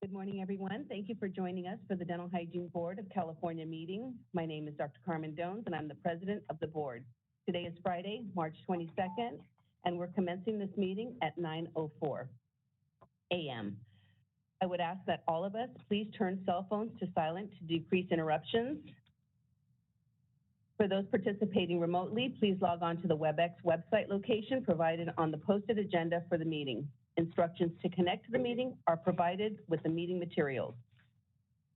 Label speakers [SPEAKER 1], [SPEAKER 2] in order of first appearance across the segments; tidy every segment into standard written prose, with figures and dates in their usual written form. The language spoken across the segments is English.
[SPEAKER 1] Good morning, everyone. Thank you for joining us for the Dental Hygiene Board of California meeting. My name is Dr. Carmen Dones, and I'm the president of the board. Today is Friday, March 22nd, and we're commencing this meeting at 9:04 a.m. I would ask that all of us please turn cell phones to silent to decrease interruptions. For those participating remotely, please log on to the WebEx website location provided on the posted agenda for the meeting. Instructions to connect to the meeting are provided with the meeting materials.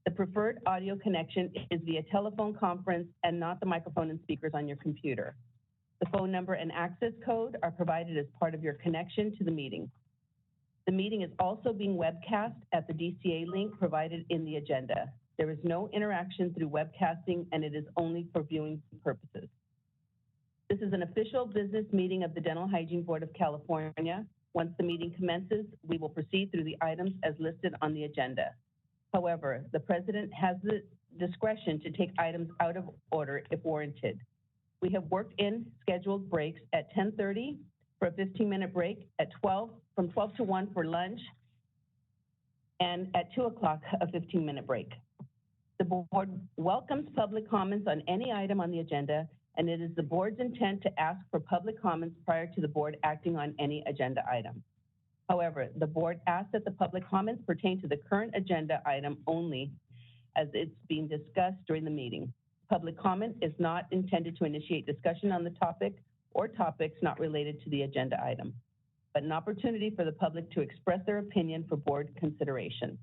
[SPEAKER 1] The preferred audio connection is via telephone conference and not the microphone and speakers on your computer. The phone number and access code are provided as part of your connection to the meeting. The meeting is also being webcast at the DCA link provided in the agenda. There is no interaction through webcasting, and it is only for viewing purposes. This is an official business meeting of the Dental Hygiene Board of California. Once the meeting commences, we will proceed through the items as listed on the agenda. However, the president has the discretion to take items out of order if warranted. We have worked in scheduled breaks at 10:30 for a 15-minute break, at 12, from 12 to 1 for lunch, and at 2 o'clock, a 15-minute break. The board welcomes public comments on any item on the agenda, and it is the board's intent to ask for public comments prior to the board acting on any agenda item. However, the board asks that the public comments pertain to the current agenda item only as it's being discussed during the meeting. Public comment is not intended to initiate discussion on the topic or topics not related to the agenda item, but an opportunity for the public to express their opinion for board consideration.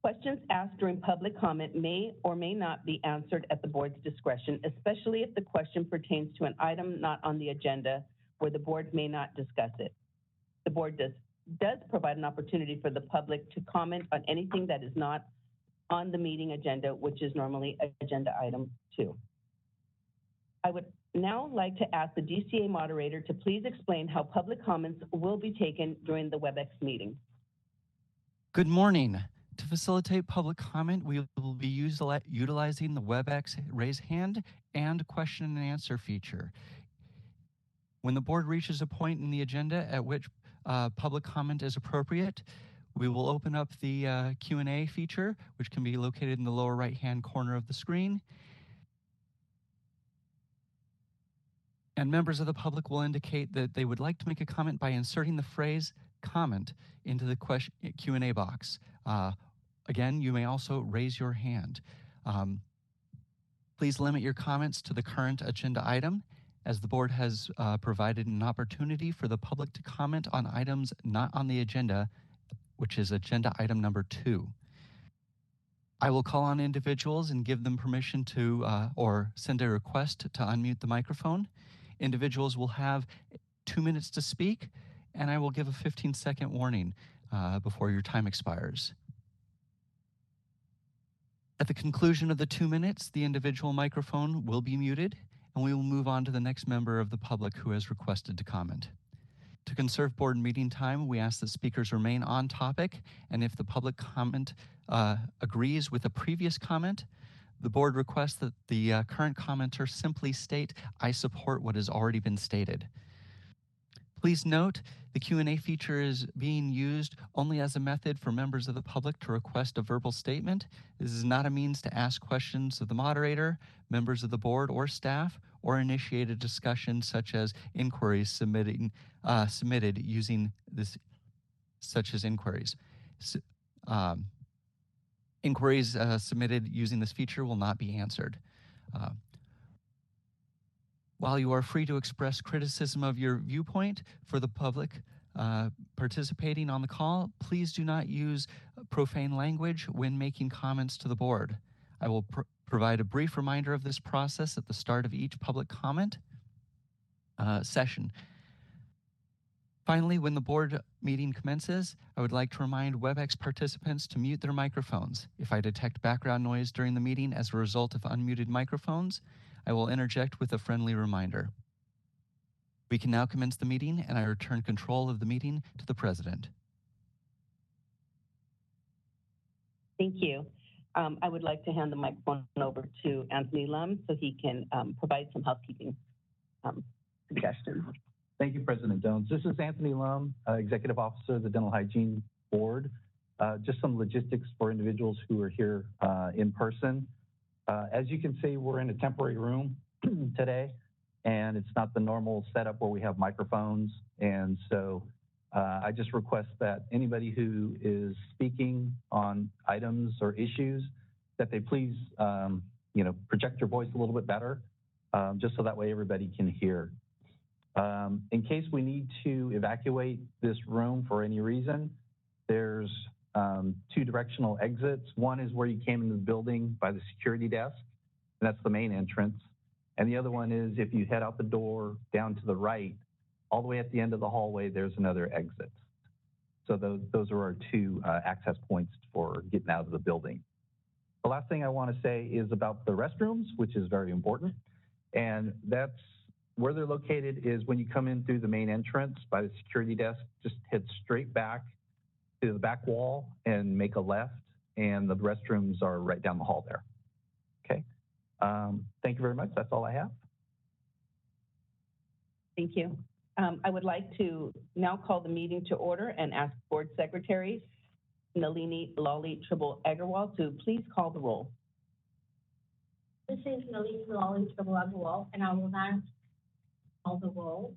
[SPEAKER 1] Questions asked during public comment may or may not be answered at the board's discretion, especially if the question pertains to an item not on the agenda where the board may not discuss it. The board does provide an opportunity for the public to comment on anything that is not on the meeting agenda, which is normally agenda item 2. I would now like to ask the DCA moderator to please explain how public comments will be taken during the WebEx meeting.
[SPEAKER 2] Good morning. To facilitate public comment, we will be utilizing the WebEx raise hand and question and answer feature. When the board reaches a point in the agenda at which public comment is appropriate, we will open up the Q&A feature, which can be located in the lower right-hand corner of the screen. And members of the public will indicate that they would like to make a comment by inserting the phrase comment into the Q&A box. Again, you may also raise your hand. Please limit your comments to the current agenda item, as the board has provided an opportunity for the public to comment on items not on the agenda, which is agenda item number 2. I will call on individuals and give them permission to, or send a request to unmute the microphone. Individuals will have 2 minutes to speak, and I will give a 15-second warning before your time expires. At the conclusion of the 2 minutes, the individual microphone will be muted, and we will move on to the next member of the public who has requested to comment. To conserve board meeting time, we ask that speakers remain on topic, and if the public comment agrees with a previous comment, the board requests that the current commenter simply state, "I support what has already been stated." Please note, the Q&A feature is being used only as a method for members of the public to request a verbal statement. This is not a means to ask questions of the moderator, members of the board, or staff, or initiate a discussion such as inquiries submitted using this, such as inquiries. Inquiries submitted using this feature will not be answered. While you are free to express criticism of your viewpoint for the public participating on the call, please do not use profane language when making comments to the board. I will provide a brief reminder of this process at the start of each public comment session. Finally, when the board meeting commences, I would like to remind WebEx participants to mute their microphones. If I detect background noise during the meeting as a result of unmuted microphones, I will interject with a friendly reminder. We can now commence the meeting, and I return control of the meeting to the president.
[SPEAKER 1] Thank you. I would like to hand the microphone over to Anthony Lum so he can provide some housekeeping suggestions.
[SPEAKER 3] Thank you, President Jones. This is Anthony Lum, Executive Officer of the Dental Hygiene board. Just some logistics for individuals who are here in person. As you can see, we're in a temporary room today, and it's not the normal setup where we have microphones. And so I just request that anybody who is speaking on items or issues, that they please, project your voice a little bit better, just so that way everybody can hear. In case we need to evacuate this room for any reason, there's 2 directional exits. One is where you came into the building by the security desk, and that's the main entrance. And the other one is if you head out the door down to the right, all the way at the end of the hallway, there's another exit. So those are our 2 access points for getting out of the building. The last thing I want to say is about the restrooms, which is very important. And that's where they're located is when you come in through the main entrance by the security desk, just head straight back to the back wall and make a left. And the restrooms are right down the hall there. Okay. Thank you very much. That's all I have.
[SPEAKER 1] Thank you. I would like to now call the meeting to order and ask Board Secretary Nalini Lali Tribble Agarwal to please call the roll.
[SPEAKER 4] This is Nalini Lali Tribble Agarwal, and I will now call the roll.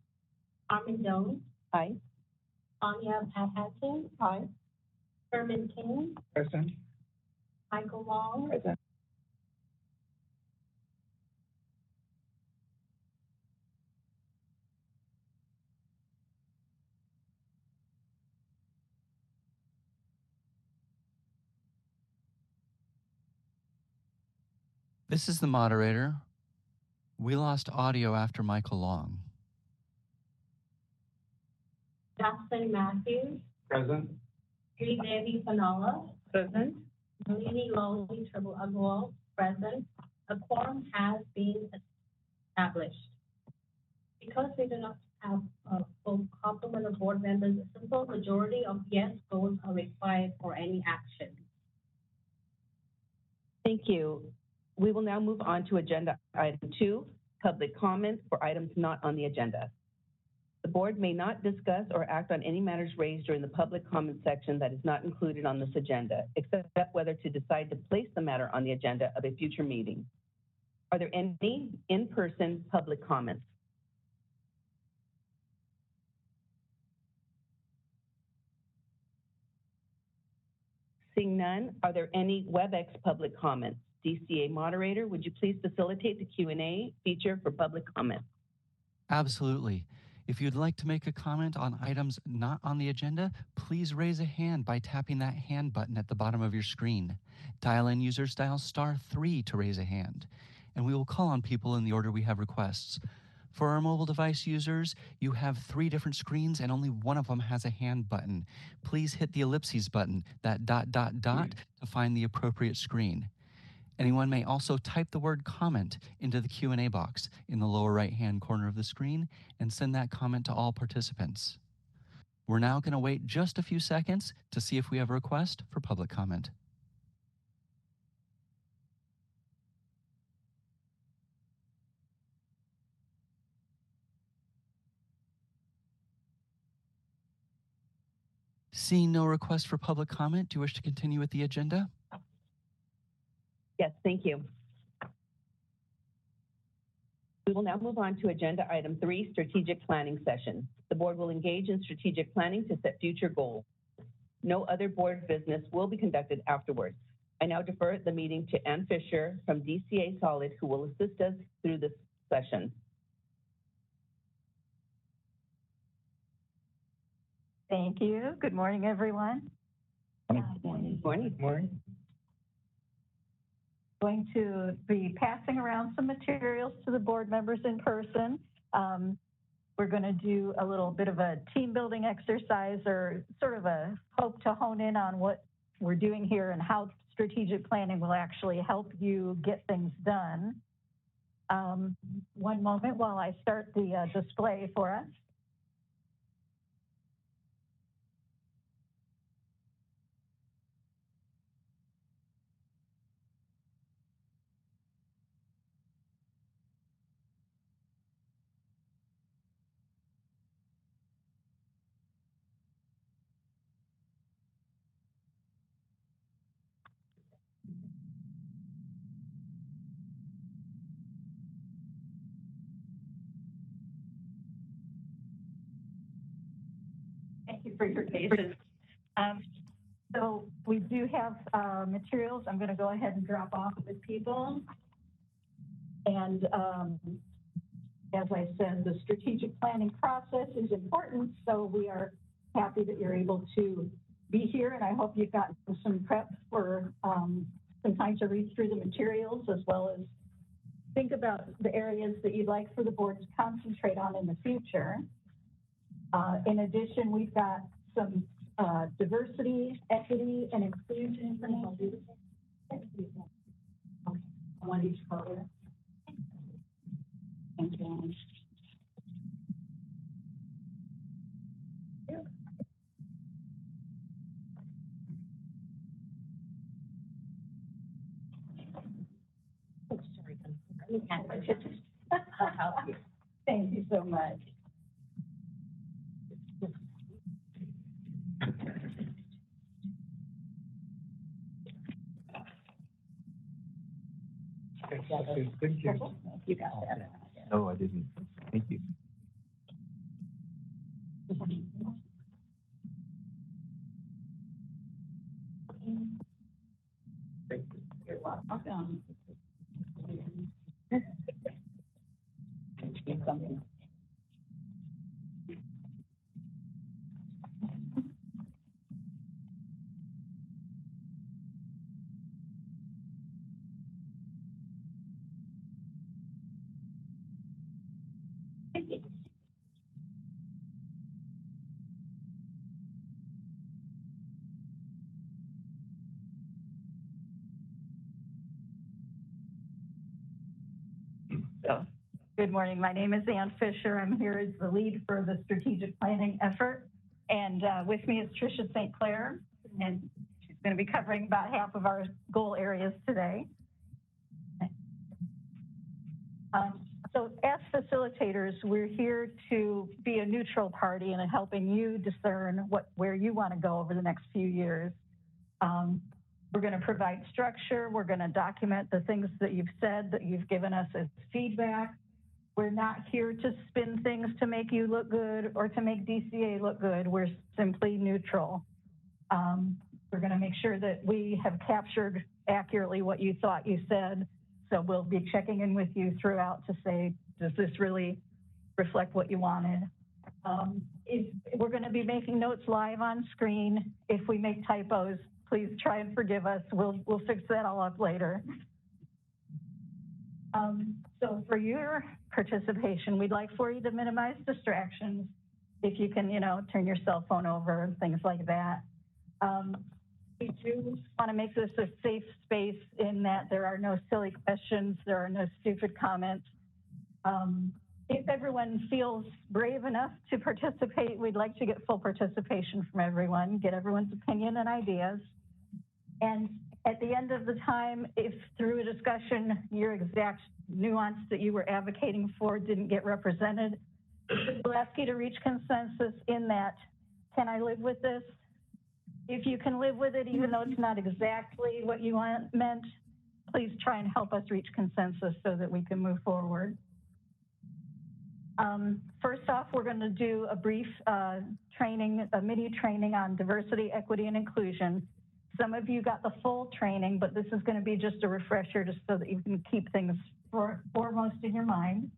[SPEAKER 4] Carmen Jones.
[SPEAKER 1] Aye.
[SPEAKER 4] Anya Patterson.
[SPEAKER 1] Aye.
[SPEAKER 4] Herman King.
[SPEAKER 1] Present.
[SPEAKER 4] Michael Long.
[SPEAKER 1] Present.
[SPEAKER 2] This is the moderator. We lost audio after Michael Long.
[SPEAKER 4] Justin Matthews.
[SPEAKER 3] Present.
[SPEAKER 4] Devi Fanala.
[SPEAKER 1] Present.
[SPEAKER 4] Nalini Lali Tribble Agarwal. Present. A quorum has been established. Because we do not have a full complement of board members, a simple majority of yes votes are required for any action.
[SPEAKER 1] Thank you. We will now move on to agenda item 2, public comments for items not on the agenda. The board may not discuss or act on any matters raised during the public comment section that is not included on this agenda, except whether to decide to place the matter on the agenda of a future meeting. Are there any in-person public comments? Seeing none, are there any WebEx public comments? DCA moderator, would you please facilitate the Q&A feature for public comment?
[SPEAKER 2] Absolutely. If you'd like to make a comment on items not on the agenda, please raise a hand by tapping that hand button at the bottom of your screen. Dial-in users dial *3 to raise a hand, and we will call on people in the order we have requests. For our mobile device users, you have 3 different screens and only one of them has a hand button. Please hit the ellipses button, that ... to find the appropriate screen. Anyone may also type the word comment into the Q&A box in the lower right-hand corner of the screen and send that comment to all participants. We're now going to wait just a few seconds to see if we have a request for public comment. Seeing no request for public comment, do you wish to continue with the agenda?
[SPEAKER 1] Yes, thank you. We will now move on to agenda item 3, strategic planning session. The board will engage in strategic planning to set future goals. No other board business will be conducted afterwards. I now defer the meeting to Ann Fisher from DCA Solid, who will assist us through this session.
[SPEAKER 5] Thank you. Good morning, everyone.
[SPEAKER 1] Good morning. Good morning.
[SPEAKER 5] Going to be passing around some materials to the board members in person. We're going to do a little bit of a team building exercise, or sort of a hope to hone in on what we're doing here and how strategic planning will actually help you get things done. One moment while I start the display for us. Thank you for your patience. So we do have materials. I'm going to go ahead and drop off with people. And as I said, the strategic planning process is important. So we are happy that you're able to be here. And I hope you've gotten some prep for some time to read through the materials, as well as think about the areas that you'd like for the board to concentrate on in the future. In addition, we've got some diversity, equity, and inclusion information. Okay, one each color. Thank you.
[SPEAKER 1] Oh, sorry.
[SPEAKER 5] I'll help you. Thank you so much.
[SPEAKER 3] Okay, thank you.
[SPEAKER 5] You got that.
[SPEAKER 3] No, I didn't. Thank you. Thank you.
[SPEAKER 5] You're welcome. Something. So, good morning. My name is Ann Fisher. I'm here as the lead for the strategic planning effort. And with me is Tricia St. Clair, and she's going to be covering about half of our goal areas today. So as facilitators, we're here to be a neutral party and helping you discern where you want to go over the next few years. We're going to provide structure. We're going to document the things that you've said, that you've given us as feedback. We're not here to spin things to make you look good or to make DCA look good. We're simply neutral. We're going to make sure that we have captured accurately what you thought you said. So we'll be checking in with you throughout to say, does this really reflect what you wanted? We're going to be making notes live on screen. If we make typos, please try and forgive us. We'll fix that all up later. So for your participation, we'd like for you to minimize distractions. If you can, turn your cell phone over and things like that. We do want to make this a safe space in that there are no silly questions, there are no stupid comments. If everyone feels brave enough to participate, we'd like to get full participation from everyone, get everyone's opinion and ideas. And at the end of the time, if through a discussion, your exact nuance that you were advocating for didn't get represented, we'll ask you to reach consensus in that, can I live with this? If you can live with it, even though it's not exactly what you meant, please try and help us reach consensus so that we can move forward. First off, we're going to do a brief training, a mini training on diversity, equity, and inclusion. Some of you got the full training, but this is going to be just a refresher just so that you can keep things foremost in your mind.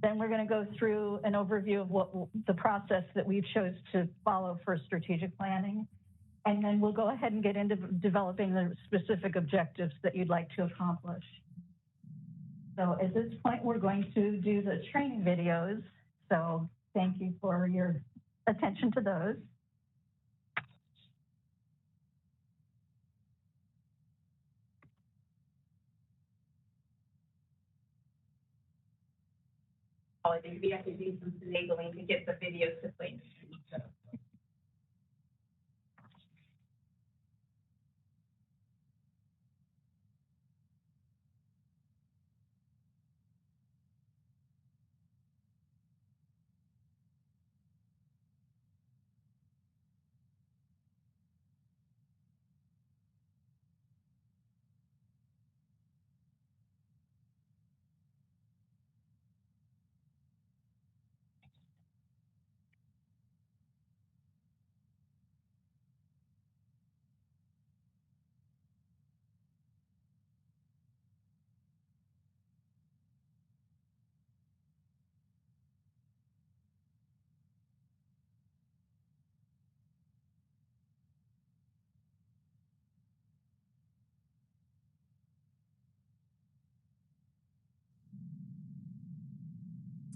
[SPEAKER 5] Then we're going to go through an overview of what the process that we chose to follow for strategic planning. And then we'll go ahead and get into developing the specific objectives that you'd like to accomplish. So at this point, we're going to do the training videos. So thank you for your attention to those. We have to do some enabling to get the videos to play.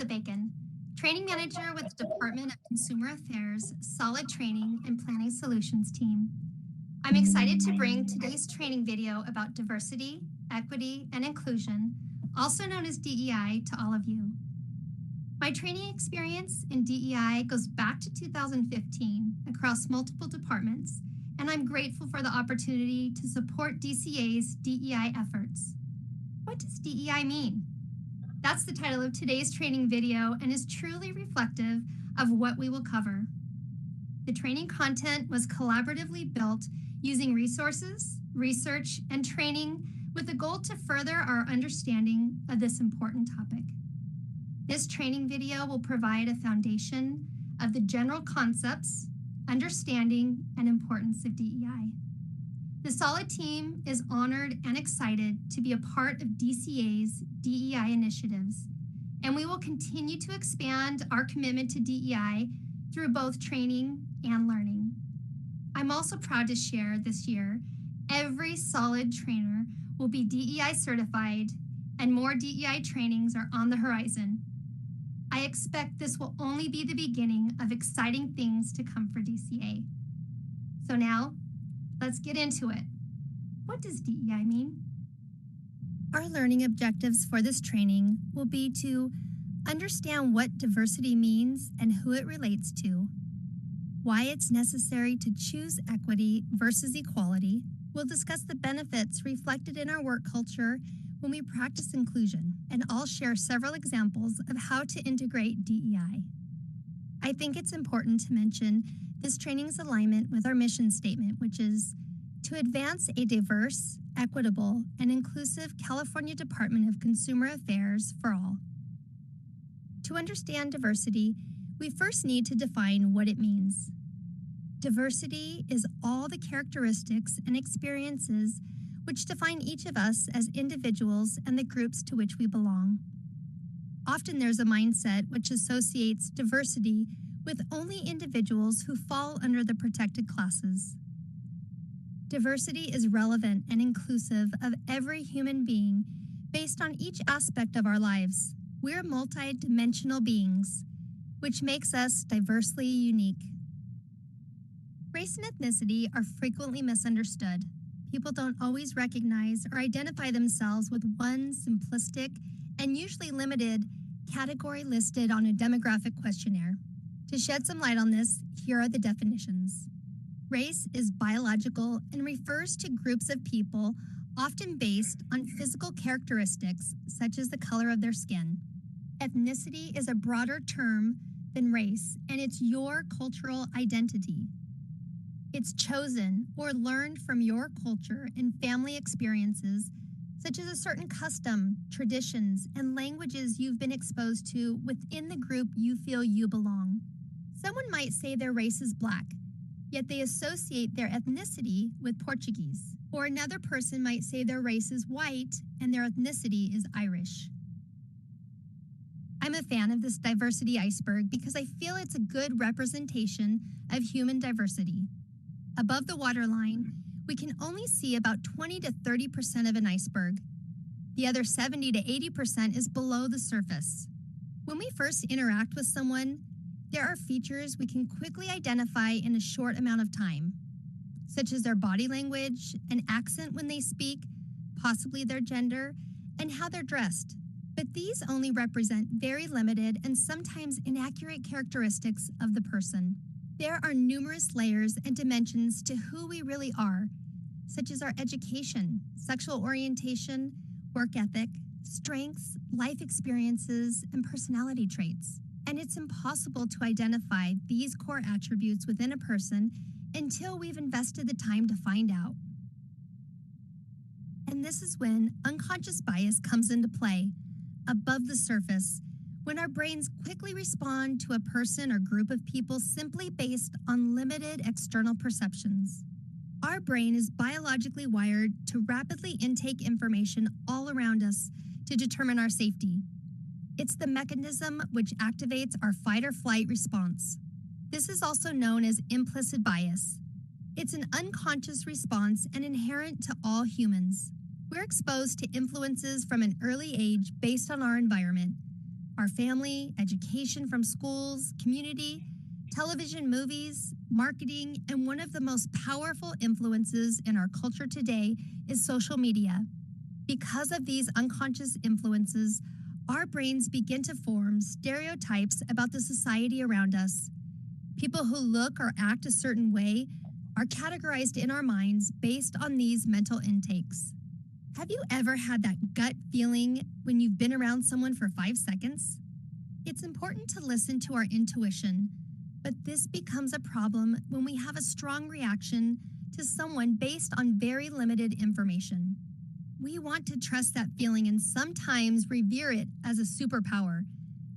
[SPEAKER 6] Bacon, Training Manager with the Department of Consumer Affairs Solid Training and Planning Solutions team. I'm excited to bring today's training video about diversity, equity, and inclusion, also known as DEI, to all of you. My training experience in DEI goes back to 2015 across multiple departments, and I'm grateful for the opportunity to support DCA's DEI efforts. What does DEI mean? That's the title of today's training video and is truly reflective of what we will cover. The training content was collaboratively built using resources, research, and training with the goal to further our understanding of this important topic. This training video will provide a foundation of the general concepts, understanding, and importance of DEI. The Solid team is honored and excited to be a part of DCA's DEI initiatives, and we will continue to expand our commitment to DEI through both training and learning. I'm also proud to share this year, every Solid trainer will be DEI certified, and more DEI trainings are on the horizon. I expect this will only be the beginning of exciting things to come for DCA. So now, let's get into it. What does DEI mean? Our learning objectives for this training will be to understand what diversity means and who it relates to, why it's necessary to choose equity versus equality. We'll discuss the benefits reflected in our work culture when we practice inclusion, and I'll share several examples of how to integrate DEI. I think it's important to mention this training's alignment with our mission statement, which is to advance a diverse, equitable, and inclusive California Department of Consumer Affairs for all. To understand diversity, we first need to define what it means. Diversity is all the characteristics and experiences which define each of us as individuals and the groups to which we belong. Often there's a mindset which associates diversity with only individuals who fall under the protected classes. Diversity is relevant and inclusive of every human being based on each aspect of our lives. We're multi-dimensional beings, which makes us diversely unique. Race and ethnicity are frequently misunderstood. People don't always recognize or identify themselves with one simplistic and usually limited category listed on a demographic questionnaire. To shed some light on this, here are the definitions. Race is biological and refers to groups of people often based on physical characteristics such as the color of their skin. Ethnicity is a broader term than race, and it's your cultural identity. It's chosen or learned from your culture and family experiences, such as a certain custom, traditions, and languages you've been exposed to within the group you feel you belong. Someone might say their race is Black, yet they associate their ethnicity with Portuguese. Or another person might say their race is white and their ethnicity is Irish. I'm a fan of this diversity iceberg because I feel it's a good representation of human diversity. Above the waterline, we can only see about 20 to 30% of an iceberg. The other 70 to 80% is below the surface. When we first interact with someone, there are features we can quickly identify in a short amount of time, such as their body language, an accent when they speak, possibly their gender, and how they're dressed. But these only represent very limited and sometimes inaccurate characteristics of the person. There are numerous layers and dimensions to who we really are, such as our education, sexual orientation, work ethic, strengths, life experiences, and personality traits. And it's impossible to identify these core attributes within a person until we've invested the time to find out. And this is when unconscious bias comes into play, above the surface, when our brains quickly respond to a person or group of people simply based on limited external perceptions. Our brain is biologically wired to rapidly intake information all around us to determine our safety. It's the mechanism which activates our fight or flight response. This is also known as implicit bias. It's an unconscious response and inherent to all humans. We're exposed to influences from an early age based on our environment. our family, education from schools, community, television, movies, marketing, and one of the most powerful influences in our culture today is social media. Because of these unconscious influences, our brains begin to form stereotypes about the society around us. People who look or act a certain way are categorized in our minds based on these mental intakes. Have you ever had that gut feeling when you've been around someone for 5 seconds? It's important to listen to our intuition, but this becomes a problem when we have a strong reaction to someone based on very limited information. We want to trust that feeling and sometimes revere it as a superpower,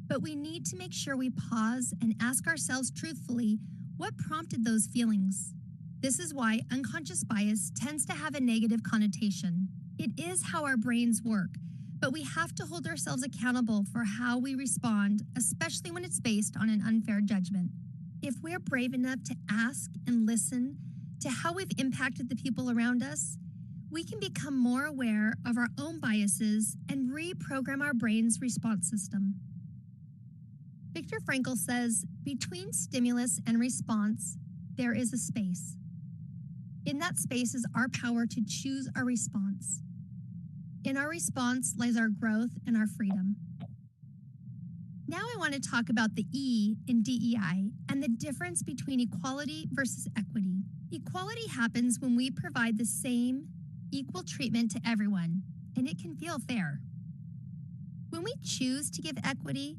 [SPEAKER 6] but we need to make sure we pause and ask ourselves truthfully what prompted those feelings. This is why unconscious bias tends to have a negative connotation. It is how our brains work, but we have to hold ourselves accountable for how we respond, especially when it's based on an unfair judgment. If we're brave enough to ask and listen to how we've impacted the people around us, we can become more aware of our own biases and reprogram our brain's response system. Viktor Frankl says, between stimulus and response, there is a space. In that space is our power to choose our response. In our response lies our growth and our freedom. Now I want to talk about the E in DEI and the difference between equality versus equity. Equality happens when we provide the same, equal treatment to everyone, and it can feel fair. When we choose to give equity,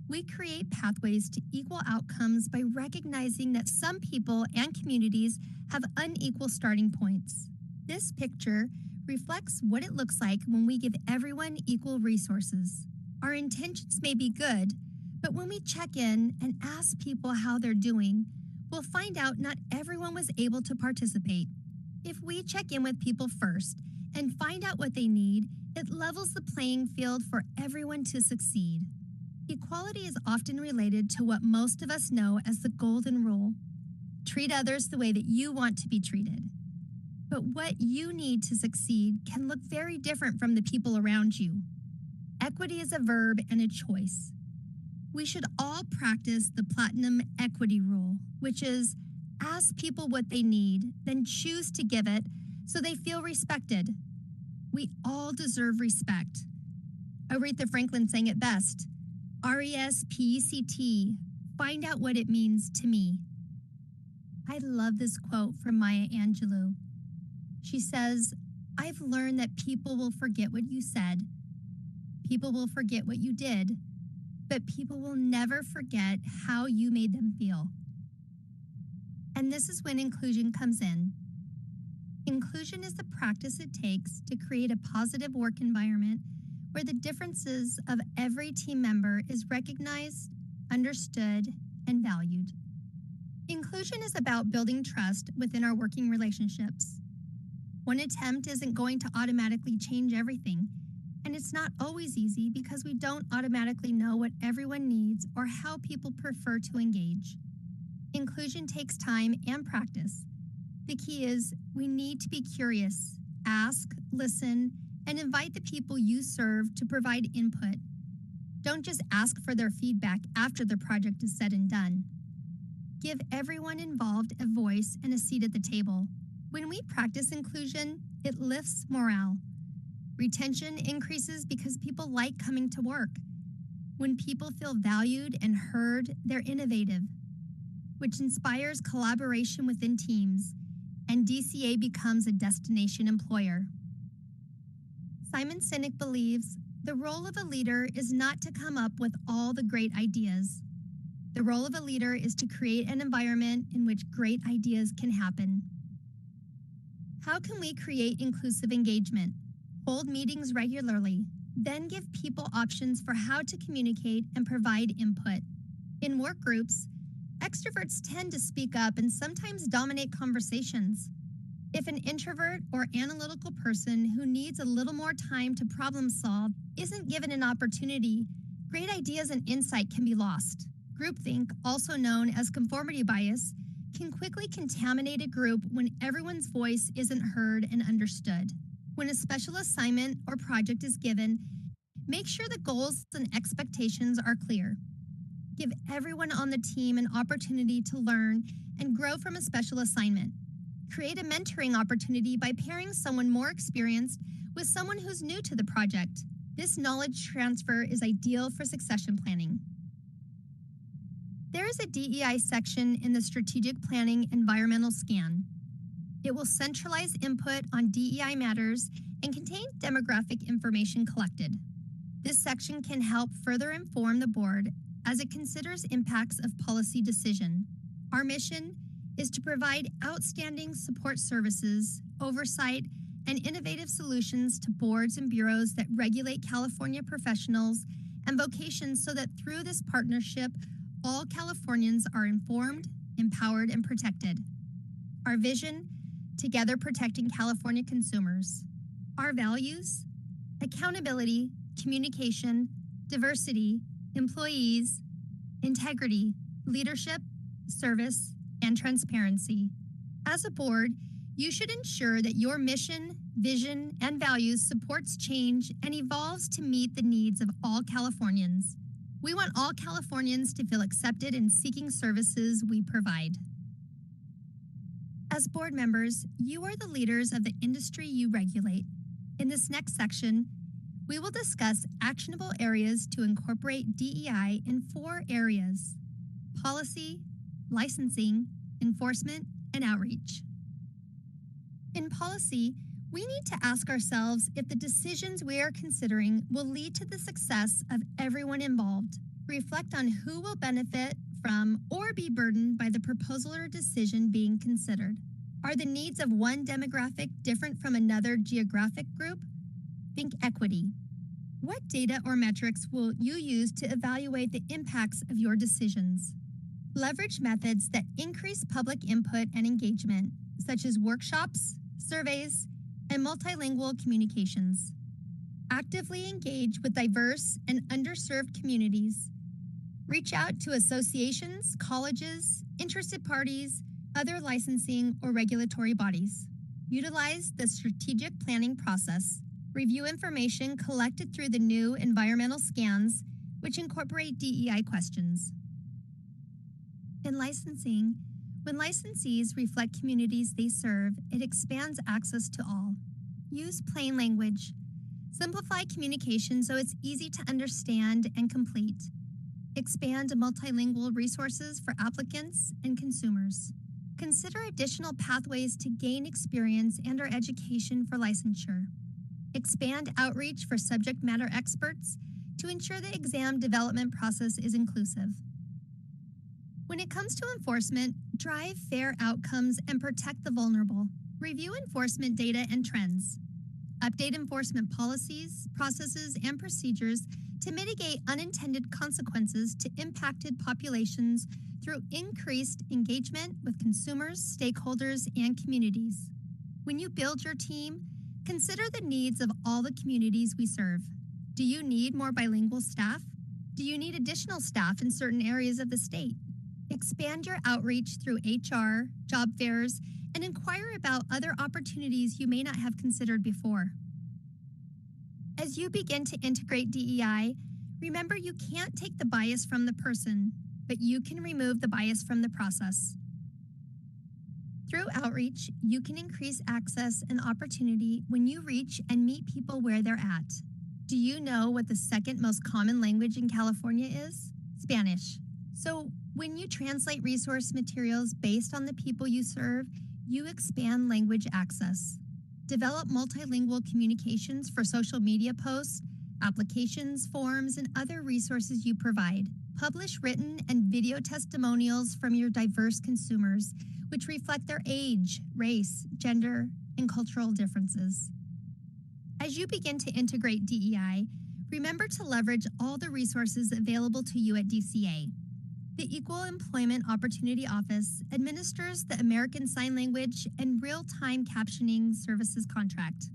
[SPEAKER 6] we create pathways to equal outcomes by recognizing that some people and communities have unequal starting points. This picture reflects what it looks like when we give everyone equal resources. Our intentions may be good, but when we check in and ask people how they're doing, we'll find out not everyone was able to participate. If we check in with people first and find out what they need, it levels the playing field for everyone to succeed. Equality is often related to what most of us know as the golden rule. Treat others the way that you want to be treated. But what you need to succeed can look very different from the people around you. Equity is a verb and a choice. We should all practice the platinum equity rule, which is ask people what they need, then choose to give it so they feel respected. We all deserve respect. Aretha Franklin sang it best. RESPECT, find out what it means to me. I love this quote from Maya Angelou. She says, I've learned that people will forget what you said. People will forget what you did, but people will never forget how you made them feel. And this is when inclusion comes in. Inclusion is the practice it takes to create a positive work environment where the differences of every team member is recognized, understood, and valued. Inclusion is about building trust within our working relationships. One attempt isn't going to automatically change everything, and it's not always easy because we don't automatically know what everyone needs or how people prefer to engage. Inclusion takes time and practice. The key is we need to be curious, ask, listen, and invite the people you serve to provide input. Don't just ask for their feedback after the project is said and done. Give everyone involved a voice and a seat at the table. When we practice inclusion, it lifts morale. Retention increases because people like coming to work. When people feel valued and heard, they're innovative, which inspires collaboration within teams, and DCA becomes a destination employer. Simon Sinek believes the role of a leader is not to come up with all the great ideas. The role of a leader is to create an environment in which great ideas can happen. How can we create inclusive engagement? Hold meetings regularly, then give people options for how to communicate and provide input. In work groups, extroverts tend to speak up and sometimes dominate conversations. If an introvert or analytical person who needs a little more time to problem solve isn't given an opportunity, great ideas and insight can be lost. Groupthink, also known as conformity bias, can quickly contaminate a group when everyone's voice isn't heard and understood. When a special assignment or project is given, Make sure the goals and expectations are clear. Give everyone on the team an opportunity to learn and grow from a special assignment. Create a mentoring opportunity by pairing someone more experienced with someone who's new to the project. This knowledge transfer is ideal for succession planning. There is a DEI section in the Strategic Planning Environmental Scan. It will centralize input on DEI matters and contain demographic information collected. This section can help further inform the board as it considers impacts of policy decision. Our mission is to provide outstanding support services, oversight, and innovative solutions to boards and bureaus that regulate California professionals and vocations so that through this partnership, all Californians are informed, empowered, and protected. Our vision, together protecting California consumers. Our values, accountability, communication, diversity, employees, integrity, leadership, service, and transparency. As a board, you should ensure that your mission, vision, and values supports change and evolves to meet the needs of all Californians. We want all Californians to feel accepted in seeking services we provide. As board members, you are the leaders of the industry you regulate. In this next section, we will discuss actionable areas to incorporate DEI in 4 areas: policy, licensing, enforcement, and outreach. In policy, we need to ask ourselves if the decisions we are considering will lead to the success of everyone involved. Reflect on who will benefit from or be burdened by the proposal or decision being considered. Are the needs of one demographic different from another geographic group? Think equity. What data or metrics will you use to evaluate the impacts of your decisions? Leverage methods that increase public input and engagement, such as workshops, surveys, and multilingual communications. Actively engage with diverse and underserved communities. Reach out to associations, colleges, interested parties, other licensing or regulatory bodies. Utilize the strategic planning process. Review information collected through the new environmental scans, which incorporate DEI questions. In licensing, when licensees reflect communities they serve, it expands access to all. Use plain language. Simplify communication so it's easy to understand and complete. Expand multilingual resources for applicants and consumers. Consider additional pathways to gain experience and/or education for licensure. Expand outreach for subject matter experts to ensure the exam development process is inclusive. When it comes to enforcement, drive fair outcomes and protect the vulnerable. Review enforcement data and trends. Update enforcement policies, processes, and procedures to mitigate unintended consequences to impacted populations through increased engagement with consumers, stakeholders, and communities. When you build your team, consider the needs of all the communities we serve. Do you need more bilingual staff? Do you need additional staff in certain areas of the state? Expand your outreach through HR, job fairs, and inquire about other opportunities you may not have considered before. As you begin to integrate DEI, remember you can't take the bias from the person, but you can remove the bias from the process. Through outreach, you can increase access and opportunity when you reach and meet people where they're at. Do you know what the second most common language in California is? Spanish. So when you translate resource materials based on the people you serve, you expand language access. Develop multilingual communications for social media posts, applications, forms, and other resources you provide. Publish written and video testimonials from your diverse consumers, which reflect their age, race, gender, and cultural differences. As you begin to integrate DEI, remember to leverage all the resources available to you at DCA. The Equal Employment Opportunity Office administers the American Sign Language and Real-Time Captioning Services contract.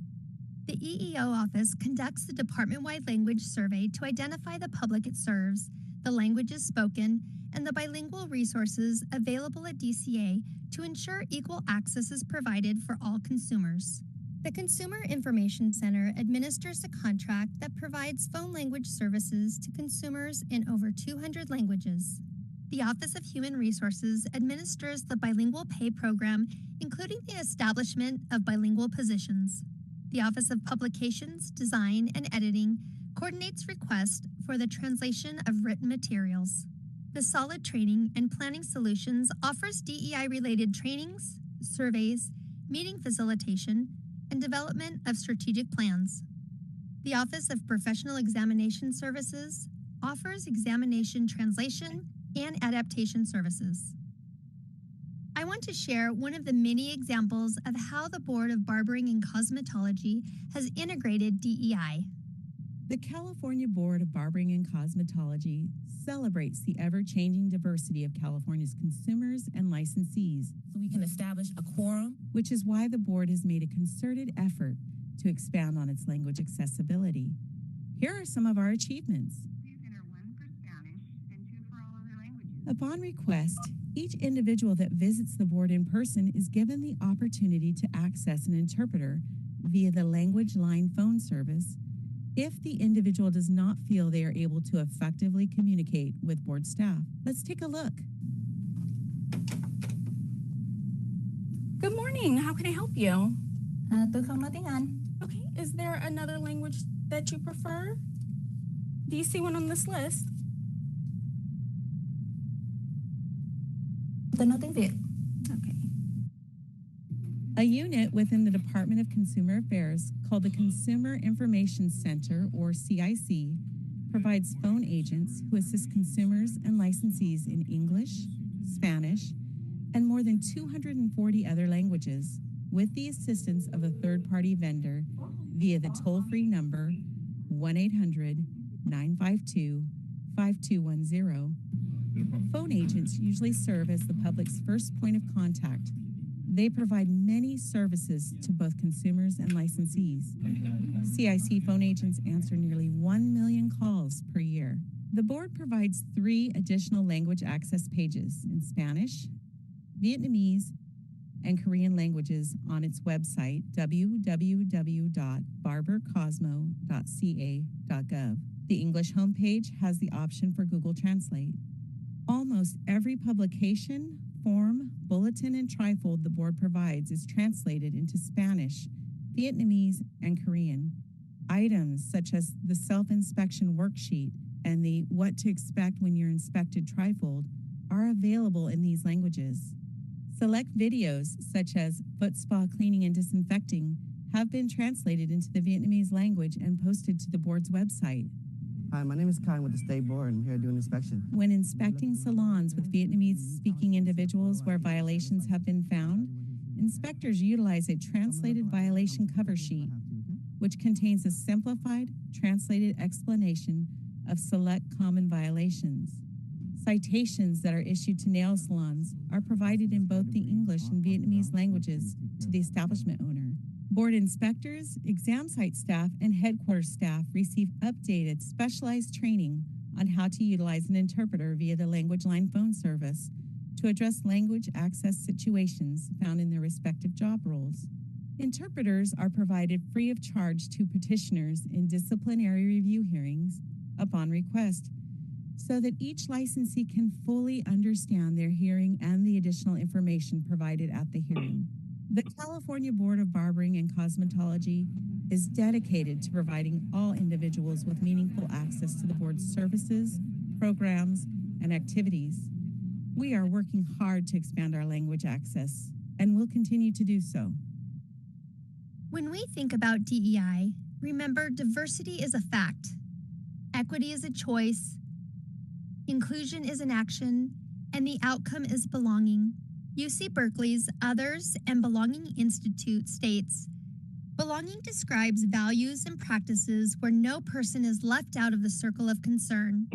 [SPEAKER 6] The EEO office conducts the department-wide language survey to identify the public it serves, the languages spoken, and the bilingual resources available at DCA to ensure equal access is provided for all consumers. The Consumer Information Center administers a contract that provides phone language services to consumers in over 200 languages. The Office of Human Resources administers the bilingual pay program, including the establishment of bilingual positions. The Office of Publications, Design, and Editing coordinates requests for the translation of written materials. The Solid Training and Planning Solutions offers DEI-related trainings, surveys, meeting facilitation, and development of strategic plans. The Office of Professional Examination Services offers examination translation and adaptation services. I want to share one of the many examples of how the Board of Barbering and Cosmetology has integrated DEI.
[SPEAKER 7] The California Board of Barbering and Cosmetology celebrates the ever-changing diversity of California's consumers and licensees,
[SPEAKER 8] so we can establish a quorum,
[SPEAKER 7] which is why the board has made a concerted effort to expand on its language accessibility. Here are some of our achievements.
[SPEAKER 9] Please enter 1 for Spanish and 2 for all other languages.
[SPEAKER 7] Upon request, each individual that visits the board in person is given the opportunity to access an interpreter via the language line phone service if the individual does not feel they are able to effectively communicate with board staff. Let's take a look.
[SPEAKER 10] Good morning. How can I help you?
[SPEAKER 11] Tôi không nói tiếng Anh.
[SPEAKER 10] Okay. Is there another language that you prefer? Do you see one on this list?
[SPEAKER 11] Tôi nói tiếng Việt.
[SPEAKER 10] Okay.
[SPEAKER 7] A unit within the Department of Consumer Affairs called the Consumer Information Center, or CIC, provides phone agents who assist consumers and licensees in English, Spanish, and more than 240 other languages with the assistance of a third-party vendor via the toll-free number 1-800-952-5210. Phone agents usually serve as the public's first point of contact. They provide many services to both consumers and licensees. CIC phone agents answer nearly 1 million calls per year. The board provides 3 additional language access pages in Spanish, Vietnamese, and Korean languages on its website, www.barbercosmo.ca.gov. The English homepage has the option for Google Translate. Almost every publication, form, bulletin, and trifold the board provides is translated into Spanish, Vietnamese, and Korean. Items such as the self-inspection worksheet and the what to expect when you're inspected trifold are available in these languages. Select videos such as foot spa cleaning and disinfecting have been translated into the Vietnamese language and posted to the board's website.
[SPEAKER 12] Hi, my name is Kyle with the State Board. I'm here doing inspection.
[SPEAKER 7] When inspecting salons with Vietnamese-speaking individuals where violations have been found, inspectors utilize a translated violation cover sheet, which contains a simplified, translated explanation of select common violations. Citations that are issued to nail salons are provided in both the English and Vietnamese languages to the establishment owner. Board inspectors, exam site staff, and headquarters staff receive updated, specialized training on how to utilize an interpreter via the language line phone service to address language access situations found in their respective job roles. Interpreters are provided free of charge to petitioners in disciplinary review hearings upon request, so that each licensee can fully understand their hearing and the additional information provided at the hearing. The California Board of Barbering and Cosmetology is dedicated to providing all individuals with meaningful access to the board's services, programs, and activities. We are working hard to expand our language access, and will continue to do so.
[SPEAKER 6] When we think about DEI, remember diversity is a fact, equity is a choice, inclusion is an action, and the outcome is belonging. UC Berkeley's Others and Belonging Institute states, belonging describes values and practices where no person is left out of the circle of concern.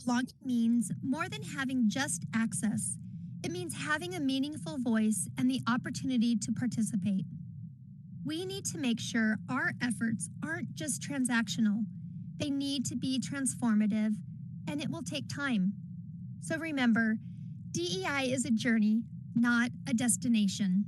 [SPEAKER 6] Belonging means more than having just access. It means having a meaningful voice and the opportunity to participate. We need to make sure our efforts aren't just transactional. They need to be transformative, and it will take time. So remember, DEI is a journey, not a destination.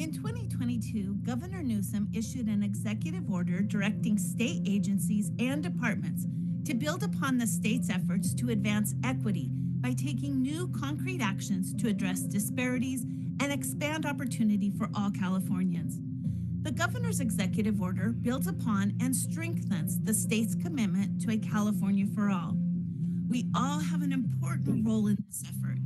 [SPEAKER 13] In 2022, Governor Newsom issued an executive order directing state agencies and departments to build upon the state's efforts to advance equity by taking new concrete actions to address disparities and expand opportunity for all Californians. The governor's executive order builds upon and strengthens the state's commitment to a California for all. We all have an important role in this effort.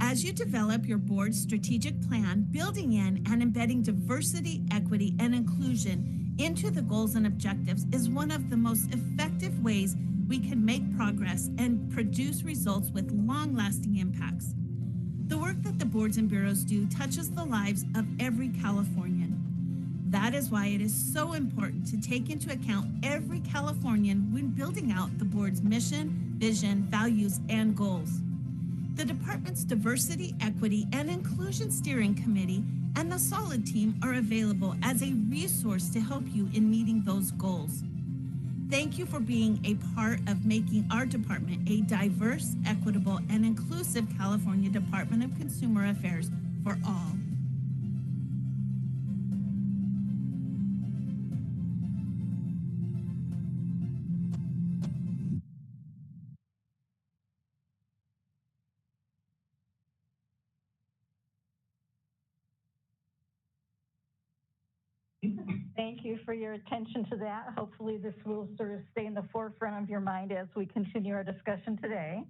[SPEAKER 13] As you develop your board's strategic plan, building in and embedding diversity, equity, and inclusion into the goals and objectives is one of the most effective ways we can make progress and produce results with long-lasting impacts. The work that the boards and bureaus do touches the lives of every Californian. That is why it is so important to take into account every Californian when building out the board's mission, vision, values, and goals. The department's Diversity, Equity, and Inclusion Steering Committee and the SOLID team are available as a resource to help you in meeting those goals. Thank you for being a part of making our department a diverse, equitable, and inclusive California Department of Consumer Affairs for all.
[SPEAKER 5] Thank you for your attention to that. Hopefully this will sort of stay in the forefront of your mind as we continue our discussion today.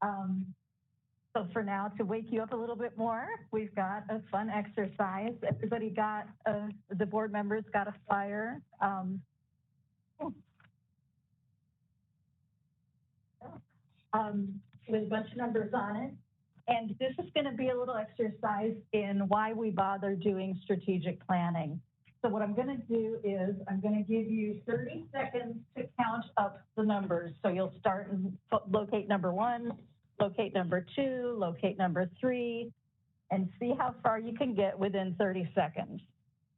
[SPEAKER 5] So for now, to wake you up a little bit more, we've got a fun exercise. Everybody got, the board members got a flyer. With a bunch of numbers on it. And this is going to be a little exercise in why we bother doing strategic planning. So what I'm going to do is I'm going to give you 30 seconds to count up the numbers. So you'll start and locate number 1, locate number 2, locate number 3, and see how far you can get within 30 seconds.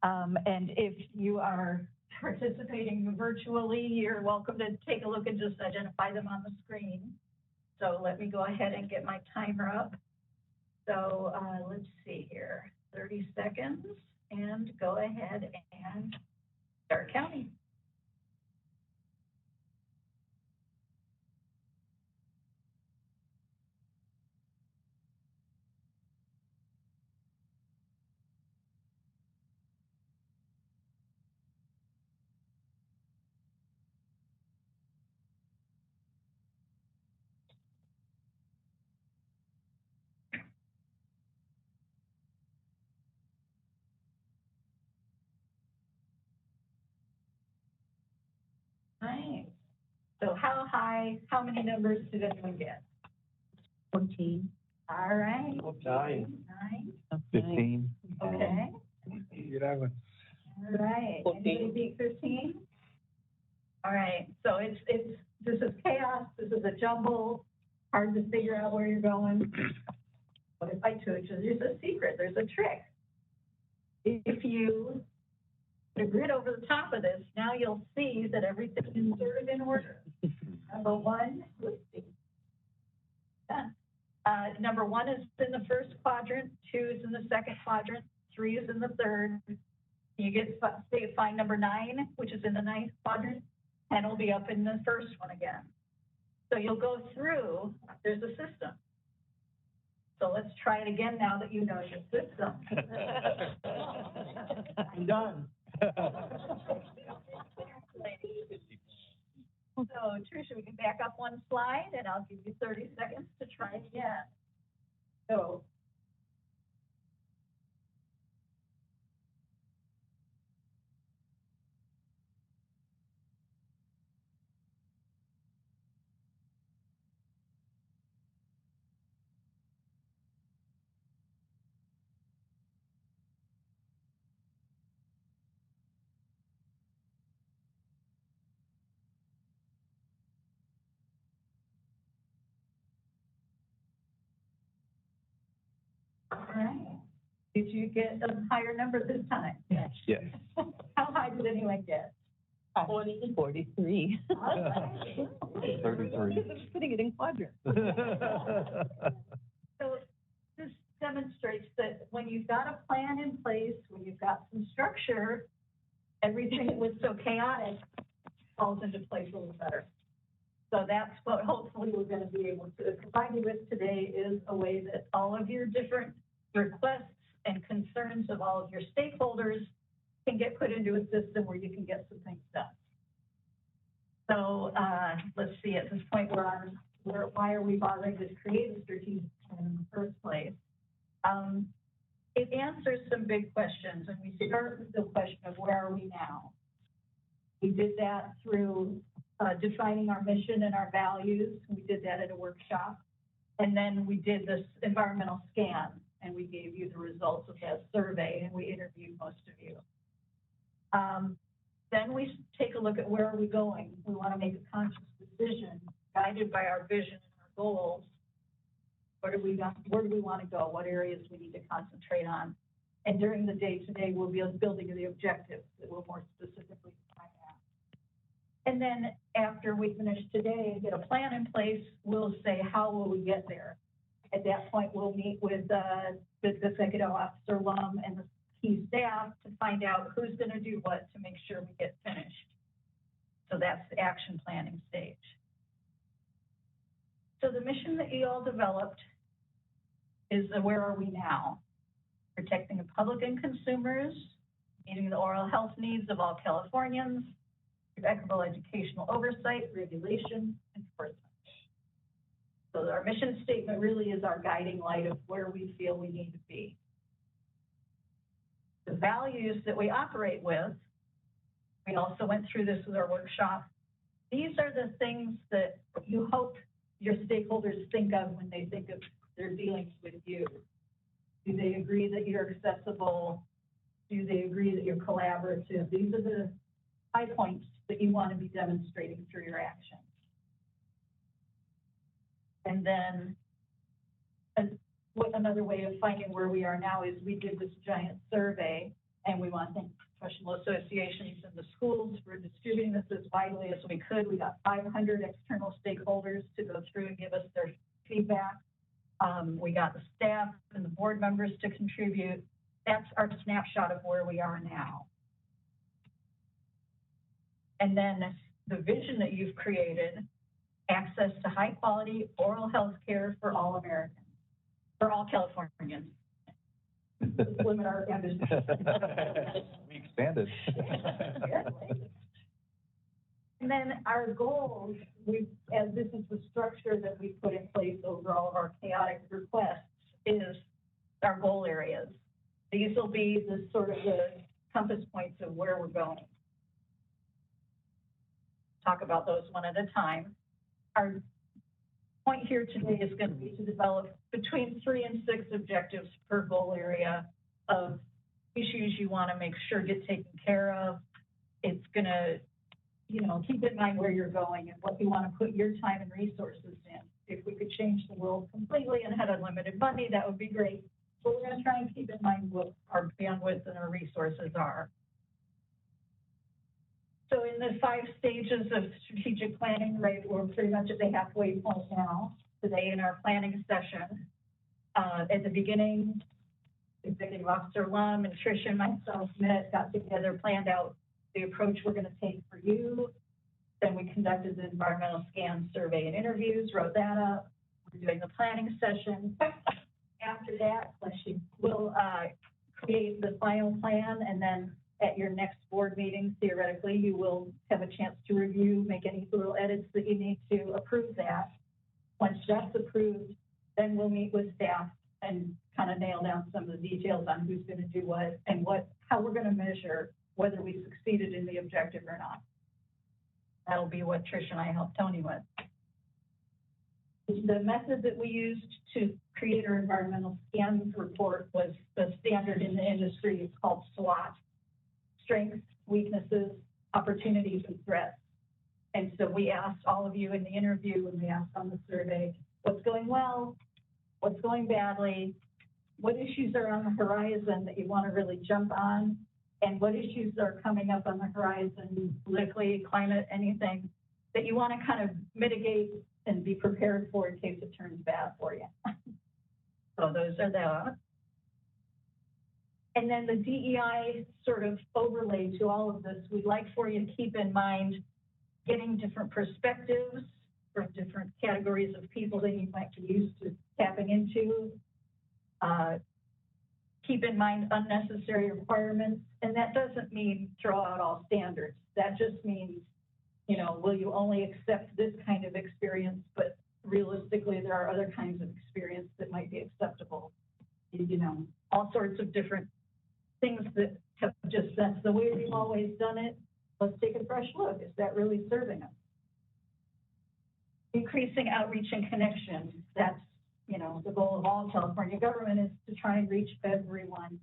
[SPEAKER 5] And if you are participating virtually, you're welcome to take a look and just identify them on the screen. So let me go ahead and get my timer up. So let's see here, 30 seconds, and go ahead and start counting. Nice. So how many numbers did anyone get? 14. All right. 9.
[SPEAKER 3] 15.
[SPEAKER 5] Okay.
[SPEAKER 3] 11.
[SPEAKER 5] All right. Anybody beat 15? All right. So this is chaos. This is a jumble. Hard to figure out where you're going. What if I told you there's a secret? There's a trick. If you put a grid over the top of this, now you'll see that everything is sort of in order. Number 1, let's see. Number 1 is in the first quadrant, 2 is in the second quadrant, 3 is in the third. You get find number 9, which is in the 9th quadrant, and it'll be up in the first one again. So you'll go through, there's a system. So let's try it again now that you know your system.
[SPEAKER 3] I'm done.
[SPEAKER 5] So Tricia, we can back up one slide and I'll give you 30 seconds to try it again. So. All right. Did you get a higher number this time?
[SPEAKER 3] Yes. Yes.
[SPEAKER 5] How high did anyone get?
[SPEAKER 1] 43.
[SPEAKER 3] 33.
[SPEAKER 1] I'm putting it in quadrants.
[SPEAKER 5] So this demonstrates that when you've got a plan in place chaotic falls into place a little better. So that's what hopefully we're going to be able to provide you with today, is a way that all of your different requests and concerns of all of your stakeholders can get put into a system where you can get some things done. So let's see, at this point why are we bothering to create a strategic plan in the first place? It answers some big questions, and we start with the question of where are we now? We did that through defining our mission and our values. We did that at a workshop. And then we did this environmental scan, and we gave you the results of that survey, and we interviewed most of you. Then we take a look at where are we going. We want to make a conscious decision guided by our vision and our goals. Where do we want to go? What areas we need to concentrate on? And during the day today, we'll be building the objectives that will more specifically define that. And then after we finish today and get a plan in place, we'll say, how will we get there? At that point, we'll meet with the Executive Officer Lum and the key staff to find out who's going to do what to make sure we get finished. So that's the action planning stage. So the mission that you all developed is the where are we now? Protecting the public and consumers, meeting the oral health needs of all Californians, through equitable educational oversight, regulation, and enforcement. So our mission statement really is our guiding light of where we feel we need to be. The values that we operate with, we also went through this with our workshop. These are the things that you hope your stakeholders think of when they think of their dealings with you. Do they agree that you're accessible? Do they agree that you're collaborative? These are the high points that you want to be demonstrating through your actions. And then another way of finding where we are now is we did this giant survey, and we want to thank professional associations and the schools for distributing this as widely as we could. We got 500 external stakeholders to go through and give us their feedback. We got the staff and the board members to contribute. That's our snapshot of where we are now. And then the vision that you've created, access to high quality oral health care for all Americans, for all Californians. Let's limit our ambition.
[SPEAKER 3] We expanded.
[SPEAKER 5] And then our goals, as this is the structure that we put in place over all of our chaotic requests, is our goal areas. These will be the sort of the compass points of where we're going. Talk about those one at a time. Our point here today is going to be to develop between 3 and 6 objectives per goal area of issues you want to make sure get taken care of. It's going to, keep in mind where you're going and what you want to put your time and resources in. If we could change the world completely and had unlimited money, that would be great. But we're going to try and keep in mind what our bandwidth and our resources are. So in the 5 stages of strategic planning, right, we're pretty much at the halfway point now today in our planning session. At the beginning, Executive Officer Lum and Tricia and myself got together, planned out the approach we're going to take for you. Then we conducted the environmental scan survey and interviews, wrote that up. We're doing the planning session. After that, we'll create the final plan, and then at your next board meeting, theoretically, you will have a chance to review, make any little edits that you need to approve that. Once that's approved, then we'll meet with staff and kind of nail down some of the details on who's going to do what and how we're going to measure whether we succeeded in the objective or not. That'll be what Trish and I helped Tony with. The method that we used to create our environmental scan report was the standard in the industry. It's called SWOT: strengths, weaknesses, opportunities, and threats. And so we asked all of you in the interview, and we asked on the survey, what's going well, what's going badly, what issues are on the horizon that you want to really jump on, and what issues are coming up on the horizon, politically, climate, anything that you want to kind of mitigate and be prepared for in case it turns bad for you. So those are the. And then the DEI sort of overlay to all of this, we'd like for you to keep in mind getting different perspectives from different categories of people that you might be used to tapping into. Keep in mind unnecessary requirements, and that doesn't mean throw out all standards. That just means, you know, will you only accept this kind of experience, but realistically there are other kinds of experience that might be acceptable. You know, all sorts of different things that have just, that's the way we've always done it. Let's take a fresh look. Is that really serving us? Increasing outreach and connection. That's, you know, the goal of all California government is to try and reach everyone.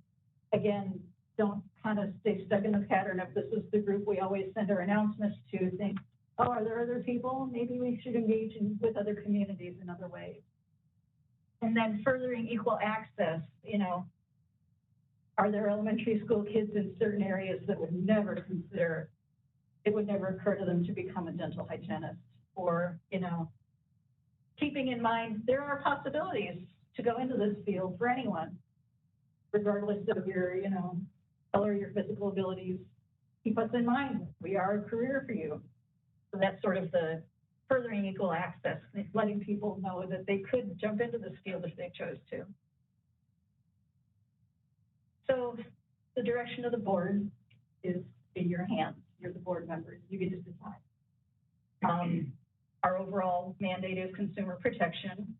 [SPEAKER 5] Again, don't kind of stay stuck in the pattern of this is the group we always send our announcements to. Think, oh, are there other people? Maybe we should engage with other communities in other ways. And then furthering equal access, you know, are there elementary school kids in certain areas that would never consider, it would never occur to them to become a dental hygienist? Or, you know, keeping in mind there are possibilities to go into this field for anyone, regardless of your, you know, color, your physical abilities. Keep us in mind. We are a career for you. So that's sort of the furthering equal access, letting people know that they could jump into this field if they chose to. So the direction of the board is in your hands. You're the board members. You get to decide. Our overall mandate is consumer protection.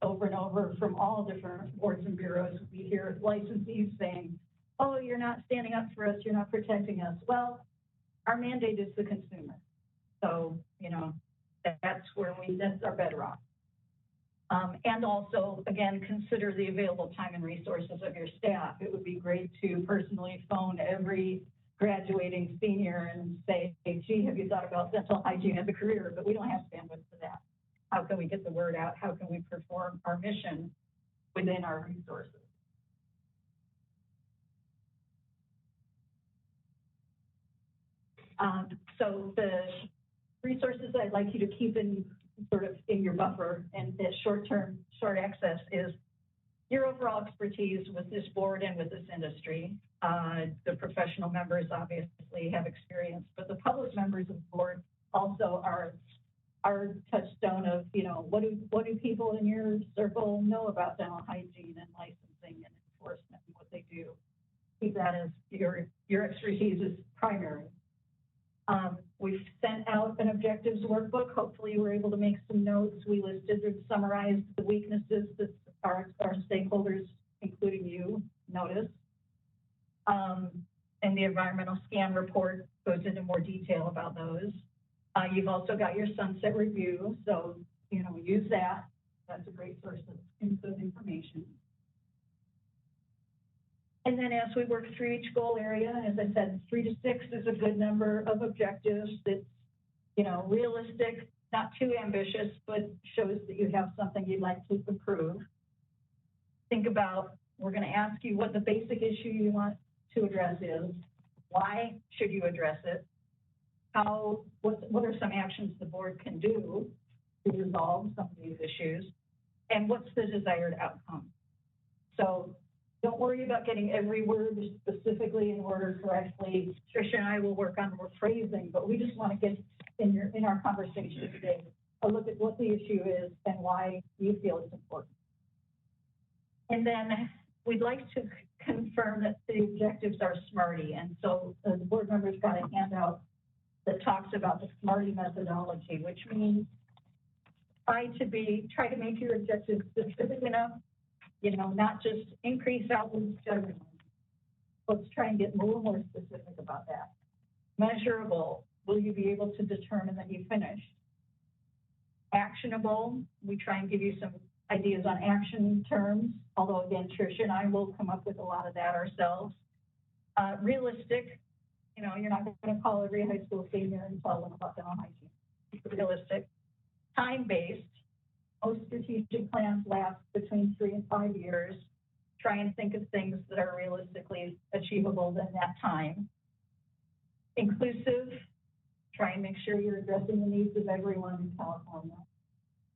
[SPEAKER 5] Over and over from all different boards and bureaus, we hear licensees saying, oh, you're not standing up for us, you're not protecting us. Well, our mandate is the consumer. So, you know, that's our bedrock. And also, again, consider the available time and resources of your staff. It would be great to personally phone every graduating senior and say, hey, gee, have you thought about dental hygiene as a career? But we don't have bandwidth for that. How can we get the word out? How can we perform our mission within our resources? So the resources I'd like you to keep in sort of in your buffer and the short-term, short access is your overall expertise with this board and with this industry. The professional members obviously have experience, but the public members of the board also are our touchstone of, you know, what do people in your circle know about dental hygiene and licensing and enforcement and what they do. Keep that as your expertise is primary. We've sent out an objectives workbook. Hopefully you were able to make some notes. We listed and summarized the weaknesses that our stakeholders, including you, notice. And the environmental scan report goes into more detail about those. You've also got your sunset review. So, you know, use that. That's a great source of information. And then as we work through each goal area, as I said, 3 to 6 is a good number of objectives that's, you know, realistic, not too ambitious, but shows that you have something you'd like to improve. Think about, we're going to ask you what the basic issue you want to address is. Why should you address it? What are some actions the board can do to resolve some of these issues? And what's the desired outcome? So don't worry about getting every word specifically in order correctly. Tricia and I will work on more phrasing, but we just want to get in our conversation today a look at what the issue is and why you feel it's important. And then we'd like to confirm that the objectives are SMARTY. And so the board members got a handout that talks about the SMARTY methodology, which means try to make your objectives specific enough, you know, not just increase outreach to everyone. Let's try and get a little more specific about that. Measurable, will you be able to determine that you finished? Actionable, we try and give you some ideas on action terms, although again, Tricia and I will come up with a lot of that ourselves. Realistic, you know, you're not going to call every high school senior and tell them about dental hygiene. Realistic. Time-based, most strategic plans last between 3 and 5 years. Try and think of things that are realistically achievable in that time. Inclusive, try and make sure you're addressing the needs of everyone in California.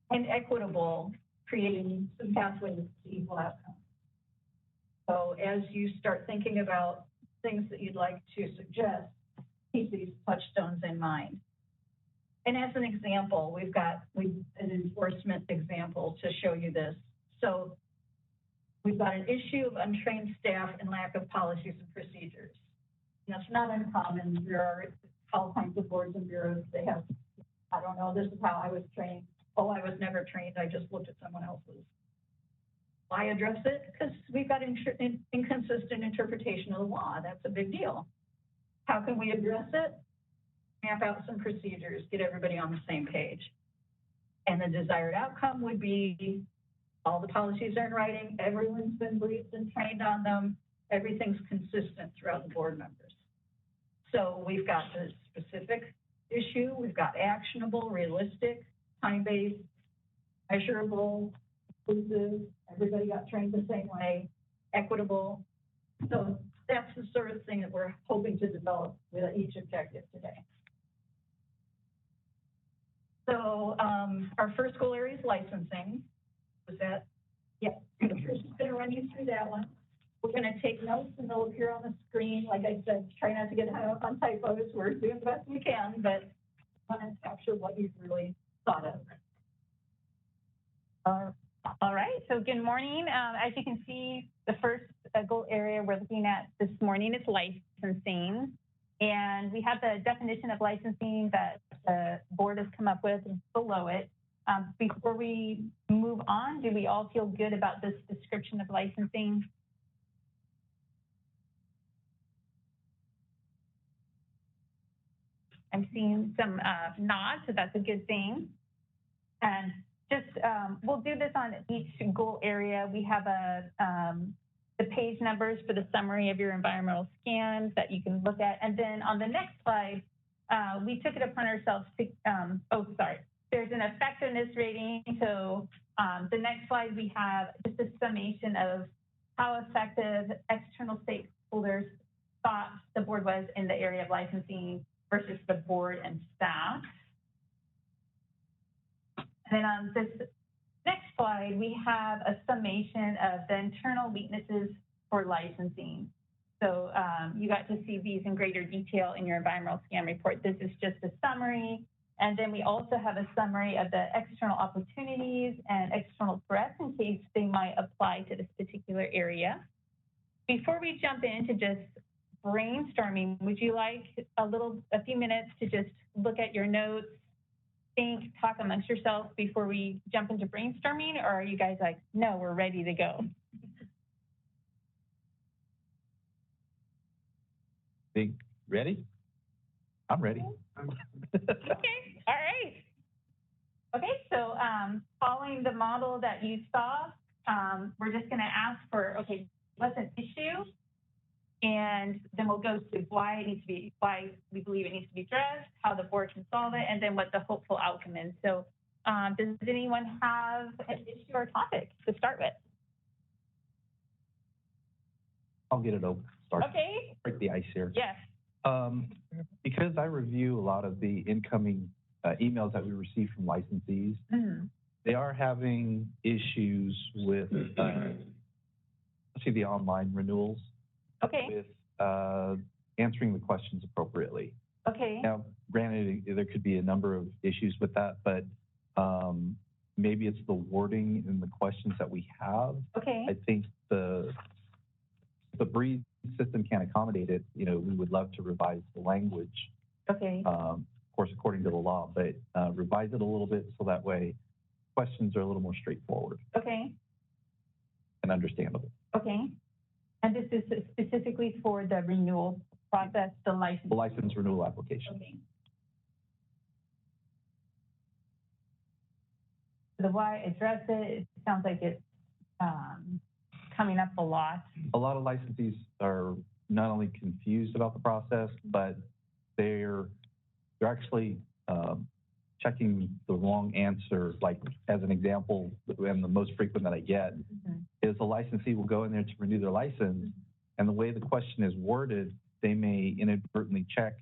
[SPEAKER 5] And equitable, creating some pathways to equal outcomes. So as you start thinking about things that you'd like to suggest, keep these touchstones in mind. And as an example, we've an enforcement example to show you this. So we've got an issue of untrained staff and lack of policies and procedures. And that's not uncommon. There are all kinds of boards and bureaus. They have, I don't know, this is how I was trained. Oh, I was never trained. I just looked at someone else's. Why address it? Because we've got inconsistent interpretation of the law. That's a big deal. How can we address it? Map out some procedures, get everybody on the same page. And the desired outcome would be all the policies are in writing, everyone's been briefed and trained on them, everything's consistent throughout the board members. So we've got the specific issue, we've got actionable, realistic, time-based, measurable, inclusive, everybody got trained the same way, equitable. So that's the sort of thing that we're hoping to develop with each objective today. So our first goal area is licensing. Was that? Yeah, I'm just going to run you through that one. We're going to take notes and they'll appear on the screen. Like I said, try not to get hung up on typos. We're doing the best we can, but I want to capture what you've really thought of.
[SPEAKER 14] All right, so good morning. As you can see, the first goal area we're looking at this morning is licensing. And we have the definition of licensing that the board has come up with below it. Before we move on, do we all feel good about this description of licensing? I'm seeing some nods, so that's a good thing. And we'll do this on each goal area. We have the page numbers for the summary of your environmental scans that you can look at. And then on the next slide, we took it upon ourselves to, there's an effectiveness rating. So the next slide, we have just a summation of how effective external stakeholders thought the board was in the area of licensing versus the board and staff. And then on this next slide, we have a summation of the internal weaknesses for licensing. So you got to see these in greater detail in your environmental scan report. This is just a summary. And then we also have a summary of the external opportunities and external threats in case they might apply to this particular area. Before we jump into just brainstorming, would you like a few minutes to just look at your notes, think, talk amongst yourselves before we jump into brainstorming, or are you guys like, no, we're ready to go?
[SPEAKER 3] Ready? I'm ready.
[SPEAKER 14] Okay, all right. Okay, so following the model that you saw, we're just gonna ask for, okay, what's an issue? And then we'll go to why we believe it needs to be addressed, how the board can solve it, and then what the hopeful outcome is. So does anyone have an issue or topic to start with?
[SPEAKER 3] I'll get it over.
[SPEAKER 14] Okay.
[SPEAKER 3] Break the ice here.
[SPEAKER 14] Yes.
[SPEAKER 3] Because I review a lot of the incoming emails that we receive from licensees, they are having issues with, especially the online renewals.
[SPEAKER 14] Okay.
[SPEAKER 3] With answering the questions appropriately.
[SPEAKER 14] Okay.
[SPEAKER 3] Now, granted, there could be a number of issues with that, but maybe it's the wording in the questions that we have.
[SPEAKER 14] Okay.
[SPEAKER 3] I think the BREEZE system can't accommodate it. You know, we would love to revise the language.
[SPEAKER 14] Okay.
[SPEAKER 3] Of course, according to the law, but revise it a little bit so that way questions are a little more straightforward.
[SPEAKER 14] Okay.
[SPEAKER 3] And understandable.
[SPEAKER 14] Okay. And this is specifically for the renewal process, the license
[SPEAKER 3] renewal application.
[SPEAKER 14] Okay. The why address it, it sounds like it's coming up a lot.
[SPEAKER 3] A lot of licensees are not only confused about the process, but they're actually checking the wrong answer. Like as an example, and the most frequent that I get is a licensee will go in there to renew their license, and the way the question is worded, they may inadvertently check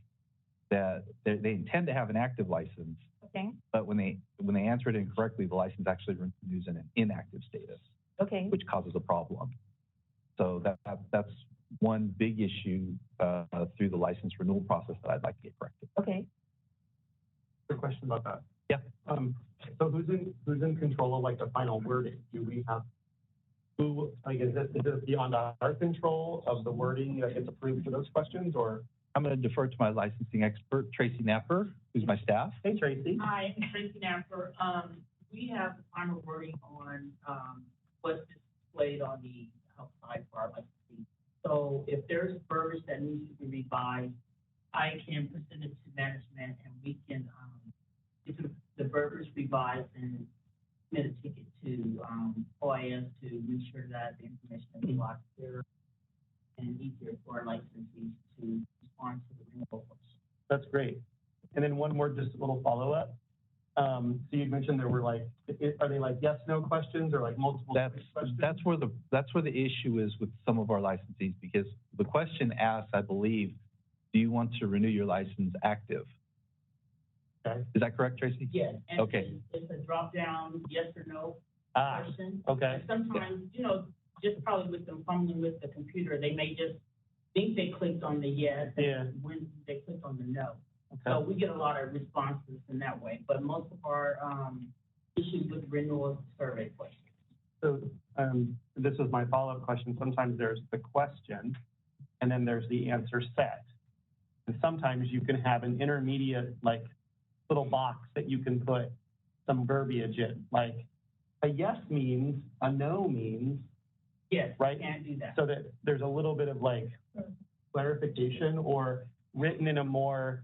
[SPEAKER 3] that they intend to have an active license.
[SPEAKER 14] Okay.
[SPEAKER 3] But when they answer it incorrectly, the license actually renews in an inactive status.
[SPEAKER 14] Okay.
[SPEAKER 3] Which causes a problem. So that's one big issue through the license renewal process that I'd like to get corrected.
[SPEAKER 5] Okay.
[SPEAKER 15] Quick question about that.
[SPEAKER 3] Yeah.
[SPEAKER 15] So who's in control of like the final wording? Do we have who, like, is it beyond our control of the wording that gets approved for those questions, or?
[SPEAKER 3] I'm going to defer to my licensing expert, Tracy Napper, who's my staff.
[SPEAKER 15] Hey, Tracy.
[SPEAKER 16] Hi, I'm Tracy Napper. We have the final wording on what's displayed on the outside for our licensing. So if there's verbiage that needs to be revised, I can present it to management and we can get the verbiage revised and submit a ticket to OIS to make sure that the information is a lot clearer and easier for our licensees to respond to the renewals.
[SPEAKER 15] That's great. And then one more, just a little follow-up. So you mentioned there were like, are they like yes, no questions or like multiple questions?
[SPEAKER 3] That's where the issue is with some of our licensees, because the question asks, I believe, do you want to renew your license active?
[SPEAKER 15] Okay.
[SPEAKER 3] Is that correct, Tracy?
[SPEAKER 16] Yes. And
[SPEAKER 3] okay.
[SPEAKER 16] It's a drop down yes or no question.
[SPEAKER 15] Okay.
[SPEAKER 16] And sometimes, you know, just probably with them fumbling with the computer, they may just think they clicked on the yes when they clicked on the no. Okay. So we get a lot of responses in that way, but most of our issues with renewal survey questions.
[SPEAKER 15] So this is my follow-up question. Sometimes there's the question and then there's the answer set. And sometimes you can have an intermediate, like, little box that you can put some verbiage in, like a yes means, a no means.
[SPEAKER 16] Yes,
[SPEAKER 15] right?
[SPEAKER 16] Can't do that.
[SPEAKER 15] So that there's a little bit of like clarification or written in a more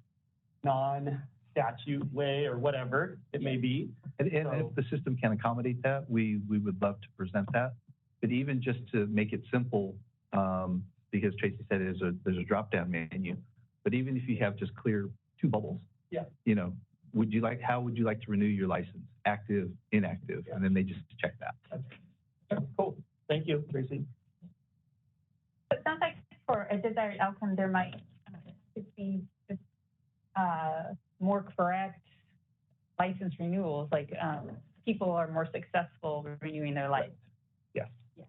[SPEAKER 15] non-statute way or whatever it may be.
[SPEAKER 3] And if the system can accommodate that, we would love to present that. But even just to make it simple, because Tracy said there's a drop-down menu, but even if you have just clear two bubbles, you know, how would you like to renew your license? Active, inactive, and then they just check that.
[SPEAKER 15] That's cool. Thank you, Tracy.
[SPEAKER 14] It sounds like for a desired outcome, there might be more correct license renewals, like people are more successful renewing their license.
[SPEAKER 3] Yes.
[SPEAKER 14] Yeah.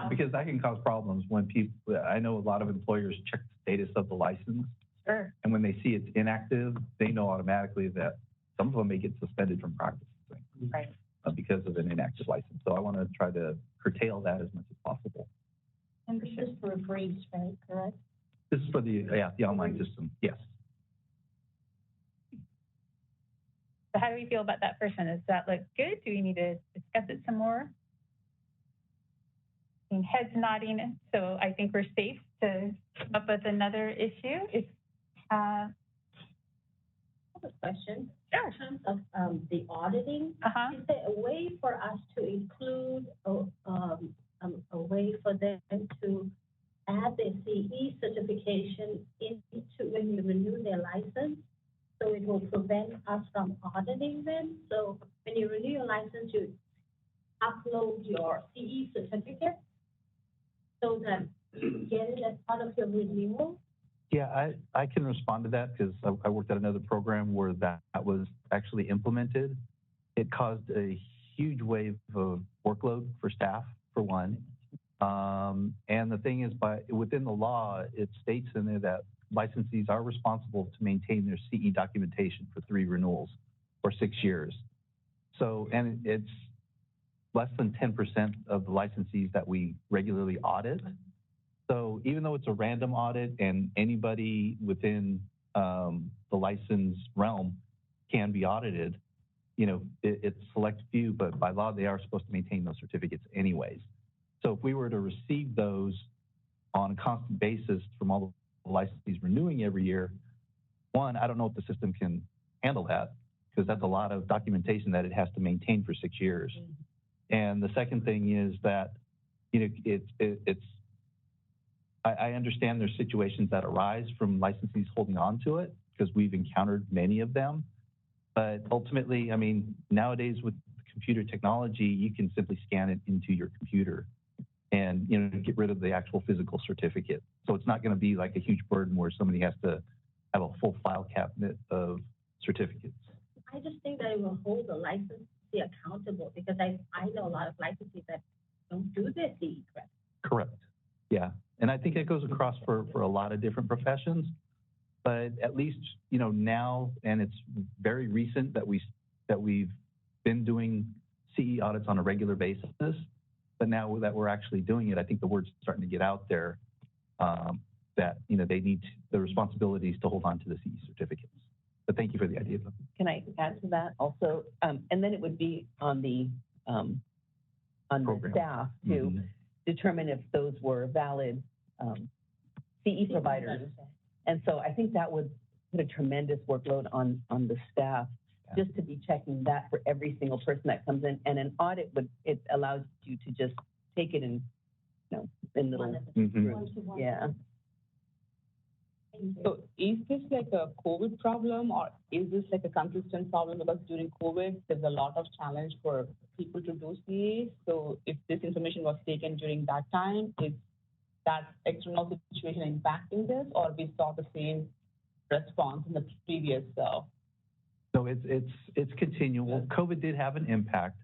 [SPEAKER 3] Because that can cause problems when people, I know a lot of employers check the status of the license.
[SPEAKER 14] Sure.
[SPEAKER 3] And when they see it's inactive, they know automatically that some of them may get suspended from practicing.
[SPEAKER 14] Right.
[SPEAKER 3] Because of an inactive license. So I want to try to curtail that as much as possible.
[SPEAKER 4] And this is for briefs, right? Correct?
[SPEAKER 3] This is for the online system. Yes.
[SPEAKER 14] So how do we feel about that person? Does that look good? Do we need to discuss it some more? And heads nodding. So I think we're safe to come up with another issue.
[SPEAKER 4] I have a question.
[SPEAKER 14] Sure.
[SPEAKER 4] In terms of the auditing, is there a way for us to include a way for them to add their CE certification into when you renew their license, so it will prevent us from auditing them? So when you renew your license, you upload your CE certificate so that you get it as part of your renewal?
[SPEAKER 3] Yeah, I can respond to that because I worked at another program where that was actually implemented. It caused a huge wave of workload for staff, for one. And the thing is, within the law, it states in there that licensees are responsible to maintain their CE documentation for 3 renewals or 6 years. So, and it's less than 10% of the licensees that we regularly audit. So even though it's a random audit and anybody within the license realm can be audited, you know, it's select few, but by law, they are supposed to maintain those certificates anyways. So if we were to receive those on a constant basis from all the licensees renewing every year, one, I don't know if the system can handle that because that's a lot of documentation that it has to maintain for 6 years. And the second thing is that, you know, I understand there's situations that arise from licensees holding on to it because we've encountered many of them. But ultimately, I mean, nowadays with computer technology, you can simply scan it into your computer and, you know, get rid of the actual physical certificate. So it's not going to be like a huge burden where somebody has to have a full file cabinet of certificates.
[SPEAKER 4] I just think that it will hold the licensee accountable because I know a lot of licensees that
[SPEAKER 16] don't do their CE credit.
[SPEAKER 3] Correct. Yeah. And I think it goes across for a lot of different professions, but at least, you know, now, and it's very recent that we've been doing CE audits on a regular basis, but now that we're actually doing it, I think the word's starting to get out there that, you know, they need the responsibilities to hold on to the CE certificates. But thank you for the idea.
[SPEAKER 1] Can I add to that also? And then it would be on the staff to determine if those were valid CE providers. And so I think that would put a tremendous workload on the staff just to be checking that for every single person that comes in. And an audit it allows you to just take it in, you know, in little groups. Yeah.
[SPEAKER 17] So is this like a COVID problem, or is this like a consistent problem? Because during COVID, there's a lot of challenge for people to do CA. So if this information was taken during that time, is that external situation impacting this, or we saw the same response in the previous? So
[SPEAKER 3] it's continual. COVID did have an impact.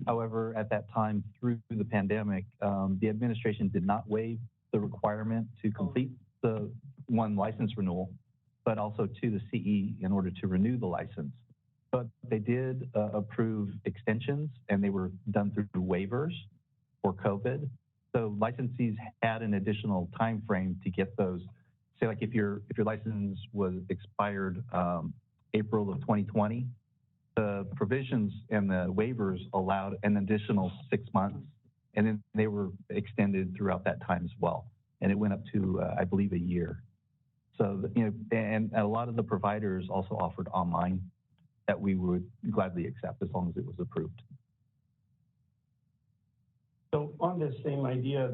[SPEAKER 3] However, at that time through the pandemic, the administration did not waive the requirement to complete the one license renewal, but also to the CE in order to renew the license. But they did approve extensions, and they were done through waivers for COVID. So licensees had an additional time frame to get those. Say, like if your license was expired April of 2020, the provisions and the waivers allowed an additional 6 months, and then they were extended throughout that time as well. And it went up to, I believe, a year. So, you know, and a lot of the providers also offered online that we would gladly accept as long as it was approved.
[SPEAKER 15] So on this same idea,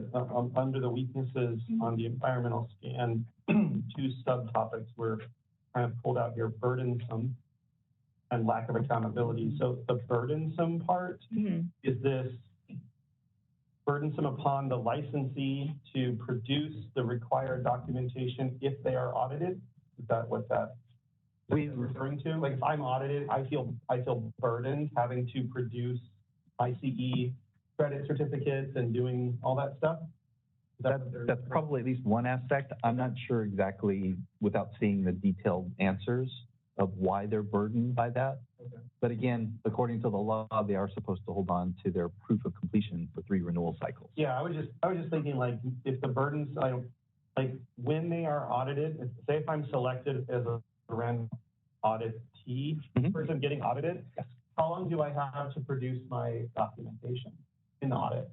[SPEAKER 15] under the weaknesses on the environmental scan, two subtopics were kind of pulled out here: burdensome and lack of accountability. So the burdensome part, is this burdensome upon the licensee to produce the required documentation if they are audited? Is that what that is referring to? Like if I'm audited, I feel burdened having to produce my CE credit certificates and doing all that stuff?
[SPEAKER 3] That's probably at least one aspect. I'm not sure exactly, without seeing the detailed answers, of why they're burdened by that. Okay. But again, according to the law, they are supposed to hold on to their proof of completion for 3 renewal cycles.
[SPEAKER 15] Yeah, I was just thinking, like, if the burdens, like when they are audited, say if I'm selected as a random auditee, person getting audited, how long do I have to produce my documentation in the audit?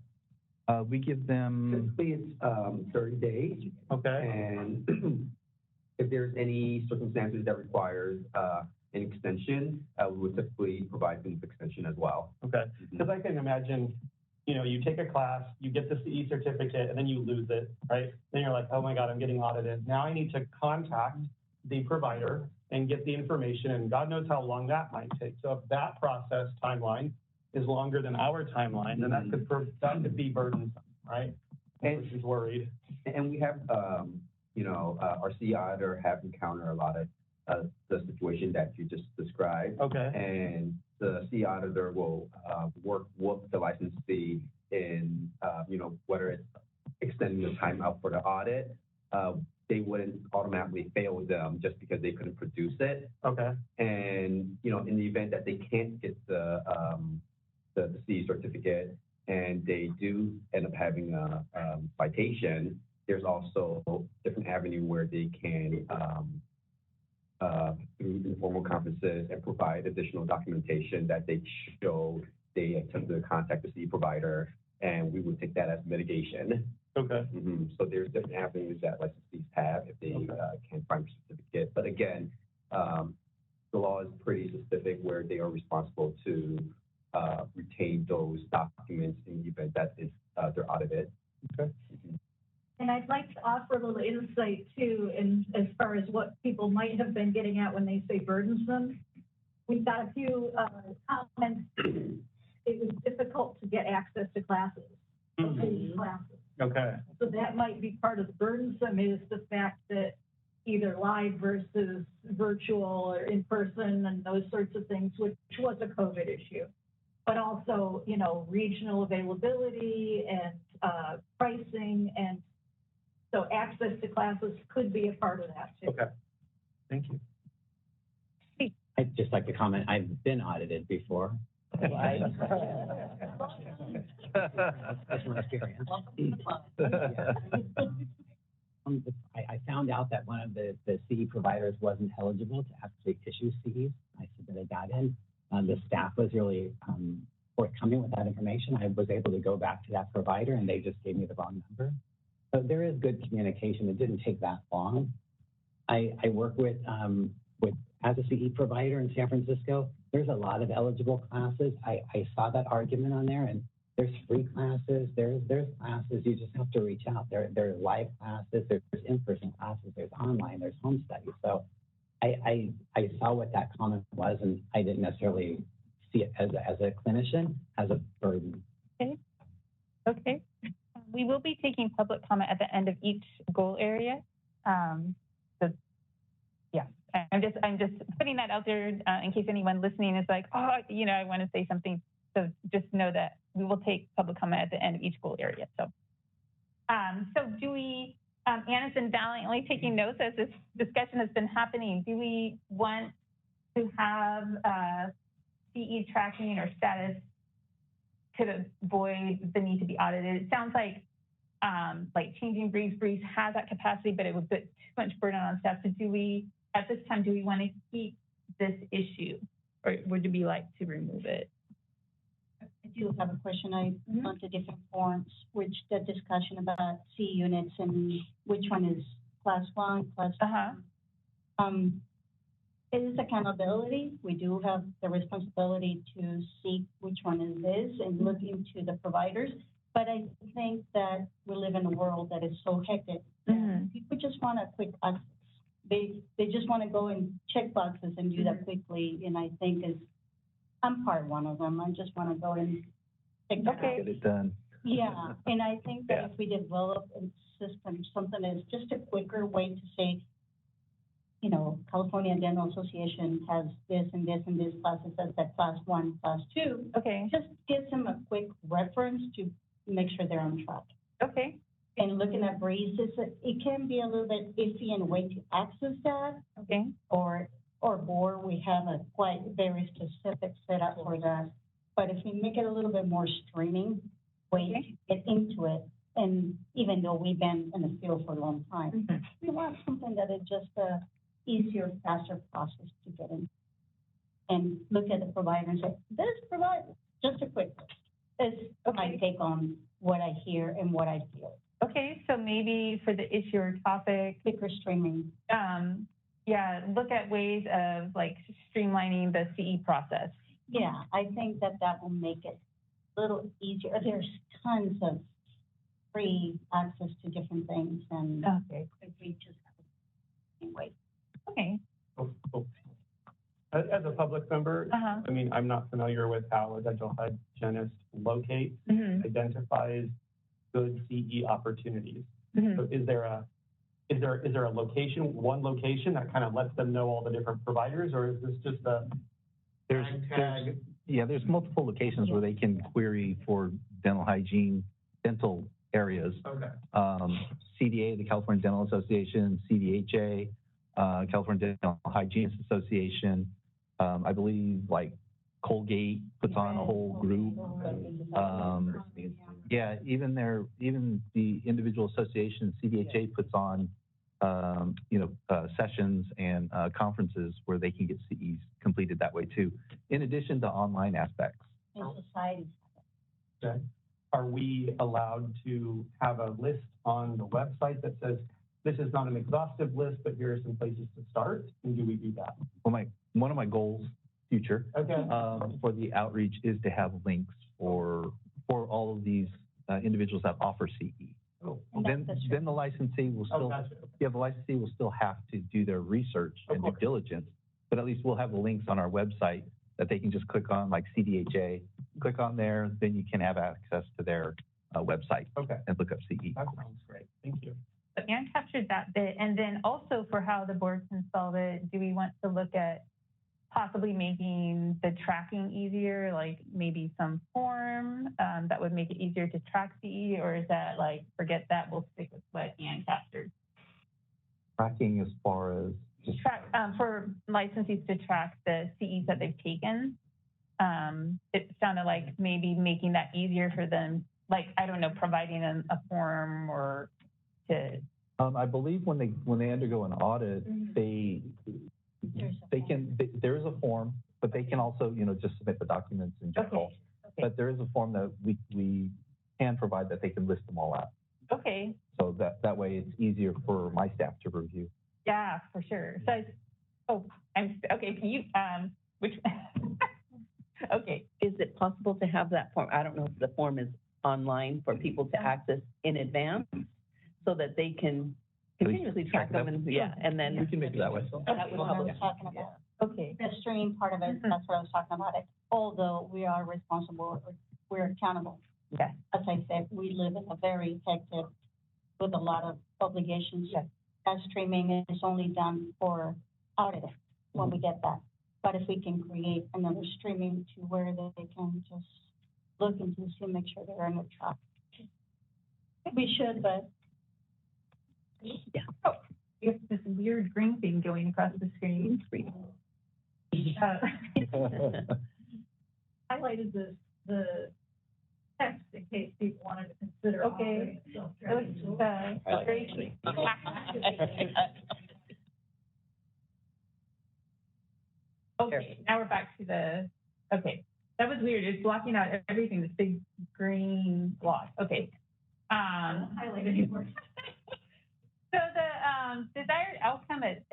[SPEAKER 3] We give them...
[SPEAKER 18] Typically, it's 30 days.
[SPEAKER 15] Okay.
[SPEAKER 18] And if there's any circumstances that requires an extension, we would typically provide them with extension as well.
[SPEAKER 15] Okay. Because I can imagine, you know, you take a class, you get the CE certificate, and then you lose it, right? Then you're like, oh my God, I'm getting audited. Now I need to contact the provider and get the information, and God knows how long that might take. So if that process timeline is longer than our timeline, then that could be burdensome, right? And she's worried.
[SPEAKER 18] And we have, you know, our CE auditor have encountered a lot of the situation that you just described.
[SPEAKER 15] Okay.
[SPEAKER 18] And the CE auditor will work with the licensee in, you know, whether it's extending the time out for the audit. They wouldn't automatically fail them just because they couldn't produce it.
[SPEAKER 15] Okay.
[SPEAKER 18] And, you know, in the event that they can't get the CE certificate and they do end up having a citation, there's also different avenue where they can, through informal conferences, and provide additional documentation that they show they attempted to contact the CE provider, and we would take that as mitigation.
[SPEAKER 15] Okay.
[SPEAKER 18] So there's different avenues that licensees have if they can't find a certificate. But again, the law is pretty specific where they are responsible to retain those documents in the event that they're audited.
[SPEAKER 15] Okay.
[SPEAKER 5] And I'd like to offer a little insight too, in as far as what people might have been getting at when they say burdensome. We've got a few comments. It was difficult to get access to classes, classes.
[SPEAKER 15] Okay.
[SPEAKER 5] So that might be part of the burdensome, is the fact that either live versus virtual or in person and those sorts of things, which was a COVID issue. but also, you know, regional availability and pricing. And so access to classes could be a part of that too.
[SPEAKER 15] Okay, thank you.
[SPEAKER 19] I'd just like to comment, I've been audited before. That's my experience. I found out that one of the CE providers wasn't eligible to actually issue CEs. I submitted that in. The staff was really forthcoming with that information. I was able to go back to that provider and they just gave me the wrong number. So there is good communication. It didn't take that long. I work with as a CE provider in San Francisco. There's a lot of eligible classes. I saw that argument on there, and there's free classes. There's classes. You just have to reach out. There are live classes. There's in-person classes. There's online. There's home studies. So I saw what that comment was, and I didn't necessarily see it as a clinician as a burden.
[SPEAKER 14] Okay. We will be taking public comment at the end of each goal area. So yeah, I'm just putting that out there in case anyone listening is like, oh, you know, I want to say something. So just know that we will take public comment at the end of each goal area. So, so do we? Anna's been valiantly taking notes as this discussion has been happening. Do we want to have CE tracking or status to avoid the need to be audited? It sounds like changing briefs has that capacity, but it would put too much burden on staff. So do we, at this time, do we want to keep this issue, or would you like to remove it?
[SPEAKER 20] I do have a question. I gone to different forums, which the discussion about C units and which one is class 1, class 2. It is accountability. We do have the responsibility to see which one it is and look into the providers. But I think that we live in a world that is so hectic. People just want a quick access. They just want to go and check boxes and do that quickly. And I think I'm part one of them. I just want to go and take that
[SPEAKER 3] Get it done.
[SPEAKER 20] Yeah, and I think that if we develop a system, something that's just a quicker way to say, you know, California Dental Association has this and this and this classes as that class 1, class 2.
[SPEAKER 14] Okay.
[SPEAKER 20] Just gives them a quick reference to make sure they're on track.
[SPEAKER 14] Okay.
[SPEAKER 20] And looking at briefs, it can be a little bit iffy in a way to access that.
[SPEAKER 14] Okay.
[SPEAKER 20] Or board, we have a quite very specific setup for that. But if we make it a little bit more streaming way to get into it, and even though we've been in the field for a long time, we want something that is just a easier, faster process to get in. And look at the provider and say, this provider, just a quick, this is my take on what I hear and what I feel.
[SPEAKER 14] Okay, so maybe for the issue or topic,
[SPEAKER 20] quicker streaming.
[SPEAKER 14] Yeah, look at ways of like streamlining the CE process.
[SPEAKER 20] Yeah, I think that will make it a little easier. There's tons of free access to different things, and if we just anyway.
[SPEAKER 14] Okay.
[SPEAKER 15] Cool. As a public member, I mean, I'm not familiar with how a dental hygienist locates, identifies good CE opportunities. So is there a location, one location that kind of lets them know all the different providers, or is this just a
[SPEAKER 3] there's multiple locations where they can query for dental hygiene, dental areas.
[SPEAKER 15] Okay.
[SPEAKER 3] CDA, the California Dental Association, CDHA, California Dental Hygienists Association. I believe like Colgate puts on a whole group. Even the individual association, CDHA puts on, sessions and conferences where they can get CEs completed that way too, in addition to online aspects.
[SPEAKER 20] And society.
[SPEAKER 15] Okay. Are we allowed to have a list on the website that says, this is not an exhaustive list, but here are some places to start? And do we do that?
[SPEAKER 3] Well, one of my goals, future, for the outreach is to have links for all of these individuals that offer CE. Then the licensee will still, the licensee will still have to do their research and due diligence, but at least we'll have the links on our website that they can just click on, like CDHA, click on there, then you can have access to their website and look up CE.
[SPEAKER 15] That sounds great. Thank you.
[SPEAKER 14] So Ann captured that bit. And then also for how the board can solve it, do we want to look at possibly making the tracking easier, like maybe some form that would make it easier to track CE, or is that like, forget that, we'll stick with what Ann captured?
[SPEAKER 3] Tracking as far as just
[SPEAKER 14] for licensees to track the CEs that they've taken. It sounded like maybe making that easier for them, like, I don't know, providing them a form or to.
[SPEAKER 3] I believe when they undergo an audit, there is a form, but they can also, just submit the documents in general.
[SPEAKER 14] Okay.
[SPEAKER 3] But there is a form that we can provide that they can list them all out.
[SPEAKER 14] Okay.
[SPEAKER 3] So that way it's easier for my staff to review.
[SPEAKER 14] Yeah, for sure. So, okay. Can you, which, okay.
[SPEAKER 1] Is it possible to have that form? I don't know if the form is online for people to access in advance so that they can continuously track them and then
[SPEAKER 3] we can make it that way.
[SPEAKER 20] That's what I was talking about.
[SPEAKER 14] Okay.
[SPEAKER 20] The streaming part of it, that's what I was talking about. Although we are responsible, we're accountable.
[SPEAKER 14] Yes.
[SPEAKER 20] As I said, we live in a very hectic, with a lot of obligations.
[SPEAKER 14] Yes.
[SPEAKER 20] That streaming is only done for audit when we get that. But if we can create another streaming to where they can just look into see, make sure they're on the track. We should, but
[SPEAKER 14] yeah. Oh, we have this weird green thing going across the screen.
[SPEAKER 21] Highlighted the text in case people wanted to consider.
[SPEAKER 14] Okay. Very okay, now we're back to the, okay. That was weird. It's blocking out everything, this big green block. Okay.
[SPEAKER 21] Highlight anymore.
[SPEAKER 14] So the desired outcome, it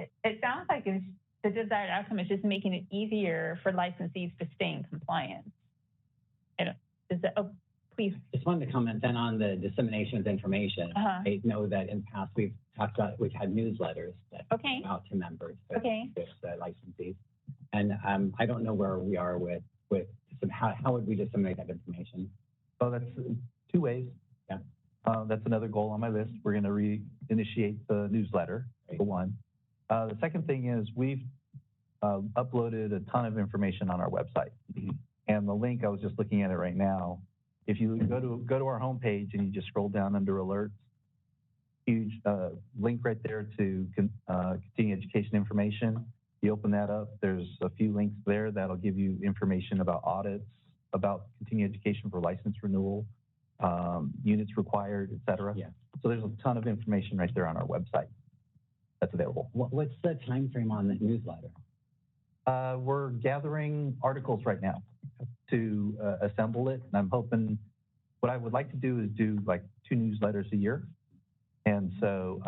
[SPEAKER 14] sounds like the desired outcome is just making it easier for licensees to stay in compliance. Please.
[SPEAKER 19] Just wanted to comment then on the dissemination of information. I know that in the past we've had newsletters that go out to members, with licensees. And I don't know where we are with how would we disseminate that information?
[SPEAKER 3] Oh, that's two ways.
[SPEAKER 19] Yeah.
[SPEAKER 3] That's another goal on my list. We're going to reinitiate the newsletter, for one. The second thing is we've uploaded a ton of information on our website. And the link, I was just looking at it right now. If you go to our homepage and you just scroll down under alerts, huge link right there to continuing education information. You open that up, there's a few links there that'll give you information about audits, about continuing education for license renewal, units required, et cetera.
[SPEAKER 19] Yeah.
[SPEAKER 3] So there's a ton of information right there on our website that's available.
[SPEAKER 19] What's the time frame on the newsletter?
[SPEAKER 3] We're gathering articles right now to assemble it. And I'm hoping, what I would like to do is do like 2 newsletters a year. And so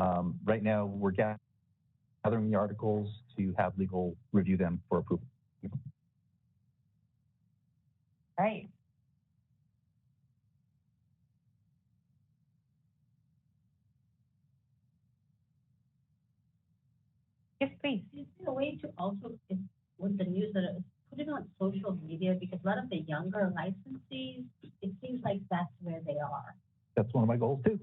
[SPEAKER 3] right now we're gathering the articles to have legal review them for approval.
[SPEAKER 14] Right. Yes, please.
[SPEAKER 4] Is there a way to also, with the newsletter, put it on social media? Because a lot of the younger licensees, it seems like that's where they are.
[SPEAKER 3] That's one of my goals too.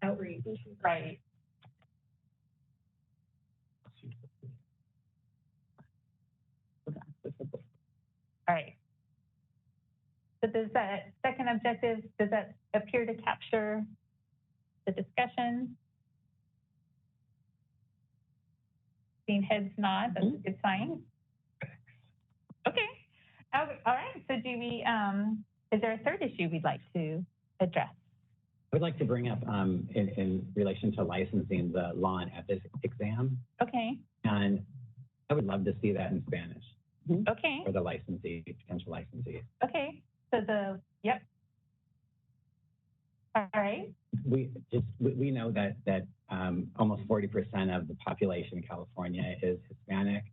[SPEAKER 21] Outreach.
[SPEAKER 14] Right. All right. So does that second objective, does that appear to capture the discussion? Seeing heads nod, that's a good sign. Okay. All right. So do we, is there a third issue we'd like to address?
[SPEAKER 19] I would like to bring up in relation to licensing the law and ethics exam.
[SPEAKER 14] Okay.
[SPEAKER 19] And I would love to see that in Spanish.
[SPEAKER 14] Okay.
[SPEAKER 19] For the licensee, potential licensee.
[SPEAKER 14] Okay. So yep. All right.
[SPEAKER 19] We know that almost 40% of the population in California is Hispanic.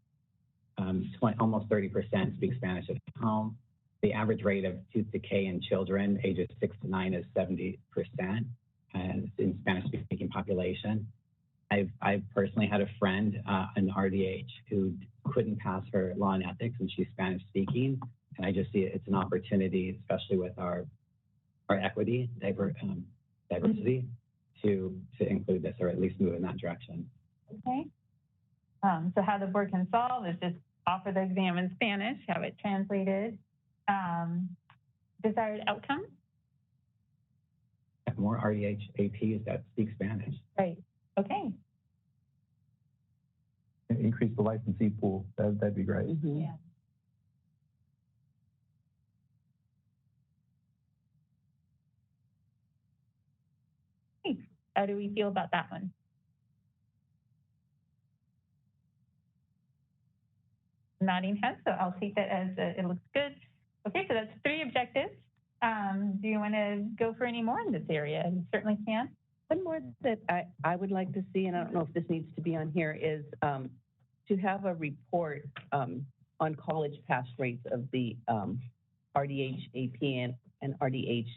[SPEAKER 19] Almost 30% speak Spanish at home. The average rate of tooth decay in children ages 6 to 9 is 70%, and in Spanish-speaking population. I've personally had a friend, an RDH, who couldn't pass her law and ethics, and she's Spanish-speaking, And I just see it's an opportunity, especially with our equity, diversity, to include this or at least move in that direction.
[SPEAKER 14] Okay. So how the board can solve is just offer the exam in Spanish, have it translated. Desired outcome?
[SPEAKER 19] More REH APs that speak Spanish.
[SPEAKER 14] Right. Okay.
[SPEAKER 3] Increase the licensee pool. That'd be great.
[SPEAKER 14] Yeah. Hey, how do we feel about that one? Nodding head, so I'll take that as it looks good. Okay, so that's 3 objectives. Do you want to go for any more in this area? You certainly can.
[SPEAKER 1] One more that I would like to see, and I don't know if this needs to be on here, is to have a report on college pass rates of the RDH AP and RDH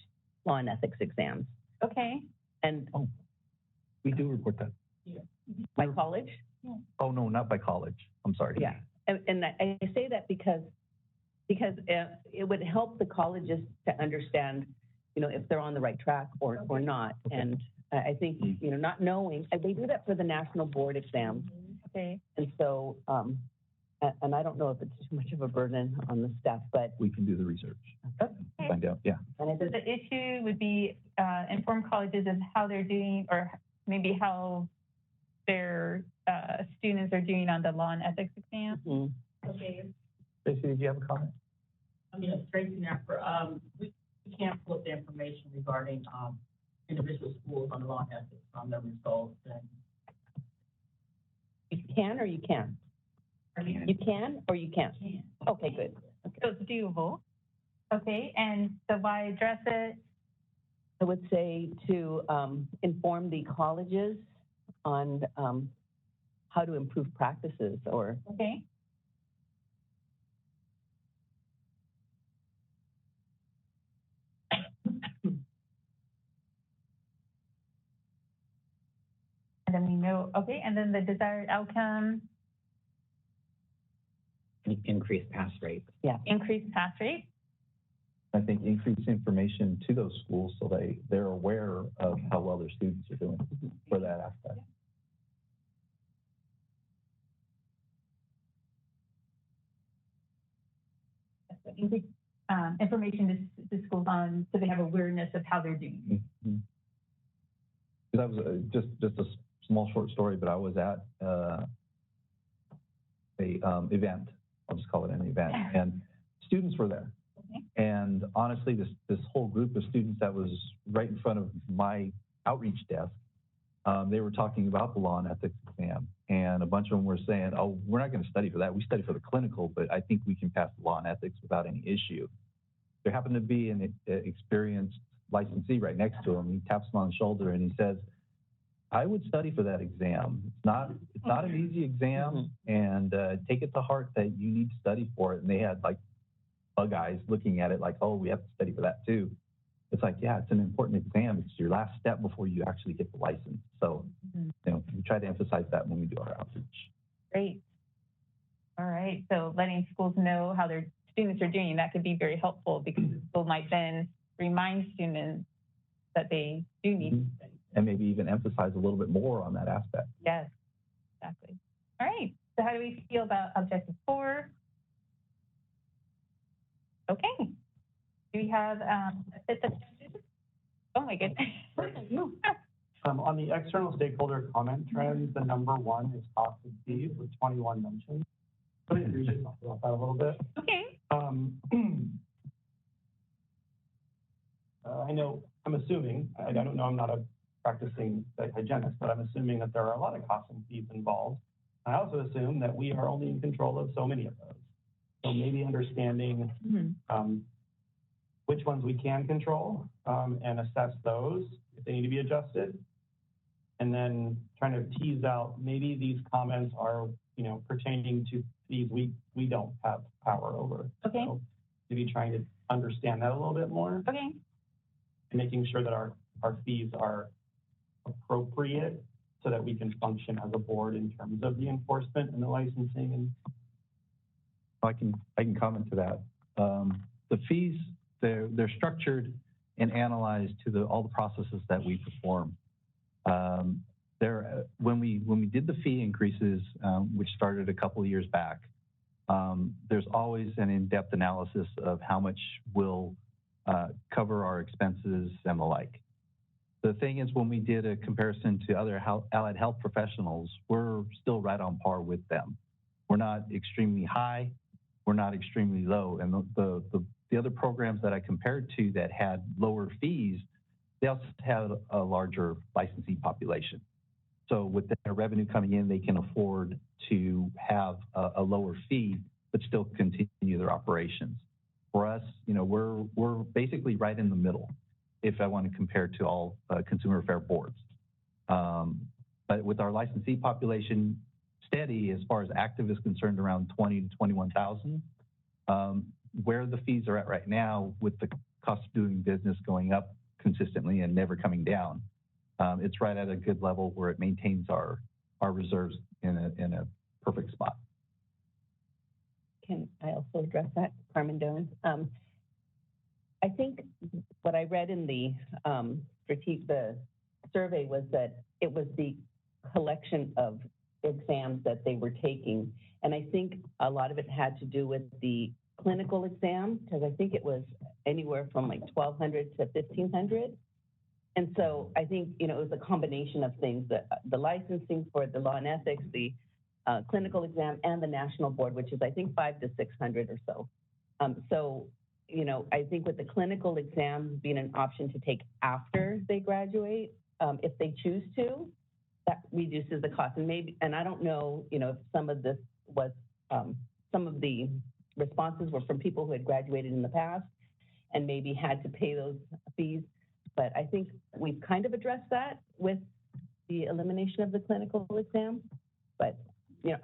[SPEAKER 1] law and ethics exams.
[SPEAKER 14] Okay.
[SPEAKER 1] And
[SPEAKER 3] we do report that.
[SPEAKER 1] Yeah. By college?
[SPEAKER 3] Yeah. Oh, no, not by college. I'm sorry.
[SPEAKER 1] Yeah. And I say that because it would help the colleges to understand, if they're on the right track or not. Okay. And I think, not knowing, they do that for the national board exams.
[SPEAKER 14] Okay.
[SPEAKER 1] And so, and I don't know if it's too much of a burden on the staff, but
[SPEAKER 3] we can do the research.
[SPEAKER 14] Okay.
[SPEAKER 3] Find out, yeah.
[SPEAKER 14] And the issue would be inform colleges of how they're doing, or maybe how their students are doing on the law and ethics exam.
[SPEAKER 1] Mm-hmm.
[SPEAKER 16] Okay.
[SPEAKER 3] Stacey, did you have a comment?
[SPEAKER 16] I mean, Tracy Napper, we can't pull up the information regarding individual schools on the law and ethics on the results. And
[SPEAKER 1] you can or you can't? You can or you can't?
[SPEAKER 16] Can.
[SPEAKER 1] Okay, good. Okay.
[SPEAKER 14] So it's doable. Okay, and so why address it?
[SPEAKER 1] I would say to inform the colleges on how to improve practices or.
[SPEAKER 14] Okay. And then we know, okay, and then the desired outcome.
[SPEAKER 19] Increased pass rate.
[SPEAKER 14] Yeah. Increased pass rate.
[SPEAKER 3] I think increase information to those schools so they're aware of how well their students are doing for that aspect.
[SPEAKER 14] Increase information to schools on so they have awareness of how they're doing.
[SPEAKER 3] Mm-hmm. That was just a small short story, but I was at a event. I'll just call it an event, and students were there. Okay. And honestly, this whole group of students that was right in front of my outreach desk, they were talking about the law and ethics exam, and a bunch of them were saying, "Oh, we're not going to study for that. We study for the clinical, but I think we can pass the law and ethics without any issue." There happened to be an experienced licensee right next to him. He taps him on the shoulder and he says, "I would study for that exam. It's not an easy exam, and take it to heart that you need to study for it." And they had like bug eyes looking at it like, "Oh, we have to study for that too." It's like, yeah, it's an important exam. It's your last step before you actually get the license. So, we try to emphasize that when we do our outreach.
[SPEAKER 14] Great. All right. So letting schools know how their students are doing, that could be very helpful because the school might then remind students that they do need to study.
[SPEAKER 3] And maybe even emphasize a little bit more on that aspect.
[SPEAKER 14] Yes, exactly. All right. So how do we feel about objective 4? Okay. Do we have a fifth objective? Oh my goodness.
[SPEAKER 15] On the external stakeholder comment trends, the number 1 is cost of fees with 21 mentions. So we should talk about that a little bit.
[SPEAKER 14] Okay.
[SPEAKER 15] I know, I'm assuming, I don't know, I'm not a practicing hygienist, but I'm assuming that there are a lot of costs and fees involved. I also assume that we are only in control of so many of those. So maybe understanding which ones we can control and assess those if they need to be adjusted. And then trying to tease out, maybe these comments are, pertaining to fees we don't have power over.
[SPEAKER 14] Okay.
[SPEAKER 15] So maybe trying to understand that a little bit more.
[SPEAKER 14] Okay.
[SPEAKER 15] And making sure that our fees are appropriate so that we can function as a board in terms of the enforcement and the licensing. And
[SPEAKER 3] I can comment to that. The fees, they're structured and analyzed to all the processes that we perform. When we did the fee increases, which started a couple of years back, there's always an in-depth analysis of how much will cover our expenses and the like. The thing is, when we did a comparison to other allied health professionals, we're still right on par with them. We're not extremely high, we're not extremely low. And the other programs that I compared to that had lower fees, they also had a larger licensee population. So with their revenue coming in, they can afford to have a lower fee, but still continue their operations. For us, we're basically right in the middle if I want to compare to all consumer affair boards. But with our licensee population steady, as far as active is concerned, around 20 to 21,000, where the fees are at right now with the cost of doing business going up consistently and never coming down, it's right at a good level where it maintains our reserves in a perfect spot.
[SPEAKER 1] Can I also address that, Carmen Dones? I think what I read in the survey was that it was the collection of exams that they were taking. And I think a lot of it had to do with the clinical exam, because I think it was anywhere from like 1,200 to 1,500. And so I think, it was a combination of things, the licensing for the law and ethics, the clinical exam, and the national board, which is, I think, 500 to 600 or so. I think with the clinical exams being an option to take after they graduate, if they choose to, that reduces the cost. And I don't know, if some of this was, some of the responses were from people who had graduated in the past and maybe had to pay those fees. But I think we've kind of addressed that with the elimination of the clinical exam. But,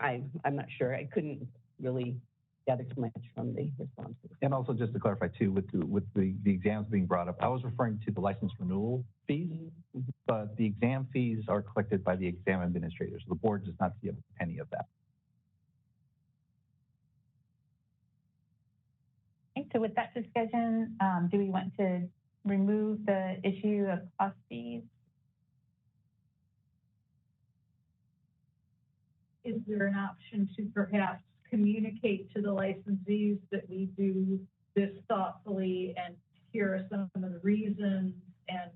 [SPEAKER 1] I'm not sure. I couldn't really gather too much from the responses.
[SPEAKER 3] And also, just to clarify too, with the exams being brought up, I was referring to the license renewal fees, but the exam fees are collected by the exam administrators. The board does not see a penny of that.
[SPEAKER 14] Okay, so with that discussion, do we want to remove the issue of cost fees?
[SPEAKER 21] Is there an option to perhaps communicate to the licensees that we do this thoughtfully, and here are some of the reasons and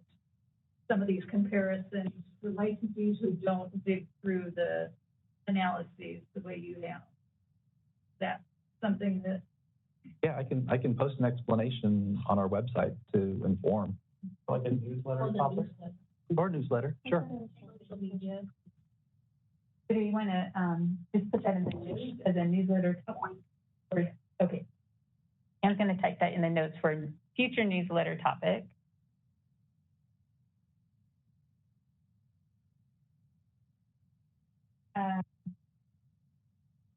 [SPEAKER 21] some of these comparisons for licensees who don't dig through the analyses the way you have? That's something that...
[SPEAKER 3] Yeah, I can post an explanation on our website to inform.
[SPEAKER 15] Like a newsletter topic?
[SPEAKER 3] Or newsletter, sure.
[SPEAKER 14] Do you want to just put that in the news as a newsletter topic? Okay. I'm going to type that in the notes for a future newsletter topic.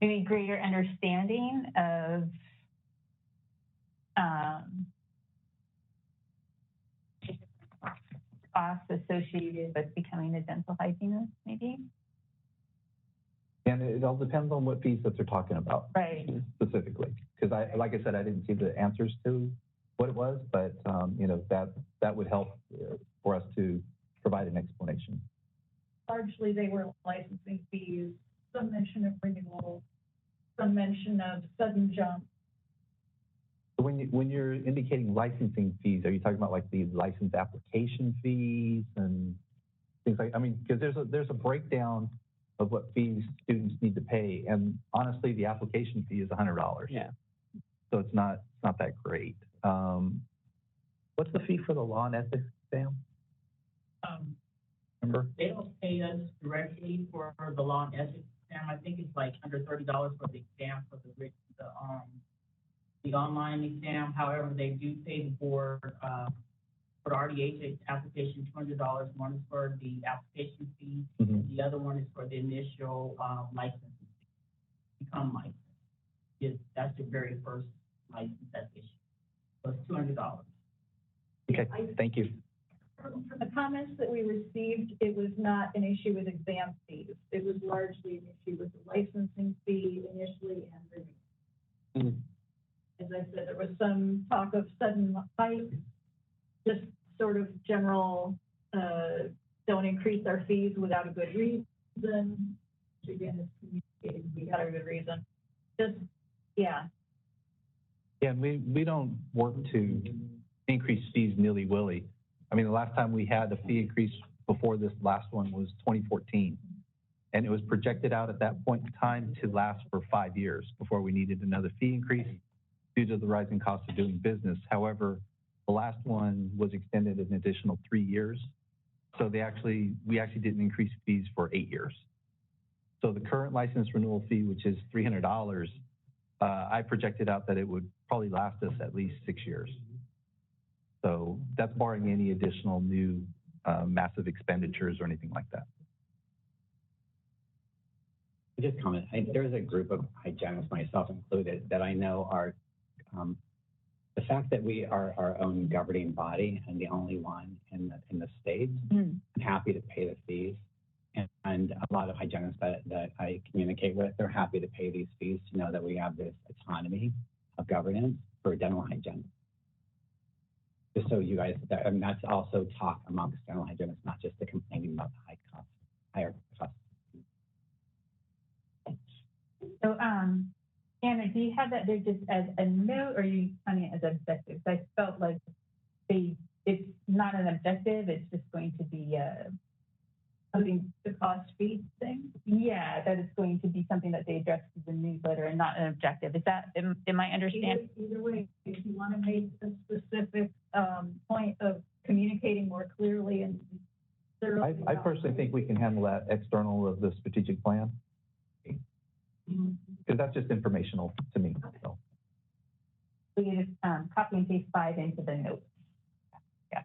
[SPEAKER 14] Maybe greater understanding of costs associated with becoming a dental hygienist, maybe?
[SPEAKER 3] And it all depends on what fees that they're talking about,
[SPEAKER 14] right?
[SPEAKER 3] Specifically, because like I said, I didn't see the answers to what it was, but that would help for us to provide an explanation.
[SPEAKER 21] Largely, they were licensing fees, some mention of renewal, some mention of sudden jump.
[SPEAKER 3] So when you're indicating licensing fees, are you talking about like the license application fees and things like? I mean, because there's a breakdown of what fees students need to pay, and honestly, the application fee is $100.
[SPEAKER 1] Yeah.
[SPEAKER 3] So it's not that great. What's the fee for the law and ethics exam? Remember?
[SPEAKER 16] They don't pay us directly for the law and ethics exam. I think it's like under $30 for the exam for the online exam. However, they do pay the board for the RDH application $200. One is for the application fee, and the other one is for the initial license fee. Become licensed. That's the very first license that's issued. So it's $200.
[SPEAKER 3] Okay, thank you.
[SPEAKER 21] From the comments that we received, it was not an issue with exam fees. It was largely an issue with the licensing fee initially and renewal. as I said, there was some talk of sudden hike, just sort of general, don't increase our fees without a good reason. Which again, is communicating, we got a good reason. Just, yeah.
[SPEAKER 3] Yeah, we don't work to increase fees nilly-willy. I mean, the last time we had a fee increase before this last one was 2014. And it was projected out at that point in time to last for 5 years before we needed another fee increase due to the rising cost of doing business. However, the last one was extended an additional 3 years. So we actually didn't increase fees for 8 years. So the current license renewal fee, which is $300, I projected out that it would probably last us at least 6 years. So that's barring any additional new massive expenditures or anything like that.
[SPEAKER 19] Just comment, there's a group of hygienists, myself included, that I know are, the fact that we are our own governing body and the only one in the state, I'm happy to pay the fees. And a lot of hygienists that I communicate with, they're happy to pay these fees to know that we have this autonomy of governance for dental hygiene. Just so you guys, and that's also talk amongst dental hygienists, not just the complaining about the higher costs.
[SPEAKER 14] So, Anna, do you have that there just as a note, or are you finding it as objective? I felt like it's not an objective, it's just going to be something, the cost fee thing? Yeah, that it's going to be something that they address in the newsletter and not an objective. Is that, am I understanding?
[SPEAKER 21] Either way, if you want to make a specific point of communicating more clearly and thoroughly.
[SPEAKER 3] I personally think we can handle that external of the strategic plan. Because that's just informational to me. So.
[SPEAKER 14] We can just copy and paste 5 into the notes. Yeah.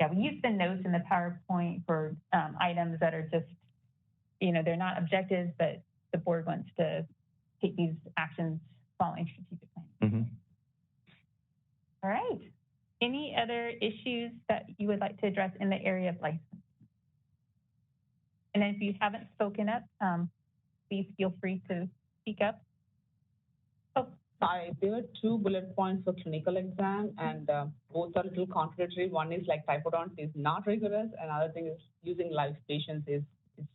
[SPEAKER 14] Yeah, we use the notes in the PowerPoint for items that are just, they're not objectives, but the board wants to take these actions following strategic plan. All right. Any other issues that you would like to address in the area of license? And if you haven't spoken up, please feel free to speak up.
[SPEAKER 17] Oh, there were 2 bullet points for clinical exam, and both are a little contradictory. One is like typodont is not rigorous, and another thing is using live patients is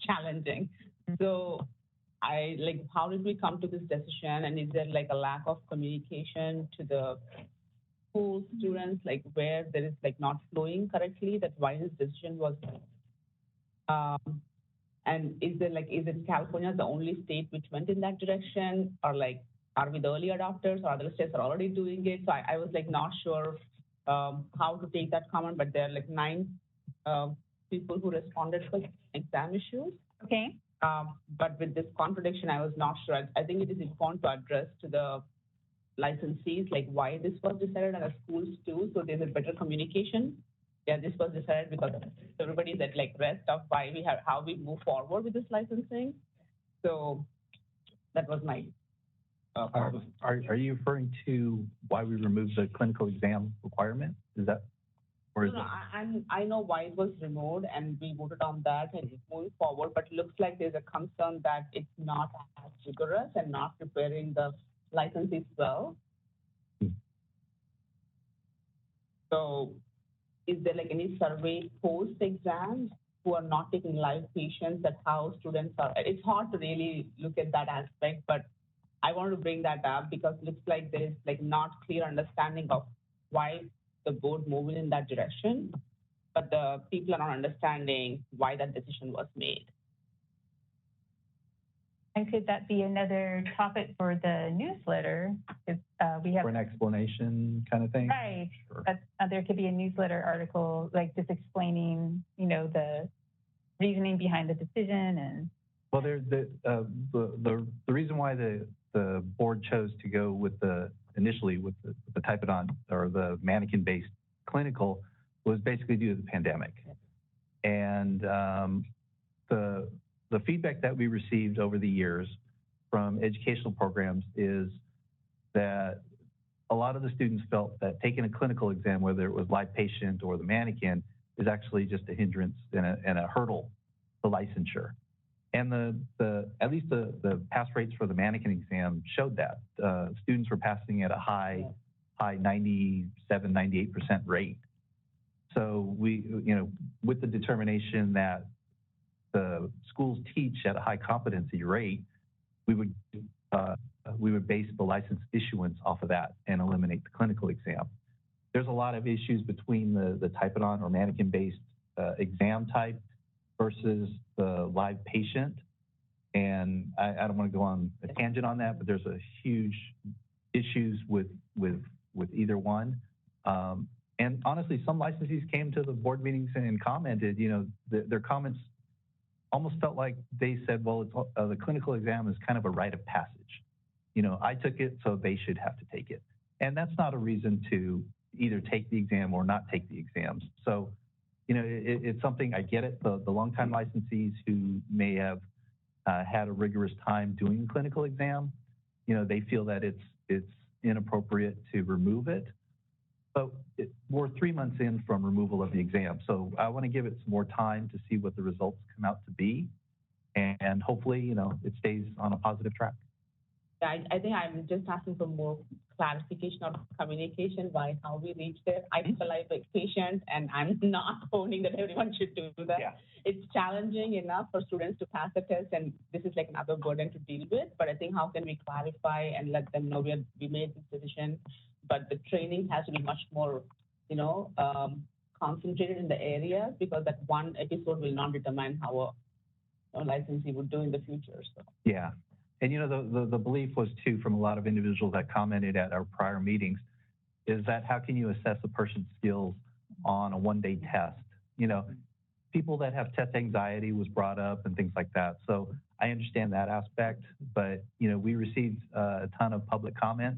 [SPEAKER 17] challenging. So how did we come to this decision? And is there like a lack of communication to the school students, like where there is like not flowing correctly, that why this decision was and is it California the only state which went in that direction, or like, are we the early adopters, or other states are already doing it? So I was like not sure how to take that comment, but there are like 9 people who responded for exam issues.
[SPEAKER 14] Okay.
[SPEAKER 17] But with this contradiction, I was not sure. I think it is important to address to the licensees, like why this was decided, and the schools too, so there's a better communication. Yeah, this was decided because everybody's at like rest of how we move forward with this licensing. So that was my part.
[SPEAKER 3] Are you referring to why we removed the clinical exam requirement? Is that, or is
[SPEAKER 17] I know why it was removed, and we voted on that and it's moving forward, but it looks like there's a concern that it's not as rigorous and not preparing the licensees well. So is there like any survey post-exams who are not taking live patients, that how students are? It's hard to really look at that aspect, but I want to bring that up because it looks like there is like not clear understanding of why the board moving in that direction, but the people are not understanding why that decision was made.
[SPEAKER 14] And could that be another topic for the newsletter? If we have
[SPEAKER 3] for an explanation kind of thing?
[SPEAKER 14] Right.
[SPEAKER 3] Sure.
[SPEAKER 14] There could be a newsletter article like just explaining, the reasoning behind the decision and.
[SPEAKER 3] Well, the reason why the board chose to go with initially with the typodont or the mannequin-based clinical was basically due to the pandemic, and the feedback that we received over the years from educational programs is that a lot of the students felt that taking a clinical exam, whether it was live patient or the mannequin, is actually just a hindrance and a hurdle to licensure. And at least the pass rates for the mannequin exam showed that. Students were passing at a high 97, 98% rate. So we, with the determination that the schools teach at a high competency rate, we would base the license issuance off of that and eliminate the clinical exam. There's a lot of issues between the typodon or mannequin-based exam type versus the live patient. And I don't want to go on a tangent on that, but there's a huge issues with either one. And honestly, some licensees came to the board meetings and commented, their comments almost felt like they said, well, the clinical exam is kind of a rite of passage. I took it, so they should have to take it. And that's not a reason to either take the exam or not take the exams. So, it's something, I get it, the longtime licensees who may have had a rigorous time doing a clinical exam, they feel that it's inappropriate to remove it. But we're 3 months in from removal of the exam. So I want to give it some more time to see what the results come out to be. And hopefully, it stays on a positive track.
[SPEAKER 17] Yeah, I think I'm just asking for more clarification or communication by how we reached it. I feel like a patient, and I'm not owning that everyone should do that. Yeah. It's challenging enough for students to pass the test, and this is like another burden to deal with. But I think how can we clarify and let them know we made this decision, but the training has to be much more, concentrated in the area, because that one episode will not determine how a licensee would do in the future. So. Yeah. And, the belief was, too, from a lot of individuals that commented at our prior meetings, is that how can you assess a person's skills on a one-day test? People that have test anxiety was brought up and things like that. So I understand that aspect, but, we received a ton of public comment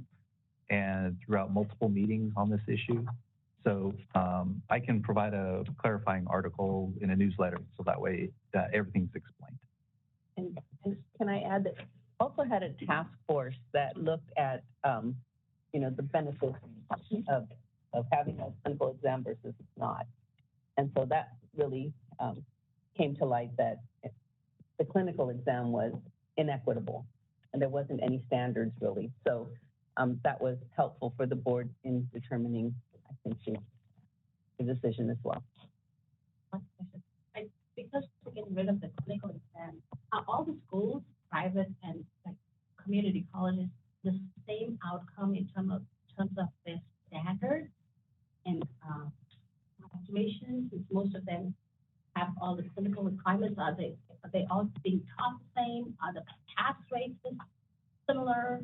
[SPEAKER 17] and throughout multiple meetings on this issue. So I can provide a clarifying article in a newsletter, so that way everything's explained.
[SPEAKER 1] And can I add that also had a task force that looked at, the benefits of having a clinical exam versus not. And so that really came to light that the clinical exam was inequitable and there wasn't any standards really. So that was helpful for the board in determining, I think, the decision as well.
[SPEAKER 4] Because we're getting rid of the clinical exam, are all the schools, private and like community colleges, the same outcome in terms of their standards and graduation? Since most of them have all the clinical requirements, are they all being taught the same? Are the pass rates similar?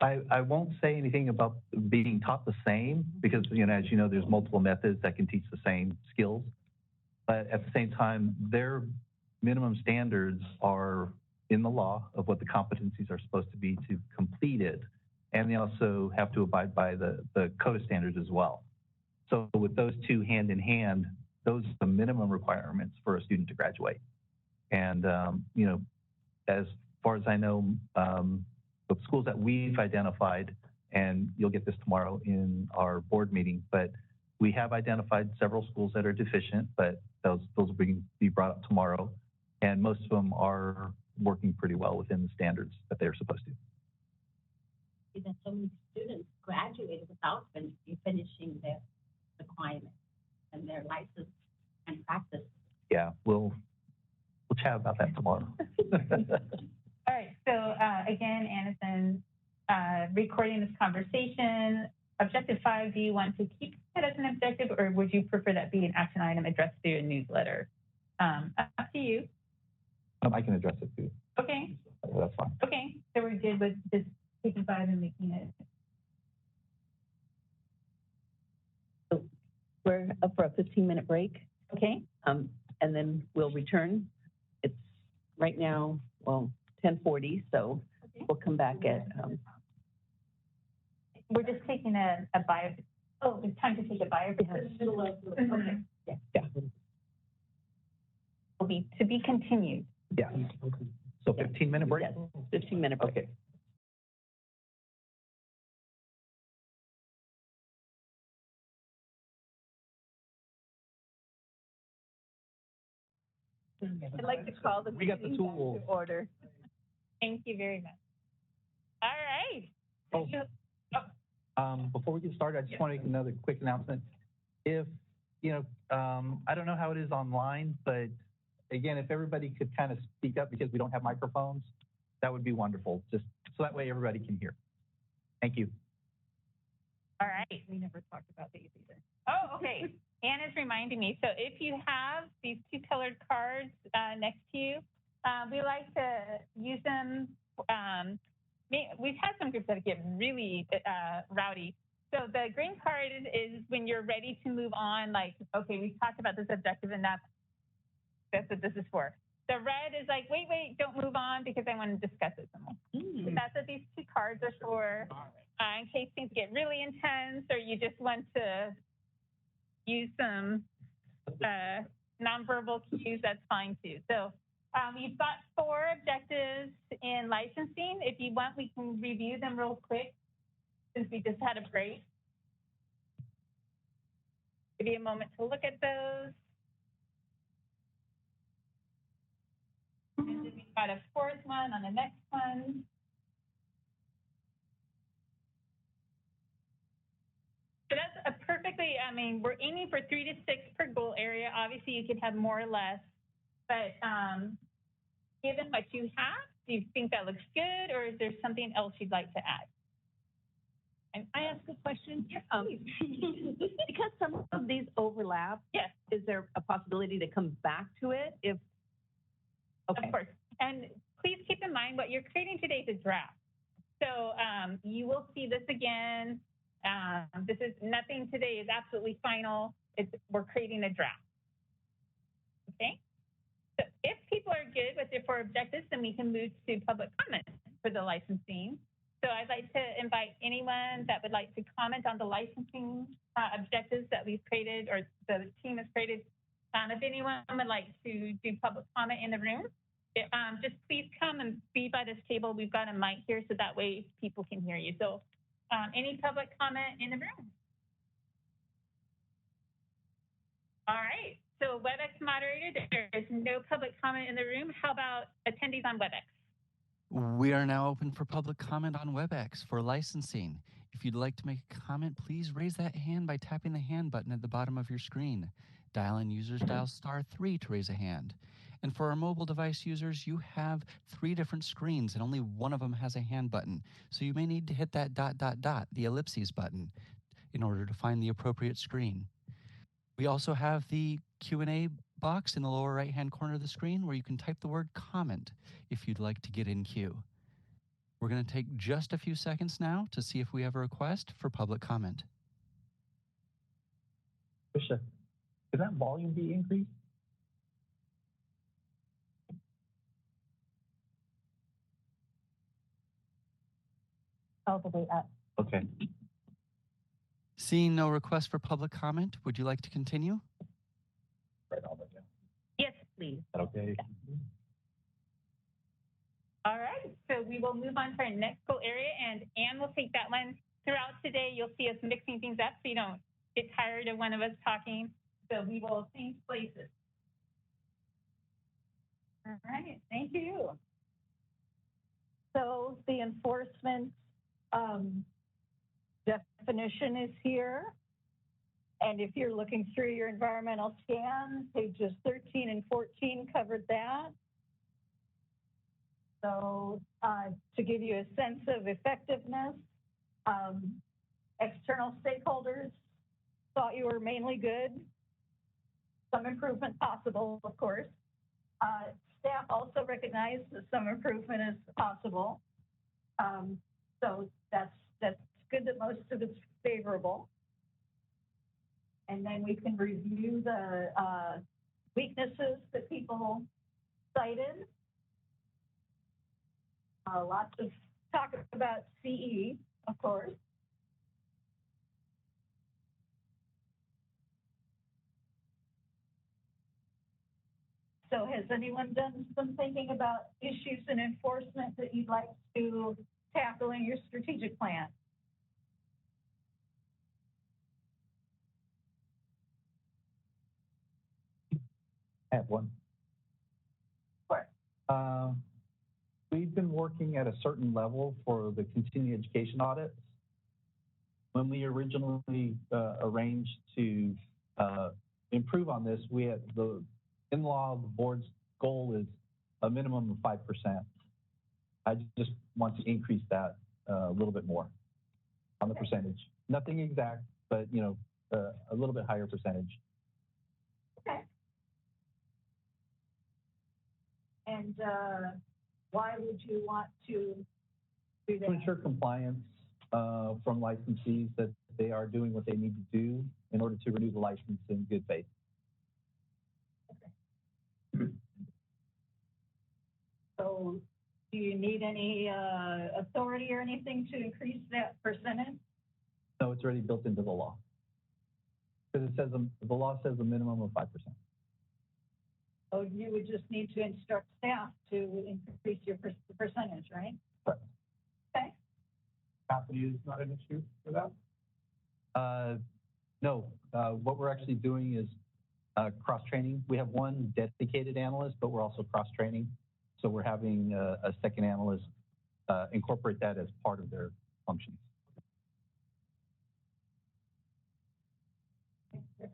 [SPEAKER 3] I won't say anything about being taught the same because, as you know, there's multiple methods that can teach the same skills. But at the same time, their minimum standards are in the law of what the competencies are supposed to be to complete it. And they also have to abide by the code of standards as well. So with those two hand in hand, those are the minimum requirements for a student to graduate. And, as far as I know, the schools that we've identified, and you'll get this tomorrow in our board meeting, but we have identified several schools that are deficient, but those will be brought up tomorrow. And most of them are working pretty well within the standards that they're supposed to.
[SPEAKER 4] That so many students graduated without finishing their requirements and their license and practice.
[SPEAKER 3] Yeah, we'll chat about that tomorrow.
[SPEAKER 14] All right, so again, Anderson, recording this conversation. Objective 5, do you want to keep it as an objective, or would you prefer that be an action item addressed through a newsletter? Up to you.
[SPEAKER 3] I can address it too.
[SPEAKER 14] Okay.
[SPEAKER 3] That's fine.
[SPEAKER 14] Okay, so we're good with just taking 5 and making it.
[SPEAKER 1] So we're up for a 15-minute break.
[SPEAKER 14] Okay.
[SPEAKER 1] And then we'll return. It's right now, 10:40, so we'll come back at.
[SPEAKER 14] We're just taking a bio. Oh, it's time to take a bio. Okay.
[SPEAKER 1] Yeah.
[SPEAKER 14] Will be to be continued.
[SPEAKER 3] Yeah. So 15-minute break?
[SPEAKER 1] Yes, 15-minute break.
[SPEAKER 3] Okay.
[SPEAKER 14] I'd like to call the
[SPEAKER 3] We got the
[SPEAKER 14] meeting back
[SPEAKER 3] tools.
[SPEAKER 14] to order. Thank you very much. All right.
[SPEAKER 3] Before we get started, I just want to make another quick announcement. If, I don't know how it is online, but again, if everybody could kind of speak up because we don't have microphones, that would be wonderful, just so that way everybody can hear. Thank you.
[SPEAKER 14] All right. We never talked about these either. Oh, okay. Anna's reminding me. So if you have these two colored cards next to you, we like to use them. We've had some groups that get really rowdy. So the green card is when you're ready to move on, like, okay, we've talked about this objective and that's what this is for. The red is like, wait, don't move on because I want to discuss it some more. So that's what these two cards are for, in case things get really intense or you just want to use some nonverbal cues, that's fine too. So we've got 4 objectives in licensing. If you want, we can review them real quick since we just had a break. Give you a moment to look at those. And then we've got a 4th one on the next one. So that's a perfectly, we're aiming for 3 to 6 per goal area. Obviously, you could have more or less, but given what you have, do you think that looks good, or is there something else you'd like to add?
[SPEAKER 1] And I ask a question?
[SPEAKER 14] Yes,
[SPEAKER 1] because some of these overlap,
[SPEAKER 14] yes,
[SPEAKER 1] is there a possibility to come back to it if? Okay.
[SPEAKER 14] Of course. And please keep in mind what you're creating today is a draft. So you will see this again. This is nothing today is absolutely final. We're creating a draft. Okay. So if people are good with the 4 objectives, then we can move to public comment for the licensing. So I'd like to invite anyone that would like to comment on the licensing objectives that we've created or the team has created. If anyone would like to do public comment in the room, just please come and be by this table. We've got a mic here so that way people can hear you. So any public comment in the room? All right. So WebEx moderator, there is no public comment in the room. How about attendees on WebEx?
[SPEAKER 2] We are now open for public comment on WebEx for licensing. If you'd like to make a comment, please raise that hand by tapping the hand button at the bottom of your screen. Dial-in users dial *3 to raise a hand. And for our mobile device users, you have 3 different screens and only one of them has a hand button. So you may need to hit that ... the ellipses button, in order to find the appropriate screen. We also have the Q&A box in the lower right-hand corner of the screen where you can type the word comment if you'd like to get in queue. We're going to take just a few seconds now to see if we have a request for public comment.
[SPEAKER 3] Trisha, could that volume be increased?
[SPEAKER 5] All the way up.
[SPEAKER 3] Okay.
[SPEAKER 2] Seeing no request for public comment, would you like to continue?
[SPEAKER 14] Yes, please.
[SPEAKER 3] Okay.
[SPEAKER 14] All right, so we will move on to our next goal area, and Anne will take that one. Throughout today, you'll see us mixing things up so you don't get tired of one of us talking. So we will change places. All right, thank you.
[SPEAKER 5] So the enforcement definition is here. And if you're looking through your environmental scan, pages 13 and 14 covered that. So to give you a sense of effectiveness, external stakeholders thought you were mainly good. Some improvement possible, of course. Staff also recognized that some improvement is possible. So that's good that most of it's favorable. And then we can review the weaknesses that people cited. Lots of talk about CE, of course. So has anyone done some thinking about issues in enforcement that you'd like to tackle in your strategic plan?
[SPEAKER 3] I have one. We've been working at a certain level for the continuing education audits. When we originally arranged to improve on this, we had in law, the board's goal is a minimum of 5%. I just want to increase that a little bit more on the percentage. Nothing exact, but a little bit higher percentage.
[SPEAKER 21] Okay. And why would you want to do that?
[SPEAKER 3] To ensure compliance from licensees that they are doing what they need to do in order to renew the license in good faith.
[SPEAKER 21] Okay. So do you need any authority or anything to increase that percentage?
[SPEAKER 3] No, it's already built into the law. Because it says the law says a minimum of 5%.
[SPEAKER 21] So you would just need to instruct staff to increase your percentage, right?
[SPEAKER 3] Correct.
[SPEAKER 21] Okay.
[SPEAKER 15] Capacity is not an issue for that?
[SPEAKER 3] No. What we're actually doing is cross-training. We have one dedicated analyst, but we're also cross-training. So we're having a second analyst incorporate that as part of their functions.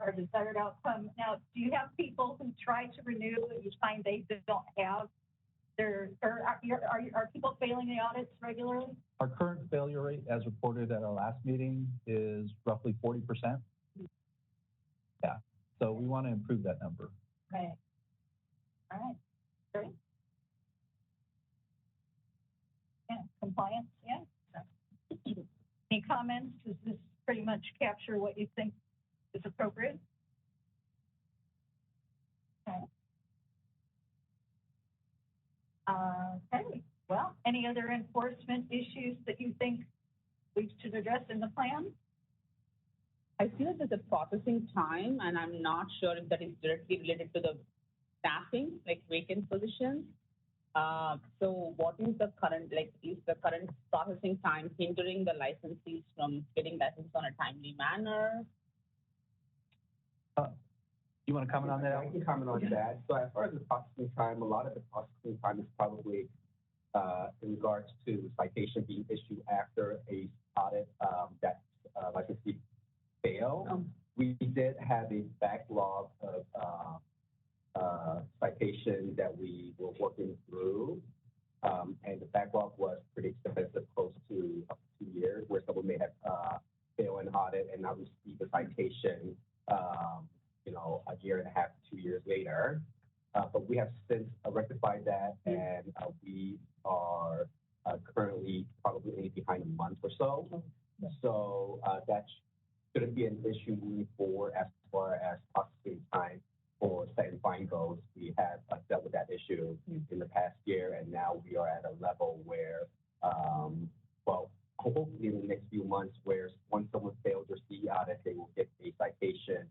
[SPEAKER 21] Our desired outcome. Now, do you have people who try to renew and you find they don't have their, or are people failing the audits regularly?
[SPEAKER 3] Our current failure rate, as reported at our last meeting, is roughly 40%. Yeah. So we want to improve that number.
[SPEAKER 21] Okay. All right. Great. Yeah. Compliance. Yeah. Any comments? Does this pretty much capture what you think is appropriate? Okay. Okay. Well, any other enforcement issues that you think we should address in the plan?
[SPEAKER 17] I feel like there's a processing time, and I'm not sure if that is directly related to the staffing, like vacant positions. So what is the current, is the current processing time hindering the licensees from getting license on a timely manner?
[SPEAKER 3] You want to comment on that?
[SPEAKER 18] I can comment on that. So as far as the processing time, a lot of the processing time is probably in regards to citation being issued after a audit that licensee failed. We did have a backlog of citations that we were working through, and the backlog was pretty extensive, close to up to 2 years, where someone may have failed an audit and not received a citation, a year and a half, 2 years later. But we have since rectified that, and we are currently probably only behind a month or so. So that shouldn't be an issue moving forward as far as processing time for set and fine goes. We have dealt with that issue in the past year, and now we are at a level where, hopefully in the next few months, where once someone fails their CE audit, they will get a citation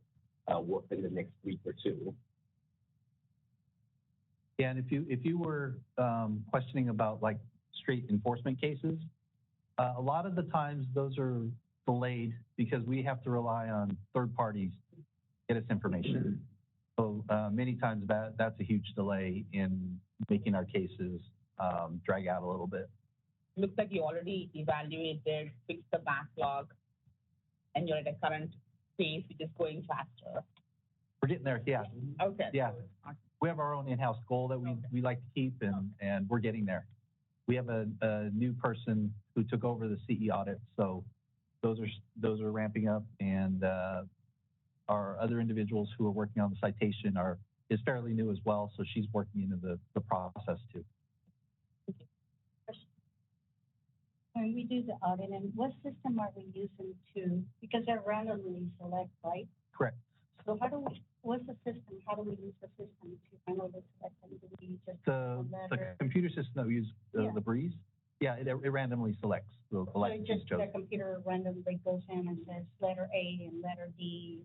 [SPEAKER 18] within the next week or two.
[SPEAKER 3] Yeah, and if you were questioning about like straight enforcement cases, a lot of the times those are delayed because we have to rely on third parties to get us information. So many times that's a huge delay in making our cases drag out a little bit.
[SPEAKER 17] Looks like you already evaluated, fixed the backlog, and you're at a current pace which is going faster.
[SPEAKER 3] We're getting there, yeah.
[SPEAKER 17] Okay.
[SPEAKER 3] Yeah. We have our own in-house goal that we like to keep, and we're getting there. We have a new person who took over the CE audit, so those are ramping up, and our other individuals who are working on the citation is fairly new as well, so she's working into the process too.
[SPEAKER 20] When we do the audit, and what system are we using because they're randomly select, right?
[SPEAKER 3] Correct.
[SPEAKER 20] So what's the system? How do we use the system to randomly select them? Do we just
[SPEAKER 3] the computer system that we use, the Breeze? Yeah, it randomly selects the license
[SPEAKER 20] just
[SPEAKER 3] chosen.
[SPEAKER 20] the computer randomly goes in and says letter A and letter D.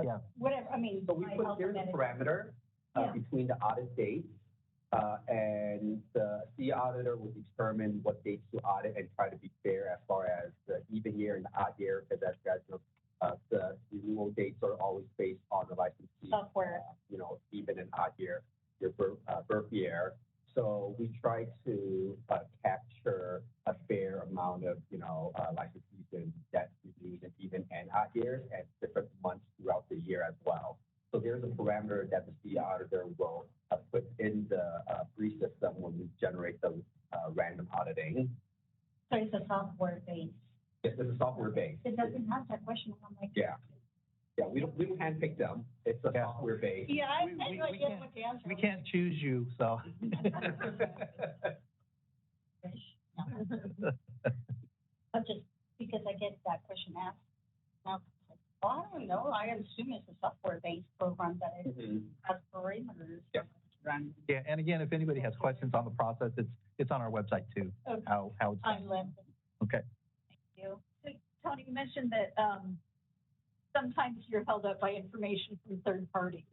[SPEAKER 3] Yeah.
[SPEAKER 20] Whatever, I mean.
[SPEAKER 18] So we put here's a parameter between the audit dates, and the CE auditor will determine what dates to audit and try to be fair as far as the even year and the odd year, because as you guys know, the renewal dates are always based on the licensee software, even and odd year, your birth year. So we try to capture a fair amount of, licensees and debt reviews and even NI years at different months throughout the year as well. So there's a parameter that the CE auditor will put in the brief system when we generate the random auditing.
[SPEAKER 20] So it's a software base.
[SPEAKER 18] Yes, it's a software base.
[SPEAKER 20] It doesn't have that question. I'm like,
[SPEAKER 18] yeah. Yeah, we don't handpick them. It's a software base.
[SPEAKER 20] yeah, I had no idea what the answer
[SPEAKER 3] We
[SPEAKER 20] was.
[SPEAKER 3] can't choose you, so.
[SPEAKER 20] Just because I get that question asked. Now, well, I don't know. I assume it's a software-based program that it has parameters.
[SPEAKER 18] Yep.
[SPEAKER 3] Yeah, and again, if anybody has questions on the process, it's on our website too.
[SPEAKER 20] Okay.
[SPEAKER 3] How it's
[SPEAKER 20] I'm
[SPEAKER 3] done.
[SPEAKER 20] listening.
[SPEAKER 3] Okay.
[SPEAKER 21] Thank you. So, Tony, you mentioned that sometimes you're held up by information from third parties.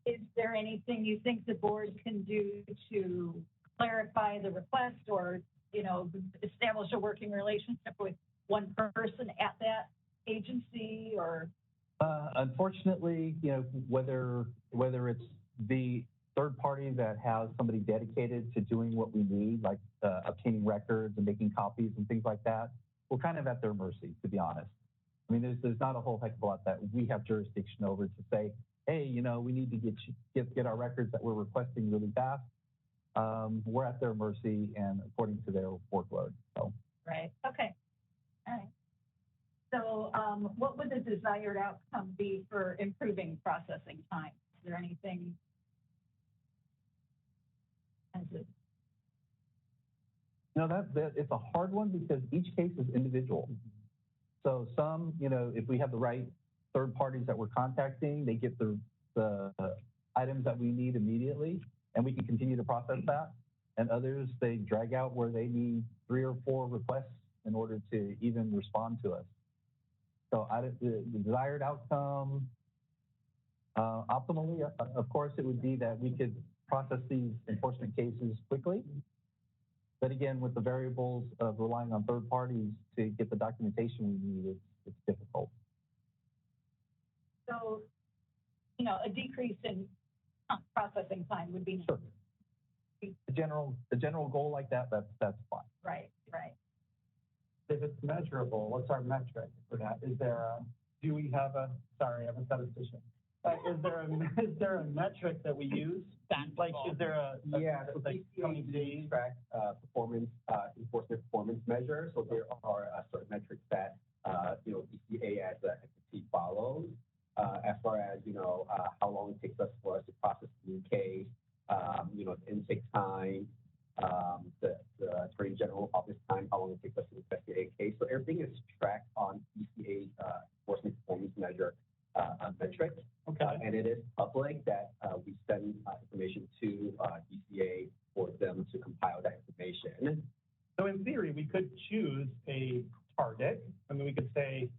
[SPEAKER 21] Is there anything you think the board can do to clarify the request or, establish a working relationship with one person at that agency or?
[SPEAKER 3] Unfortunately, whether it's the third party that has somebody dedicated to doing what we need, like obtaining records and making copies and things like that, we're kind of at their mercy, to be honest. I mean, there's not a whole heck of a lot that we have jurisdiction over to say, hey, we need to get our records that we're requesting really fast. We're at their mercy and according to their workload. So.
[SPEAKER 21] Right. Okay. All right. So what would the desired outcome be for improving processing time? Is there anything?
[SPEAKER 3] It's a hard one because each case is individual. So some, if we have the right third parties that we're contacting, they get the items that we need immediately, and we can continue to process that. And others, they drag out where they need 3 or 4 requests in order to even respond to us. So the desired outcome, optimally, of course, it would be that we could process these enforcement cases quickly. But again, with the variables of relying on third parties to get the documentation we need, it's difficult.
[SPEAKER 21] So, a decrease in processing time would be nice.
[SPEAKER 3] Sure. The general goal like that's fine.
[SPEAKER 21] Right.
[SPEAKER 15] If it's measurable, what's our metric for that? Is there do we have sorry, I'm a statistician. Is there a metric that we use? Like, is there a
[SPEAKER 18] CCA track performance, enforcement performance measure. So there are certain metrics that, DCA as an entity follows, as far as, how long it takes us for us to process a new case, intake time, the Attorney General office time, how long it takes us to investigate a case. So everything is tracked on DCA enforcement performance measure metric.
[SPEAKER 15] Okay.
[SPEAKER 18] And it is public that we send information to DCA for them to compile that information.
[SPEAKER 15] So in theory, we could choose a target. I mean, we could say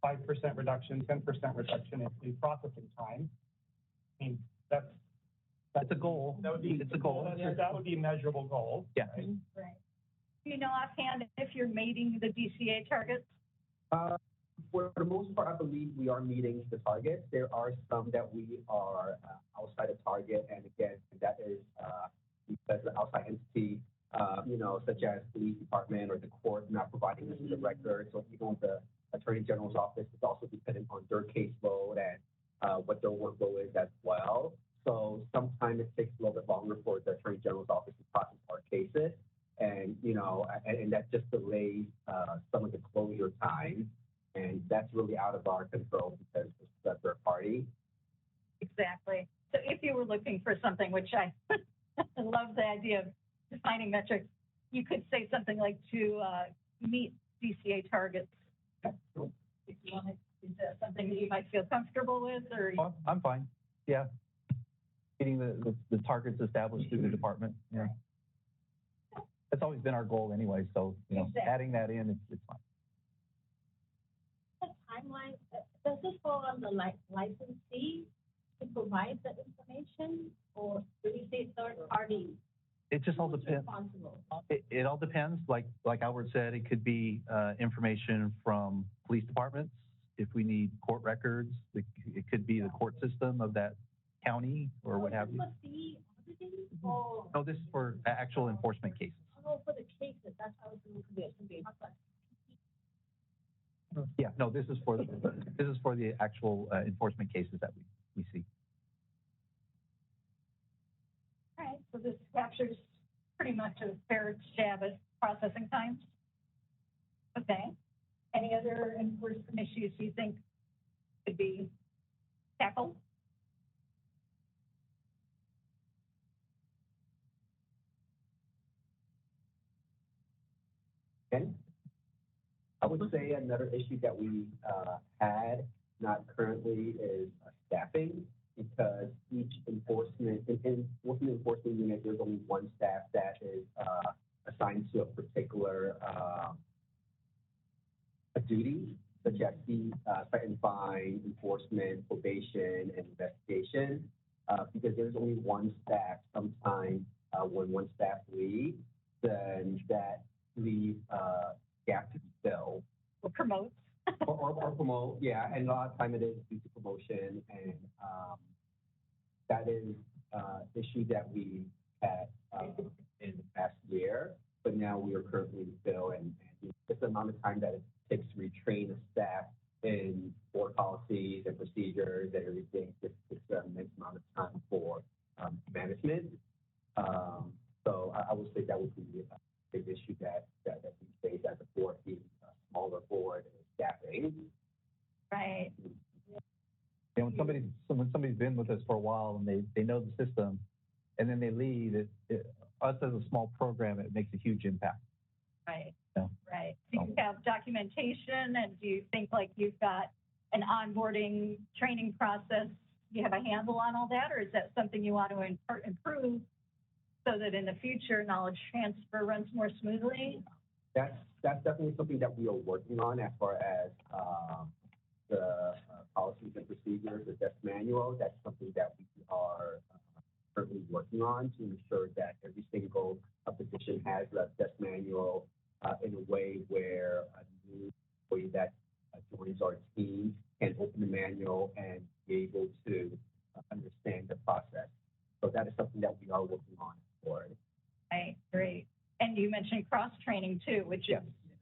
[SPEAKER 15] 5% reduction, 10% reduction in processing time. I mean, that's a goal. It's a goal. That would be a measurable goal.
[SPEAKER 3] Yeah.
[SPEAKER 21] Right. Do you know offhand if you're meeting the DCA targets?
[SPEAKER 18] For the most part, I believe we are meeting the targets. There are some that we are outside of target, and again, that is because the outside entity, such as police department or the court, not providing us with the records, or even the Attorney General's office is also dependent on their caseload and what their workload is as well. So sometimes it takes a little bit longer for the Attorney General's office to process our cases, and and that just delays some of the closure time. And that's really out of our control because it's a third party.
[SPEAKER 21] Exactly. So if you were looking for something, which I love the idea of defining metrics, you could say something like to meet DCA targets. If you want to, is that something that you might feel comfortable with, or?
[SPEAKER 3] I'm fine. Yeah. Getting the targets established through the department. Yeah. That's always been our goal anyway. So,
[SPEAKER 21] Exactly.
[SPEAKER 3] Adding that in, it's fine.
[SPEAKER 4] Timeline, does this fall on the licensee to provide the information, or do you say third party?
[SPEAKER 3] It just all depends. It all depends. Like Albert said, it could be information from police departments. If we need court records, it could be the court system of that county or what have you.
[SPEAKER 4] The licensing? Oh,
[SPEAKER 3] No, this is for actual enforcement cases.
[SPEAKER 4] oh, for the cases, that's how it's going to be.
[SPEAKER 3] Yeah, no, this is for the actual enforcement cases that we see.
[SPEAKER 21] All right, so this captures pretty much a fair stab at processing times. Okay. Any other enforcement issues you think could be tackled?
[SPEAKER 18] Okay. I would say another issue that we had, not currently, is staffing, because each enforcement unit, there's only one staff that is assigned to a particular a duty, such as cite and fine, enforcement, probation, and investigation. Because there's only one staff, sometimes when one staff leaves, then that leaves gap to be filled.
[SPEAKER 21] Or promote.
[SPEAKER 18] or promote, yeah. And a lot of time it is due to promotion. And that is issue that we had in the past year, but now we are currently filled. And just the amount of time that it takes to retrain a staff in board policies and procedures and everything, just an immense amount of time for management. So I would say that would be a big issue that we face as a board, being a smaller board and staffing.
[SPEAKER 21] Right.
[SPEAKER 3] You know, when somebody's been with us for a while and they know the system, and then they leave, us as a small program, it makes a huge impact.
[SPEAKER 21] Right.
[SPEAKER 3] Yeah.
[SPEAKER 21] Right. Do you have documentation, and do you think like you've got an onboarding training process? You have a handle on all that, or is that something you want to improve so that in the future knowledge transfer runs more smoothly?
[SPEAKER 18] That's definitely something that we are working on as far as the policies and procedures, the desk manual. That's something that we are currently working on to ensure that every single position has a desk manual in a way where a new employee that joins our team can open the manual and be able to understand the process. So that is something that we are working on for it.
[SPEAKER 21] Right, great. And you mentioned cross-training too, which is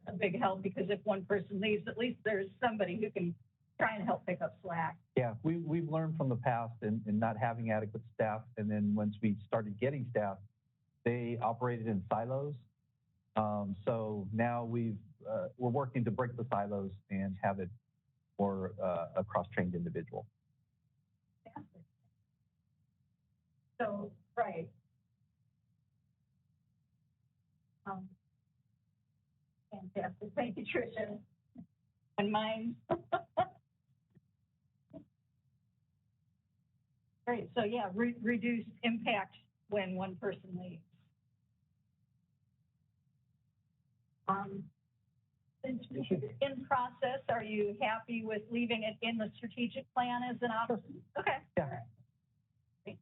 [SPEAKER 21] a big help, because if one person leaves, at least there's somebody who can try and help pick up slack.
[SPEAKER 3] Yeah, we've learned from the past in not having adequate staff. And then once we started getting staff, they operated in silos. So now we're working to break the silos and have it for a cross-trained individual.
[SPEAKER 21] So, right. Fantastic. Thank you, Tricia. And mine. Great. So yeah, reduced impact when one person leaves. Since we're in process, are you happy with leaving it in the strategic plan as an option? Okay.
[SPEAKER 3] Yeah. Can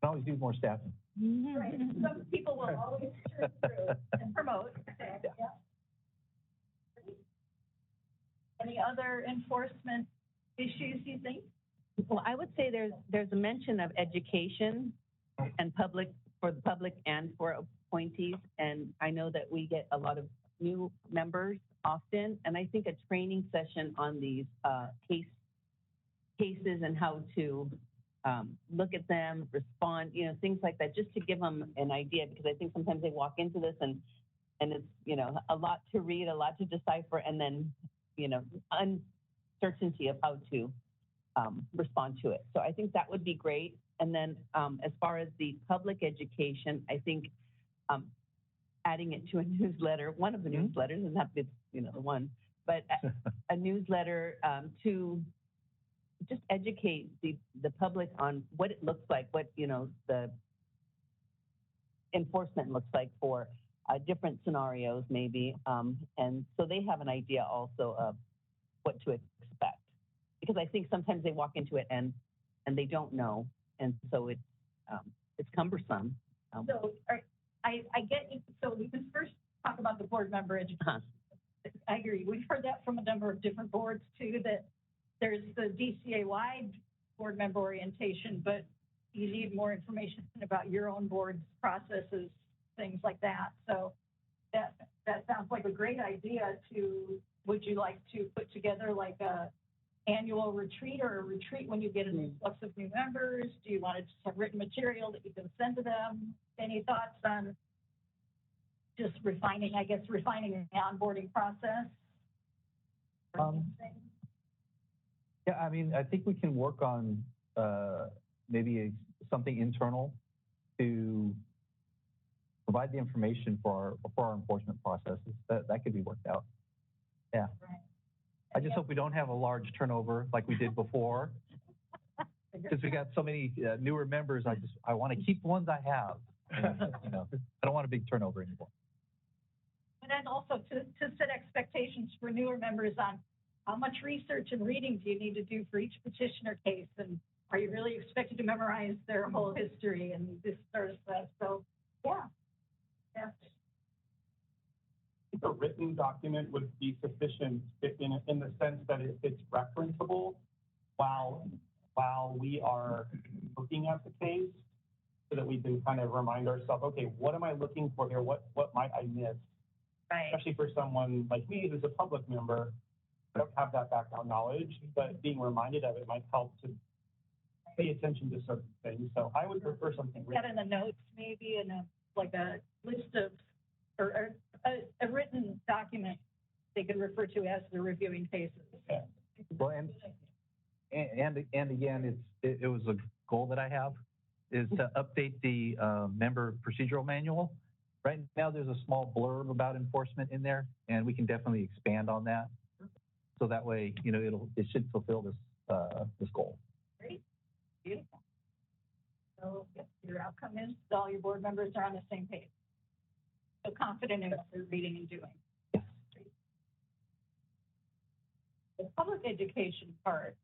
[SPEAKER 3] always do more staffing.
[SPEAKER 21] Right. Some people will always turn through and promote. Okay. Yeah. Any other enforcement issues you think?
[SPEAKER 1] Well, I would say there's a mention of education and for the public and for appointees. And I know that we get a lot of new members often. And I think a training session on these cases and how to look at them, respond, things like that, just to give them an idea, because I think sometimes they walk into this and it's, a lot to read, a lot to decipher, and then, uncertainty of how to respond to it. So I think that would be great. And then as far as the public education, I think adding it to a newsletter, one of the newsletters, and not the one, but a newsletter to just educate the public on what it looks like, what the enforcement looks like for different scenarios, maybe, and so they have an idea also of what to expect. Because I think sometimes they walk into it and they don't know, and so it's cumbersome.
[SPEAKER 21] So I get you. So we can first talk about the board member education. I agree. We've heard that from a number of different boards too, that there's the DCA-wide board member orientation, but
[SPEAKER 5] you need more information about your own board's processes, things like that. So that sounds like a great idea would you like to put together like a annual retreat or a retreat when you get an influx of new members? Do you want to just have written material that you can send to them? Any thoughts on just refining the onboarding process?
[SPEAKER 3] Yeah, I mean, I think we can work on maybe something internal to provide the information for our enforcement processes. That could be worked out. Yeah.
[SPEAKER 5] Right.
[SPEAKER 3] I just hope we don't have a large turnover like we did before, because we got so many newer members. I want to keep the ones I have. You know, I don't want a big turnover anymore.
[SPEAKER 5] And then also to set expectations for newer members on how much research and reading do you need to do for each petitioner case, and are you really expected to memorize their whole history and this sort of stuff? So, yeah.
[SPEAKER 15] A written document would be sufficient in the sense that it's referenceable while we are looking at the case, so that we can kind of remind ourselves, okay, what am I looking for here? What might I miss?
[SPEAKER 5] Right.
[SPEAKER 15] Especially for someone like me who's a public member, I don't have that background knowledge, but being reminded of it might help to pay attention to certain things. So I would prefer something written.
[SPEAKER 5] That in the notes, maybe in a list of, or a written document they can refer to as they're reviewing cases.
[SPEAKER 3] Yeah. Well, and again, it was a goal that I have, is to update the member procedural manual. Right now, there's a small blurb about enforcement in there, and we can definitely expand on that. So that way, you know, it should fulfill this goal.
[SPEAKER 5] Great, beautiful. So your outcome is all your board members are on the same page. So confident in what they're reading and doing.
[SPEAKER 3] Yes.
[SPEAKER 5] The public education part.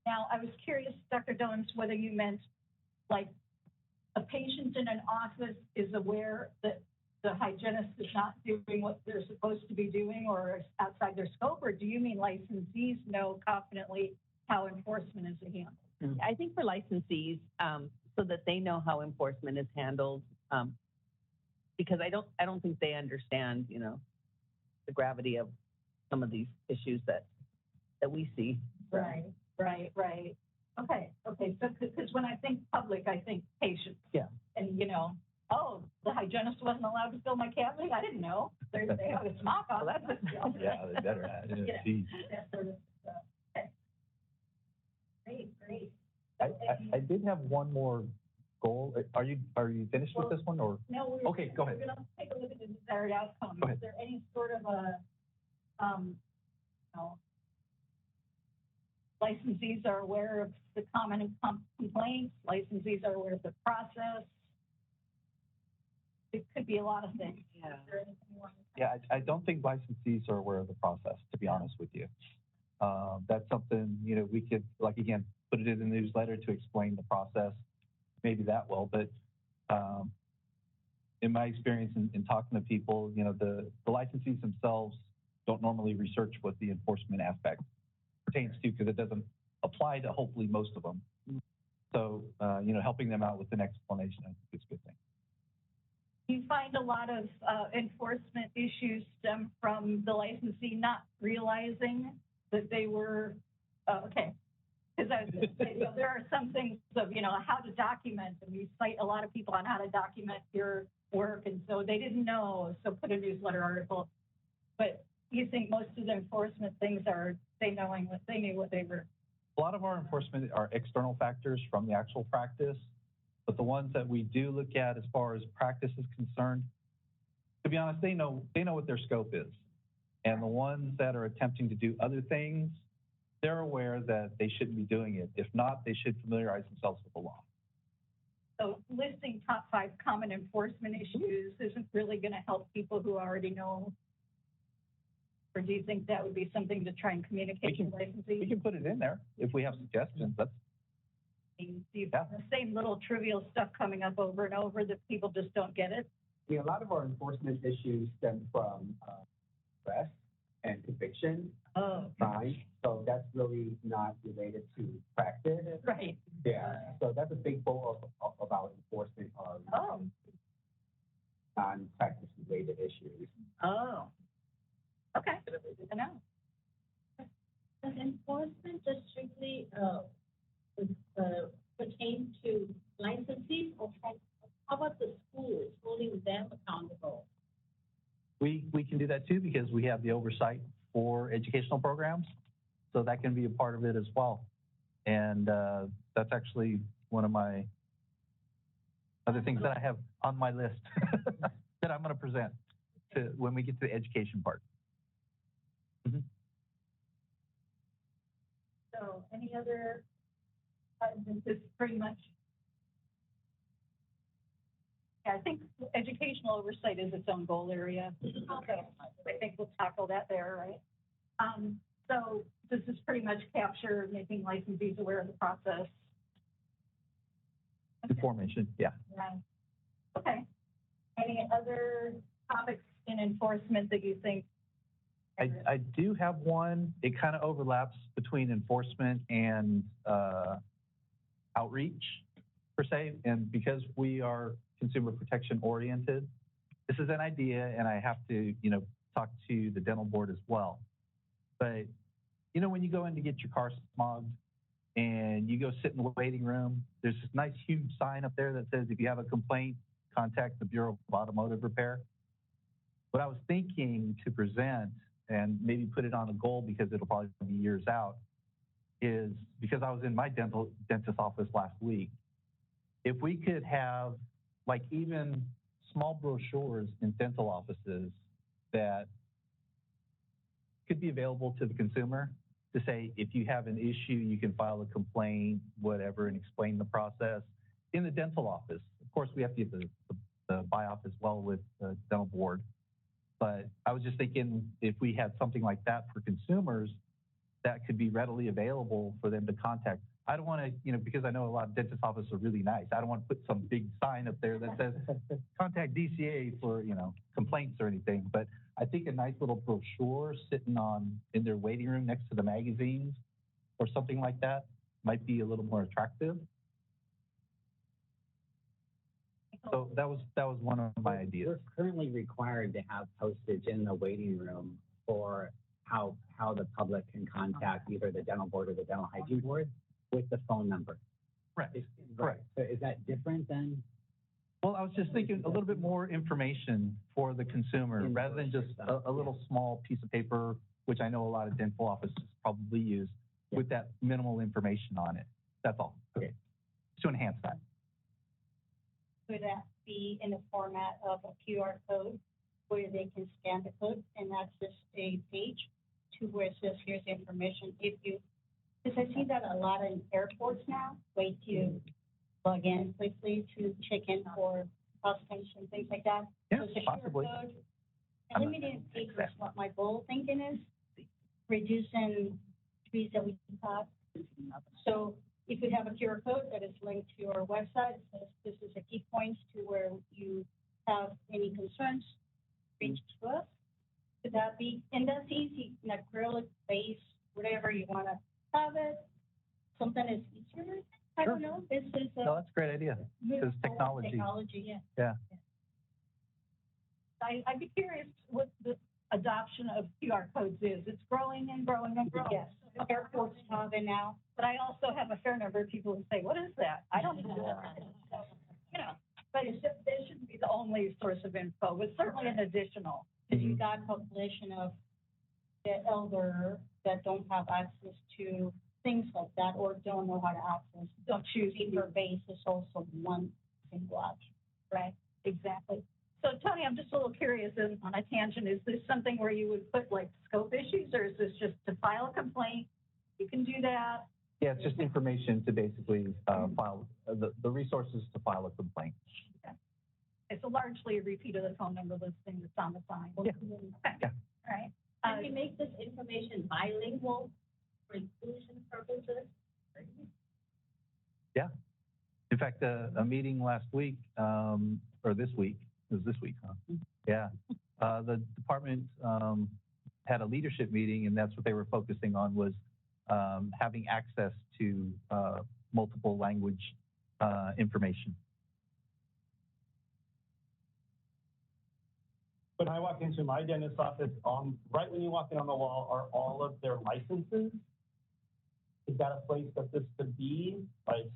[SPEAKER 5] Now, I was curious, Dr. Jones, whether you meant like a patient in an office is aware that the hygienist is not doing what they're supposed to be doing or outside their scope, or do you mean licensees know confidently how enforcement is handled?
[SPEAKER 1] I think for licensees, so that they know how enforcement is handled, because I don't think they understand, you know, the gravity of some of these issues that we see. So.
[SPEAKER 5] Right. Okay. So because when I think public, I think patients.
[SPEAKER 3] Yeah.
[SPEAKER 5] And you know, oh, the hygienist wasn't allowed to fill my cabinet. I didn't know. They have a smock on. Well, that's
[SPEAKER 3] yeah, they better.
[SPEAKER 5] Yeah. That sort of stuff. Okay. Great.
[SPEAKER 3] I did have one more goal. Are you finished with this one, or?
[SPEAKER 5] No.
[SPEAKER 3] Okay, go ahead.
[SPEAKER 5] We're going to take a look at the desired outcome.
[SPEAKER 3] Go ahead.
[SPEAKER 5] Is there any sort of a, licensees are aware of the common complaints. Licensees are aware of the process. It could be a lot of things. Yeah. Is there anything you want to say?
[SPEAKER 3] Yeah, I don't think licensees are aware of the process, to be honest with you. That's something, you know, we could, like, again, put it in the newsletter to explain the process. Maybe that will, but in my experience in talking to people, you know, the licensees themselves don't normally research what the enforcement aspect pertains to, because it doesn't apply to hopefully most of them. So, you know, helping them out with an explanation, I think is a good thing.
[SPEAKER 5] You find a lot of enforcement issues stem from the licensee not realizing that they were, okay. Because you know, there are some things of, you know, how to document, and we cite a lot of people on how to document your work, and so they didn't know, so put a newsletter article. But you think most of the enforcement things are they knew what they were?
[SPEAKER 3] A lot of our enforcement are external factors from the actual practice, but the ones that we do look at as far as practice is concerned, to be honest, they know what their scope is. And the ones that are attempting to do other things, they're aware that they shouldn't be doing it. If not, they should familiarize themselves with the law.
[SPEAKER 5] So listing top 5 common enforcement issues isn't really going to help people who already know. Or do you think that would be something to try and communicate to licensees?
[SPEAKER 3] We can put it in there if we have suggestions.
[SPEAKER 5] The same little trivial stuff coming up over and over that people just don't get it?
[SPEAKER 19] Yeah, a lot of our enforcement issues stem from arrest and conviction.
[SPEAKER 21] Oh.
[SPEAKER 19] sign. So that's really not related to practice.
[SPEAKER 21] Right.
[SPEAKER 19] Yeah. So that's a big goal of our enforcement of non-practice related issues.
[SPEAKER 21] Oh. Okay. Good to know.
[SPEAKER 4] Does enforcement just strictly pertain to licensees, or how about the schools holding them accountable?
[SPEAKER 3] We can do that too because we have the oversight for educational programs. So that can be a part of it as well. And that's actually one of my other things that I have on my list that I'm going to present to when we get to the education part. Mm-hmm.
[SPEAKER 21] So any other, this is pretty much, yeah, I think educational oversight is its own goal area. Okay. I think we'll tackle that there, right? So does this pretty much capture making licensees aware of the process? Okay.
[SPEAKER 3] Information, yeah.
[SPEAKER 21] Right. Okay. Any other topics in enforcement that you think?
[SPEAKER 3] I do have one. It kind of overlaps between enforcement and outreach per se. And because we are consumer protection oriented, this is an idea, and I have to, talk to the dental board as well. But, when you go in to get your car smogged and you go sit in the waiting room, there's this nice huge sign up there that says, if you have a complaint, contact the Bureau of Automotive Repair. What I was thinking to present, and maybe put it on a goal because it'll probably be years out, is because I was in my dentist office last week, if we could have like even small brochures in dental offices that could be available to the consumer to say, if you have an issue, you can file a complaint, whatever, and explain the process in the dental office. Of course, we have to get the buy-off as well with the dental board. But I was just thinking if we had something like that for consumers that could be readily available for them to contact. I don't want to, because I know a lot of dentist offices are really nice. I don't want to put some big sign up there that says contact DCA for, complaints or anything. But I think a nice little brochure sitting in their waiting room next to the magazines or something like that might be a little more attractive. So that was one of my ideas.
[SPEAKER 19] We're currently required to have postage in the waiting room for how the public can contact either the dental board or the dental hygiene board with the phone number.
[SPEAKER 3] Correct.
[SPEAKER 19] Correct. So is that different than?
[SPEAKER 3] Well, I was just thinking a little bit more information for the consumer rather than just a little small piece of paper, which I know a lot of dental offices probably use, with that minimal information on it. That's all. Okay. To enhance that.
[SPEAKER 20] Could that be in the format of a QR code where they can scan the code and access a page to where it says, here's the information. Because I see that a lot in airports now, way to plug in quickly to check in for customs and things like that.
[SPEAKER 3] Yeah,
[SPEAKER 20] so
[SPEAKER 3] possibly.
[SPEAKER 20] Code, eliminating papers, what my goal thinking is, reducing trees that we cut. So if we have a QR code that is linked to our website, it says this is a key points to where you have any concerns, reach to us. Could that be, and that's easy, in acrylic base, whatever you want to have it. Something is easier. I don't know. This is
[SPEAKER 3] no, that's a great idea. Because technology.
[SPEAKER 20] Technology, yeah.
[SPEAKER 3] Yeah.
[SPEAKER 21] I'd be curious what the adoption of QR codes is. It's growing and growing and growing.
[SPEAKER 20] Yes. Airports have it now.
[SPEAKER 21] But I also have a fair number of people who say, what is that? I don't know. But it shouldn't be the only source of info. It's certainly an additional.
[SPEAKER 20] Because you got a population of the elder that don't have access to things like that or don't know how to access.
[SPEAKER 21] Don't choose
[SPEAKER 20] paper base is also one single option.
[SPEAKER 21] Right, exactly. So Tony, I'm just a little curious on a tangent. Is this something where you would put like scope issues, or is this just to file a complaint? You can do that.
[SPEAKER 3] Yeah, it's just information to basically file the resources to file a complaint.
[SPEAKER 21] Okay. It's largely a repeat of the phone number listing that's on the sign.
[SPEAKER 3] Yeah.
[SPEAKER 21] Okay.
[SPEAKER 3] Yeah.
[SPEAKER 21] All right.
[SPEAKER 4] Can we make this information bilingual for inclusion purposes?
[SPEAKER 3] Yeah. In fact, a meeting last week, or this week, it was this week, huh? Yeah. The department had a leadership meeting, and that's what they were focusing on was having access to multiple language information.
[SPEAKER 15] When I walk into my dentist's office, right when you walk in on the wall are all of their licenses. Is that a place that this could be? Like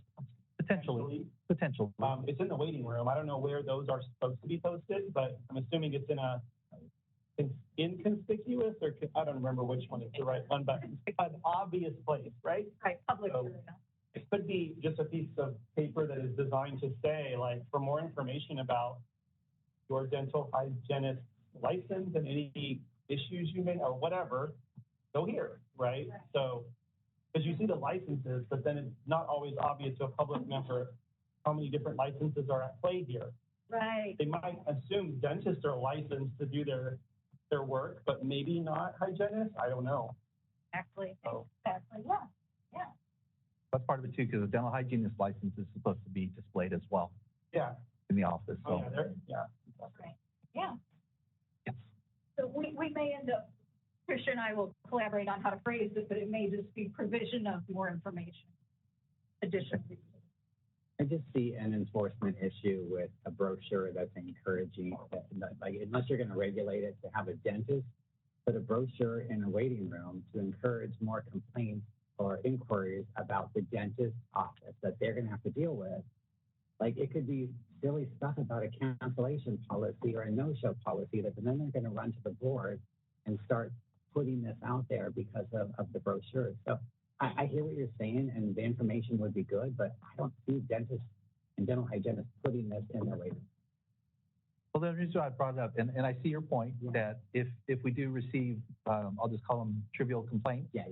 [SPEAKER 3] Potentially.
[SPEAKER 15] It's in the waiting room. I don't know where those are supposed to be posted, but I'm assuming it's in a inconspicuous, or I don't remember which one is the right one, but an obvious place, right?
[SPEAKER 21] Right, public
[SPEAKER 15] So,
[SPEAKER 21] area.
[SPEAKER 15] it could be just a piece of paper that is designed to say, like, for more information about your dental hygienist license and any issues you may, or whatever, go here, right? So, because you see the licenses, but then it's not always obvious to a public member how many different licenses are at play here.
[SPEAKER 21] Right.
[SPEAKER 15] They might assume dentists are licensed to do their work, but maybe not hygienists. I don't know.
[SPEAKER 21] Exactly.
[SPEAKER 15] So,
[SPEAKER 21] Exactly. Yeah. Yeah.
[SPEAKER 3] That's part of it too, because the dental hygienist license is supposed to be displayed as well
[SPEAKER 15] yeah.
[SPEAKER 3] in the office.
[SPEAKER 15] Oh,
[SPEAKER 3] So
[SPEAKER 15] yeah.
[SPEAKER 21] Right. Yeah.
[SPEAKER 3] Yes.
[SPEAKER 21] So we may end up, Tricia and I will collaborate on how to phrase it, but it may just be provision of more information. Additionally.
[SPEAKER 19] I just see an enforcement issue with a brochure that's encouraging, like, unless you're going to regulate it to have a dentist, put a brochure in a waiting room to encourage more complaints or inquiries about the dentist's office that they're going to have to deal with. Like, it could be silly stuff about a cancellation policy or a no-show policy that then they're going to run to the board and start putting this out there because of the brochure. So I hear what you're saying, and the information would be good, but I don't see dentists and dental hygienists putting this in their waiting.
[SPEAKER 3] well, the reason I brought it up, and I see your point that if we do receive, I'll just call them trivial complaints.
[SPEAKER 19] Yeah.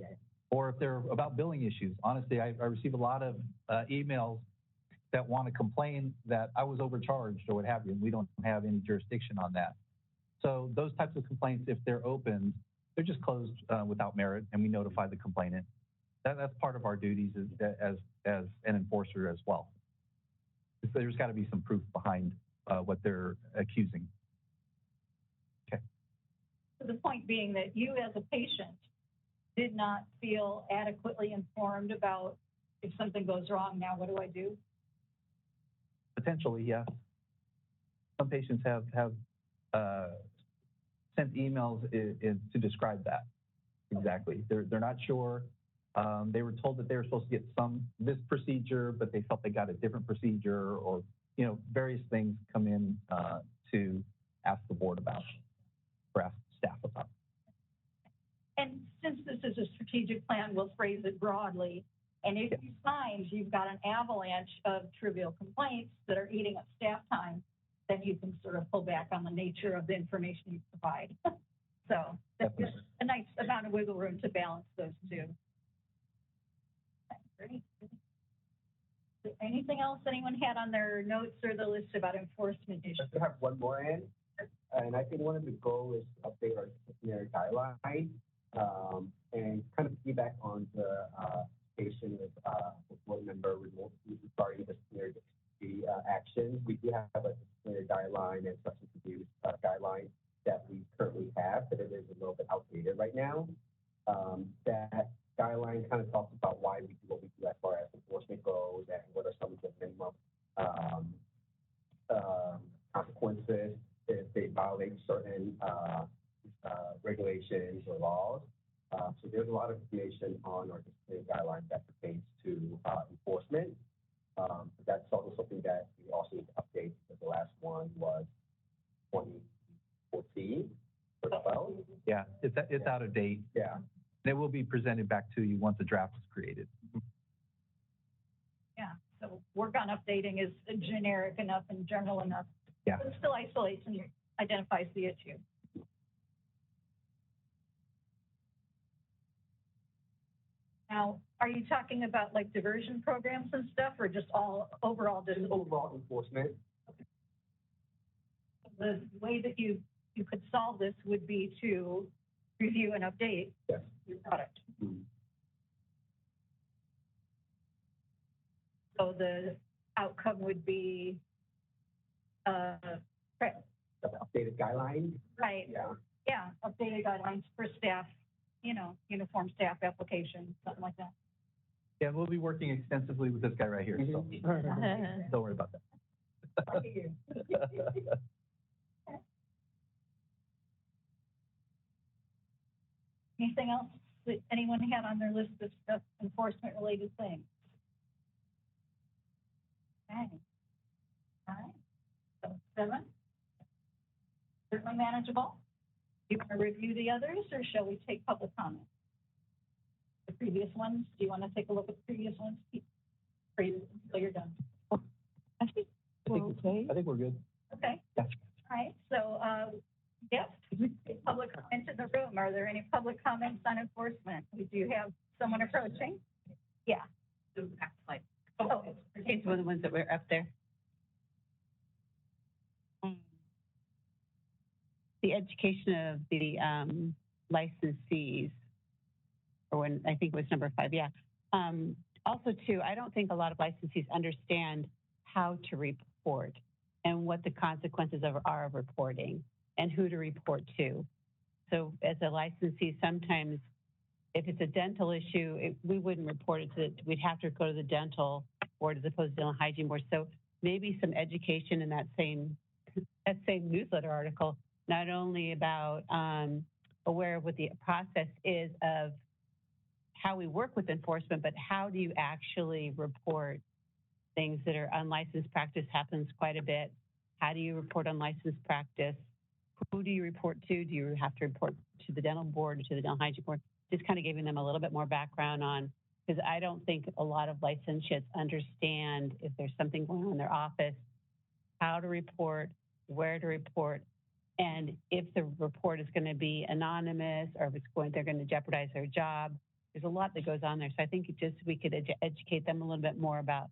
[SPEAKER 3] Or if they're about billing issues. Honestly, I receive a lot of emails that want to complain that I was overcharged or what have you, and we don't have any jurisdiction on that. So those types of complaints, if they're opened, they're just closed without merit, and we notify the complainant. That's part of our duties as an enforcer as well. There's got to be some proof behind what they're accusing. Okay.
[SPEAKER 21] So the point being that you as a patient did not feel adequately informed about if something goes wrong, now what do I do?
[SPEAKER 3] Potentially, yes. Some patients have sent emails to describe that. Exactly. They're not sure. They were told that they were supposed to get this procedure, but they felt they got a different procedure, or various things come in to ask the board about, or ask staff about.
[SPEAKER 21] And since this is a strategic plan, we'll phrase it broadly. And if you find you've got an avalanche of trivial complaints that are eating up staff time, then you can sort of pull back on the nature of the information you provide. So that's a nice amount of wiggle room to balance those two. Great. Anything else anyone had on their notes or the list about enforcement issues?
[SPEAKER 18] I have one more in, and I think one of the goals is to update our disciplinary guidelines and kind of feedback on the station with board member regarding disciplinary actions. We do have a disciplinary guideline and substance abuse guideline that we currently have, but it is a little bit outdated right now. That guideline kind of talks about why we do what we do as far as enforcement goes and what are some of the minimum consequences if they violate certain regulations or laws. So there's a lot of information on our disciplinary guidelines that pertains to enforcement. That's also something that we also need to update, because the last one was 2014 or 12.
[SPEAKER 3] Yeah, it's out of date.
[SPEAKER 18] Yeah.
[SPEAKER 3] And it will be presented back to you once the draft is created.
[SPEAKER 21] Yeah, so work on updating is generic enough and general enough.
[SPEAKER 3] Yeah.
[SPEAKER 21] But still isolates and identifies the issue. Now, are you talking about like diversion programs and stuff, or just all overall?
[SPEAKER 18] Just overall enforcement.
[SPEAKER 21] The way that you could solve this would be to review and update your product.
[SPEAKER 18] Mm-hmm.
[SPEAKER 21] So the outcome would be
[SPEAKER 18] The updated guidelines.
[SPEAKER 21] Right.
[SPEAKER 18] Yeah.
[SPEAKER 5] Yeah, updated guidelines for staff, uniform staff application, something like that.
[SPEAKER 3] Yeah, we'll be working extensively with this guy right here, so don't worry about that.
[SPEAKER 5] Anything else that anyone had on their list of stuff, enforcement-related things? Okay. All right. So 7, certainly manageable. Do you want to review the others, or shall we take public comment? The previous ones, do you want to take a look at the previous ones? So you're done.
[SPEAKER 3] I think we're good.
[SPEAKER 5] Okay.
[SPEAKER 3] Yeah.
[SPEAKER 5] All right, so, yes, public comment in the room. Are there any public comments on enforcement? We do have someone approaching. Yeah. Oh,
[SPEAKER 1] These were the ones that were up there. The education of the licensees, or when I think it was number 5, yeah. Also, too, I don't think a lot of licensees understand how to report and what the consequences are of reporting and who to report to. So as a licensee, sometimes if it's a dental issue, we wouldn't report it to, we'd have to go to the dental board as opposed to dental hygiene board. So maybe some education in that same newsletter article, not only about aware of what the process is of how we work with enforcement, but how do you actually report things that are unlicensed practice happens quite a bit. How do you report unlicensed practice? Who do you report to? Do you have to report to the dental board or to the dental hygiene board? Just kind of giving them a little bit more background on, because I don't think a lot of licenseds understand if there's something going on in their office, how to report, where to report, and if the report is going to be anonymous or if they're going to jeopardize their job. There's a lot that goes on there. So I think we could educate them a little bit more about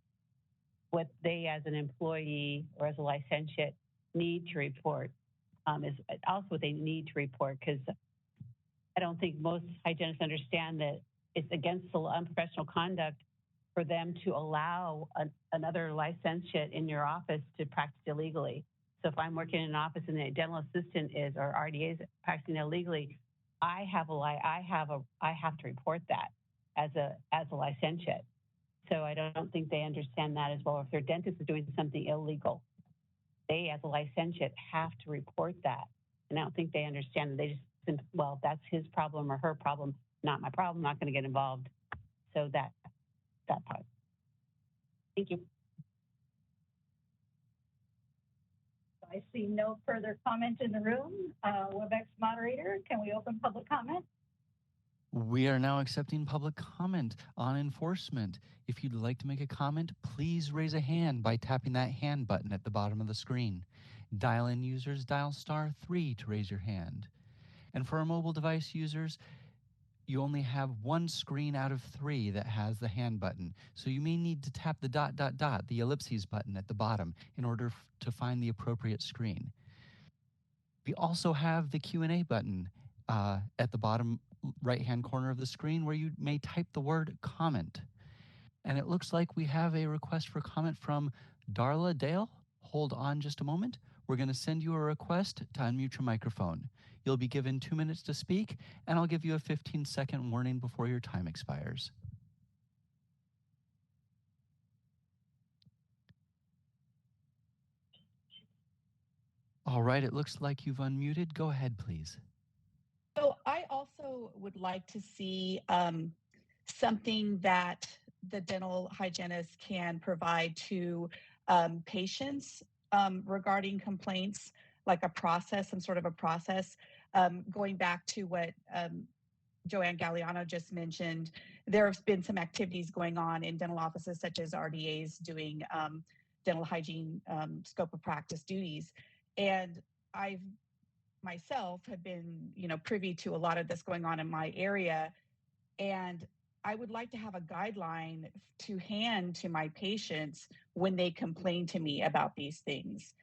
[SPEAKER 1] what they as an employee or as a licentiate need to report, is also what they need to report, because I don't think most hygienists understand that it's against the unprofessional conduct for them to allow another licentiate in your office to practice illegally. So if I'm working in an office and the dental assistant is, or RDA is practicing illegally, I have to report that as a licentiate. So I don't think they understand that as well. If their dentist is doing something illegal, they as a licentiate have to report that. And I don't think they understand that. They just, well, that's his problem or her problem, not my problem, not going to get involved. So that part. Thank you.
[SPEAKER 5] I see no further comment in the room. WebEx moderator, can we open public comment?
[SPEAKER 2] We are now accepting public comment on enforcement. If you'd like to make a comment, please raise a hand by tapping that hand button at the bottom of the screen. Dial-in users, dial *3 to raise your hand. And for our mobile device users, you only have one screen out of 3 that has the hand button. So you may need to tap the ... the ellipses button at the bottom in order to find the appropriate screen. We also have the Q&A button at the bottom right-hand corner of the screen where you may type the word comment. And it looks like we have a request for comment from Darla Dale. Hold on just a moment. We're going to send you a request to unmute your microphone. You'll be given 2 minutes to speak, and I'll give you a 15-second warning before your time expires. All right, it looks like you've unmuted. Go ahead, please.
[SPEAKER 8] So I also would like to see something that the dental hygienist can provide to patients regarding complaints, like a process, some sort of a process. Going back to what Joanne Galliano just mentioned, there have been some activities going on in dental offices, such as RDAs doing dental hygiene scope of practice duties. And I've myself have been, privy to a lot of this going on in my area. And I would like to have a guideline to hand to my patients when they complain to me about these things.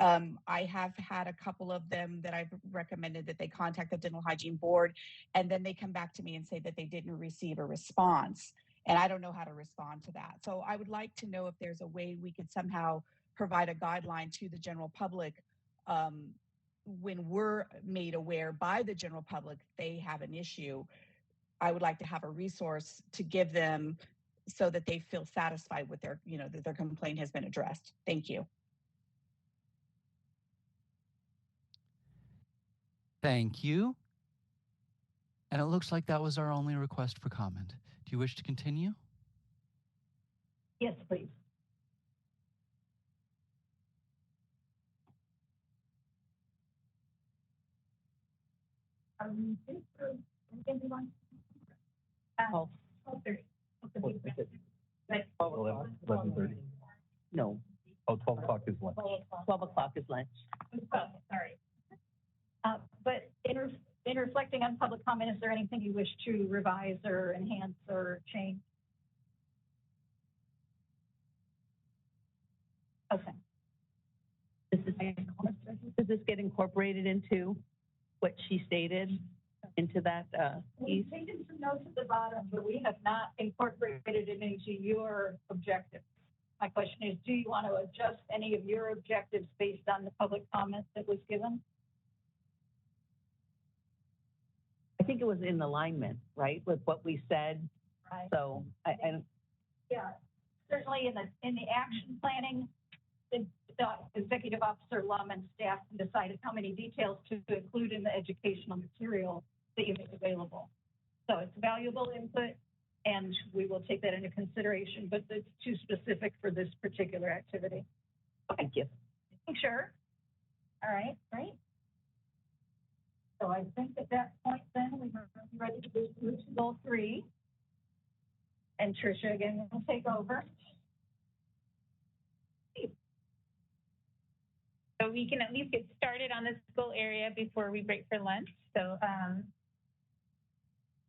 [SPEAKER 8] I have had a couple of them that I've recommended that they contact the dental hygiene board, and then they come back to me and say that they didn't receive a response. And I don't know how to respond to that. So I would like to know if there's a way we could somehow provide a guideline to the general public when we're made aware by the general public they have an issue, I would like to have a resource to give them so that they feel satisfied with their, that their complaint has been addressed. Thank you.
[SPEAKER 2] Thank you. And it looks like that was our only request for comment. Do you wish to continue?
[SPEAKER 5] Yes, please.
[SPEAKER 1] Oh.
[SPEAKER 3] 11:30. No. Oh, 12 o'clock is lunch.
[SPEAKER 1] 12 o'clock is lunch.
[SPEAKER 5] Sorry. But in reflecting on public comment, is there anything you wish to revise or enhance or change? Okay.
[SPEAKER 1] Does this get incorporated into what she stated, into that piece?
[SPEAKER 5] We've taken some notes at the bottom, but we have not incorporated it into your objectives. My question is, do you want to adjust any of your objectives based on the public comment that was given?
[SPEAKER 1] I think it was in alignment, right, with what we said.
[SPEAKER 5] Right.
[SPEAKER 1] So
[SPEAKER 5] Yeah, certainly in the action planning, the executive officer, Lum, and staff decided how many details to include in the educational material that you make available. So it's valuable input, and we will take that into consideration, but it's too specific for this particular activity. Okay.
[SPEAKER 1] Thank you.
[SPEAKER 5] Sure. All right, great. So I think at that point then we're ready to move to goal 3. And Tricia again will take over.
[SPEAKER 9] So we can at least get started on this goal area before we break for lunch. So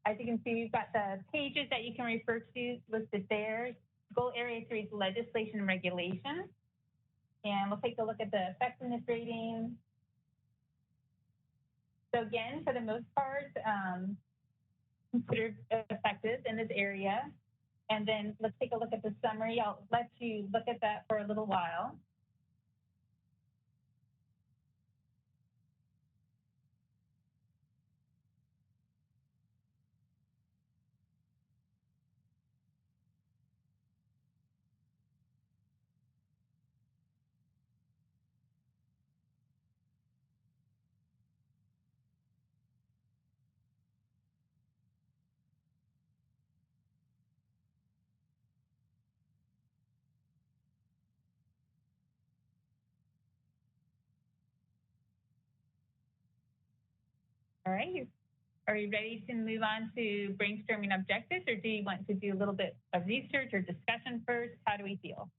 [SPEAKER 9] as you can see, we've got the pages that you can refer to listed there. Goal area 3 is legislation and regulation. And we'll take a look at the effectiveness rating. So again, for the most part, considered effective in this area. And then let's take a look at the summary. I'll let you look at that for a little while. All right. Are you ready to move on to brainstorming objectives, or do you want to do a little bit of research or discussion first? How do we feel?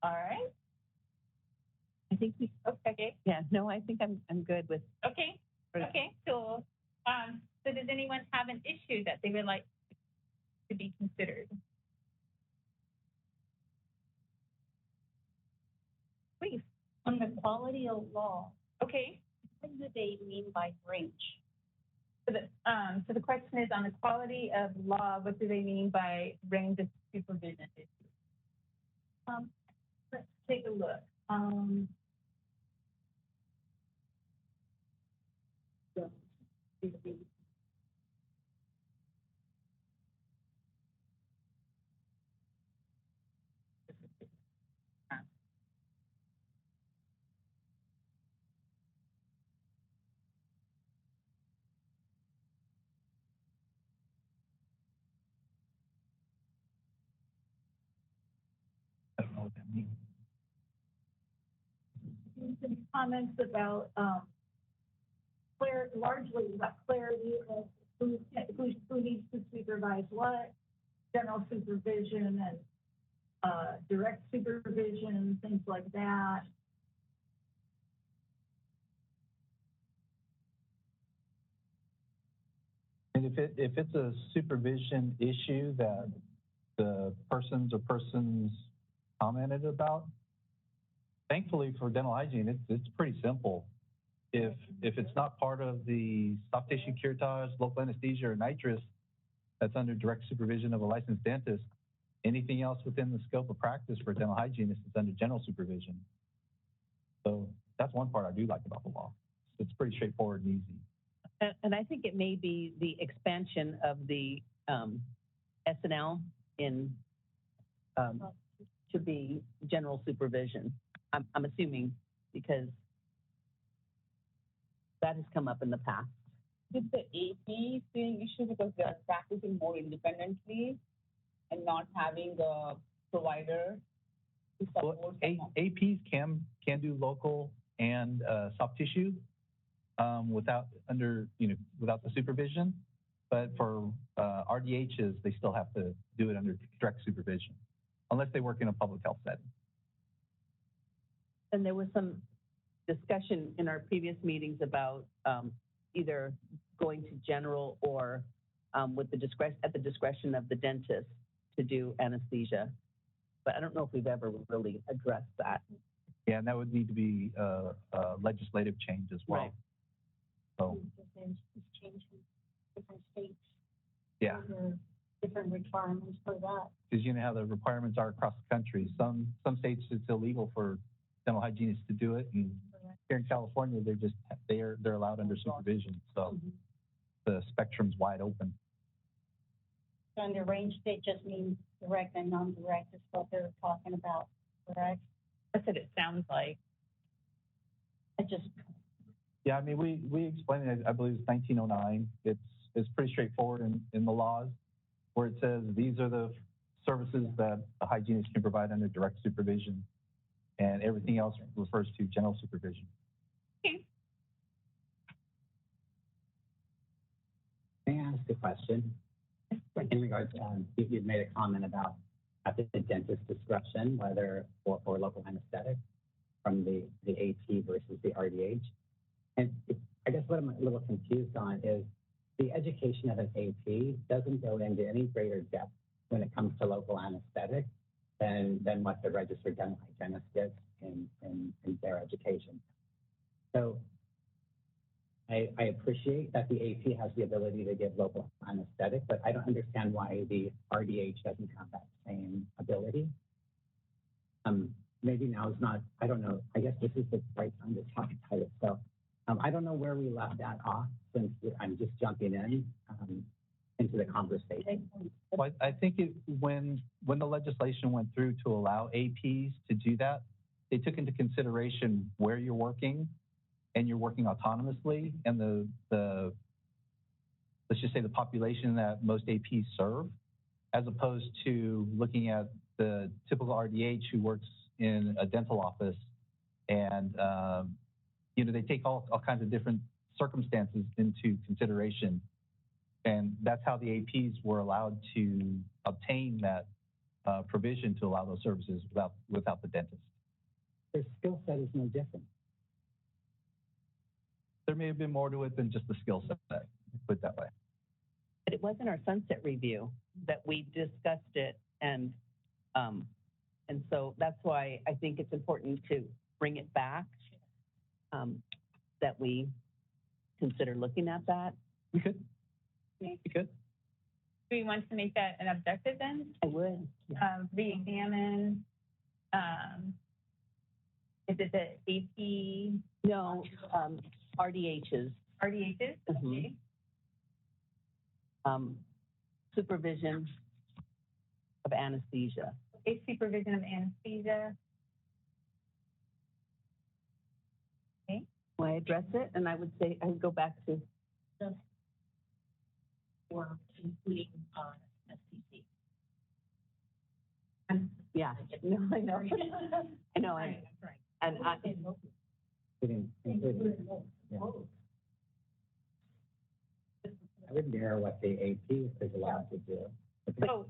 [SPEAKER 9] All right.
[SPEAKER 1] I think we. Okay. Yeah. No, I think I'm good with.
[SPEAKER 9] Okay. Okay. Cool. So does anyone have an issue that they would like to be considered? Please.
[SPEAKER 20] On the quality of law.
[SPEAKER 9] Okay.
[SPEAKER 20] What do they mean by range?
[SPEAKER 9] So the question is on the quality of law, what do they mean by range of supervision issues?
[SPEAKER 5] Let's take a look.
[SPEAKER 3] I don't know what that means.
[SPEAKER 5] Some comments about largely about clarity of who needs to supervise what, general supervision and direct supervision, things like that.
[SPEAKER 3] And if it's a supervision issue that the persons commented about, thankfully for dental hygiene, it's pretty simple. If it's not part of the soft tissue curettage, local anesthesia, or nitrous, that's under direct supervision of a licensed dentist, anything else within the scope of practice for a dental hygienist is under general supervision. So that's one part I do like about the law. It's pretty straightforward and easy.
[SPEAKER 1] And I think it may be the expansion of the SNL in to be general supervision. I'm assuming because that has come up in the past.
[SPEAKER 17] With the AP being issue because they are practicing more independently and not having a provider to support them.
[SPEAKER 3] APs can do local and soft tissue without the supervision, but for RDHs they still have to do it under direct supervision unless they work in a public health setting.
[SPEAKER 1] And there was some discussion in our previous meetings about either going to general or with at the discretion of the dentist to do anesthesia. But I don't know if we've ever really addressed that.
[SPEAKER 3] Yeah, and that would need to be a legislative change as well.
[SPEAKER 1] Right.
[SPEAKER 3] So,
[SPEAKER 20] It's changing different states.
[SPEAKER 3] yeah.
[SPEAKER 20] There are different requirements for that.
[SPEAKER 3] Because you know how the requirements are across the country. Some states it's illegal for dental hygienists to do it, and here in California they're allowed under supervision. So the spectrum's wide open.
[SPEAKER 20] So under range state just means direct and non-direct is what they're talking about, correct?
[SPEAKER 9] That's what it sounds like.
[SPEAKER 3] Yeah, I mean we explained it. I believe it's 1909. It's pretty straightforward in the laws, where it says these are the services that a hygienist can provide under direct supervision, and everything else refers to general supervision.
[SPEAKER 19] May I ask a question? In regards to, you've made a comment about at the dentist's discretion, whether for local anesthetic from the AT versus the RDH. And I guess what I'm a little confused on is the education of an AP doesn't go into any greater depth when it comes to local anesthetic than what the registered dental hygienist gets in their education. So I appreciate that the AP has the ability to give local anesthetic, but I don't understand why the RDH doesn't have that same ability. Maybe now is not, I don't know, I guess this is the right time to talk about it. So I don't know where we left that off since I'm just jumping into the conversation.
[SPEAKER 3] Well, I think when the legislation went through to allow APs to do that, they took into consideration where you're working and you're working autonomously, and the let's just say the population that most APs serve, as opposed to looking at the typical RDH who works in a dental office, and they take all kinds of different circumstances into consideration, and that's how the APs were allowed to obtain that provision to allow those services without the dentist.
[SPEAKER 19] Their skill set is no different.
[SPEAKER 3] There may have been more to it than just the skill set, put it that way.
[SPEAKER 1] But it was in our sunset review that we discussed it, and so that's why I think it's important to bring it back, that we consider looking at that.
[SPEAKER 3] We could.
[SPEAKER 9] Do we want to make that an objective then?
[SPEAKER 1] I would. Yeah.
[SPEAKER 9] Re-examine. Is it the AP?
[SPEAKER 1] No, RDHs.
[SPEAKER 9] RDHs? Okay.
[SPEAKER 1] Supervision of anesthesia.
[SPEAKER 9] Okay, supervision of anesthesia. Okay.
[SPEAKER 1] Will I address it? And I would say I would go back to
[SPEAKER 16] or including STC.
[SPEAKER 1] Yeah. No, I know. I know. And
[SPEAKER 19] I would mirror what the AP is allowed to do.
[SPEAKER 9] So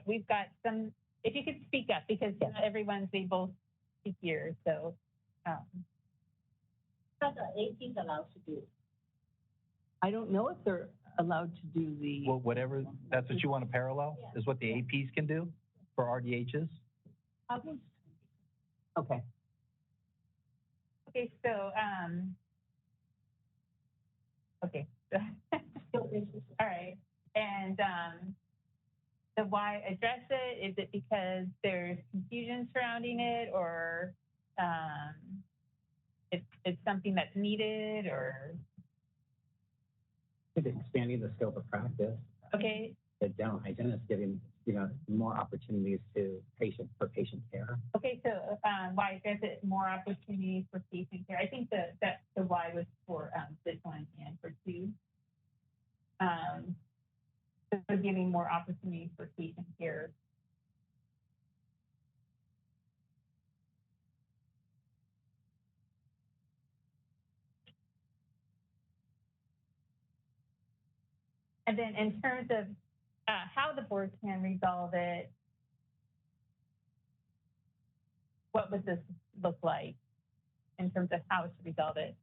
[SPEAKER 9] we've got some, if you could speak up, because not everyone's able to hear, so.
[SPEAKER 20] What are APs allowed to do?
[SPEAKER 1] I don't know if they're allowed to do the...
[SPEAKER 3] Well, whatever, that's what you want to parallel, is what the APs can do for RDHs?
[SPEAKER 1] Okay.
[SPEAKER 9] Okay, so, okay. All right. And
[SPEAKER 14] the why address it? Is it because there's confusion surrounding it, or it's something that's needed, or?
[SPEAKER 19] Expanding the scope of practice.
[SPEAKER 14] Okay.
[SPEAKER 19] The dental hygienist giving, more opportunities to patient care.
[SPEAKER 14] Okay, so why address it? More opportunities for patient care. I think that the why was for this one and for two. So giving more opportunities for patient care. And then in terms of how the board can resolve it, what would this look like in terms of how to resolve it?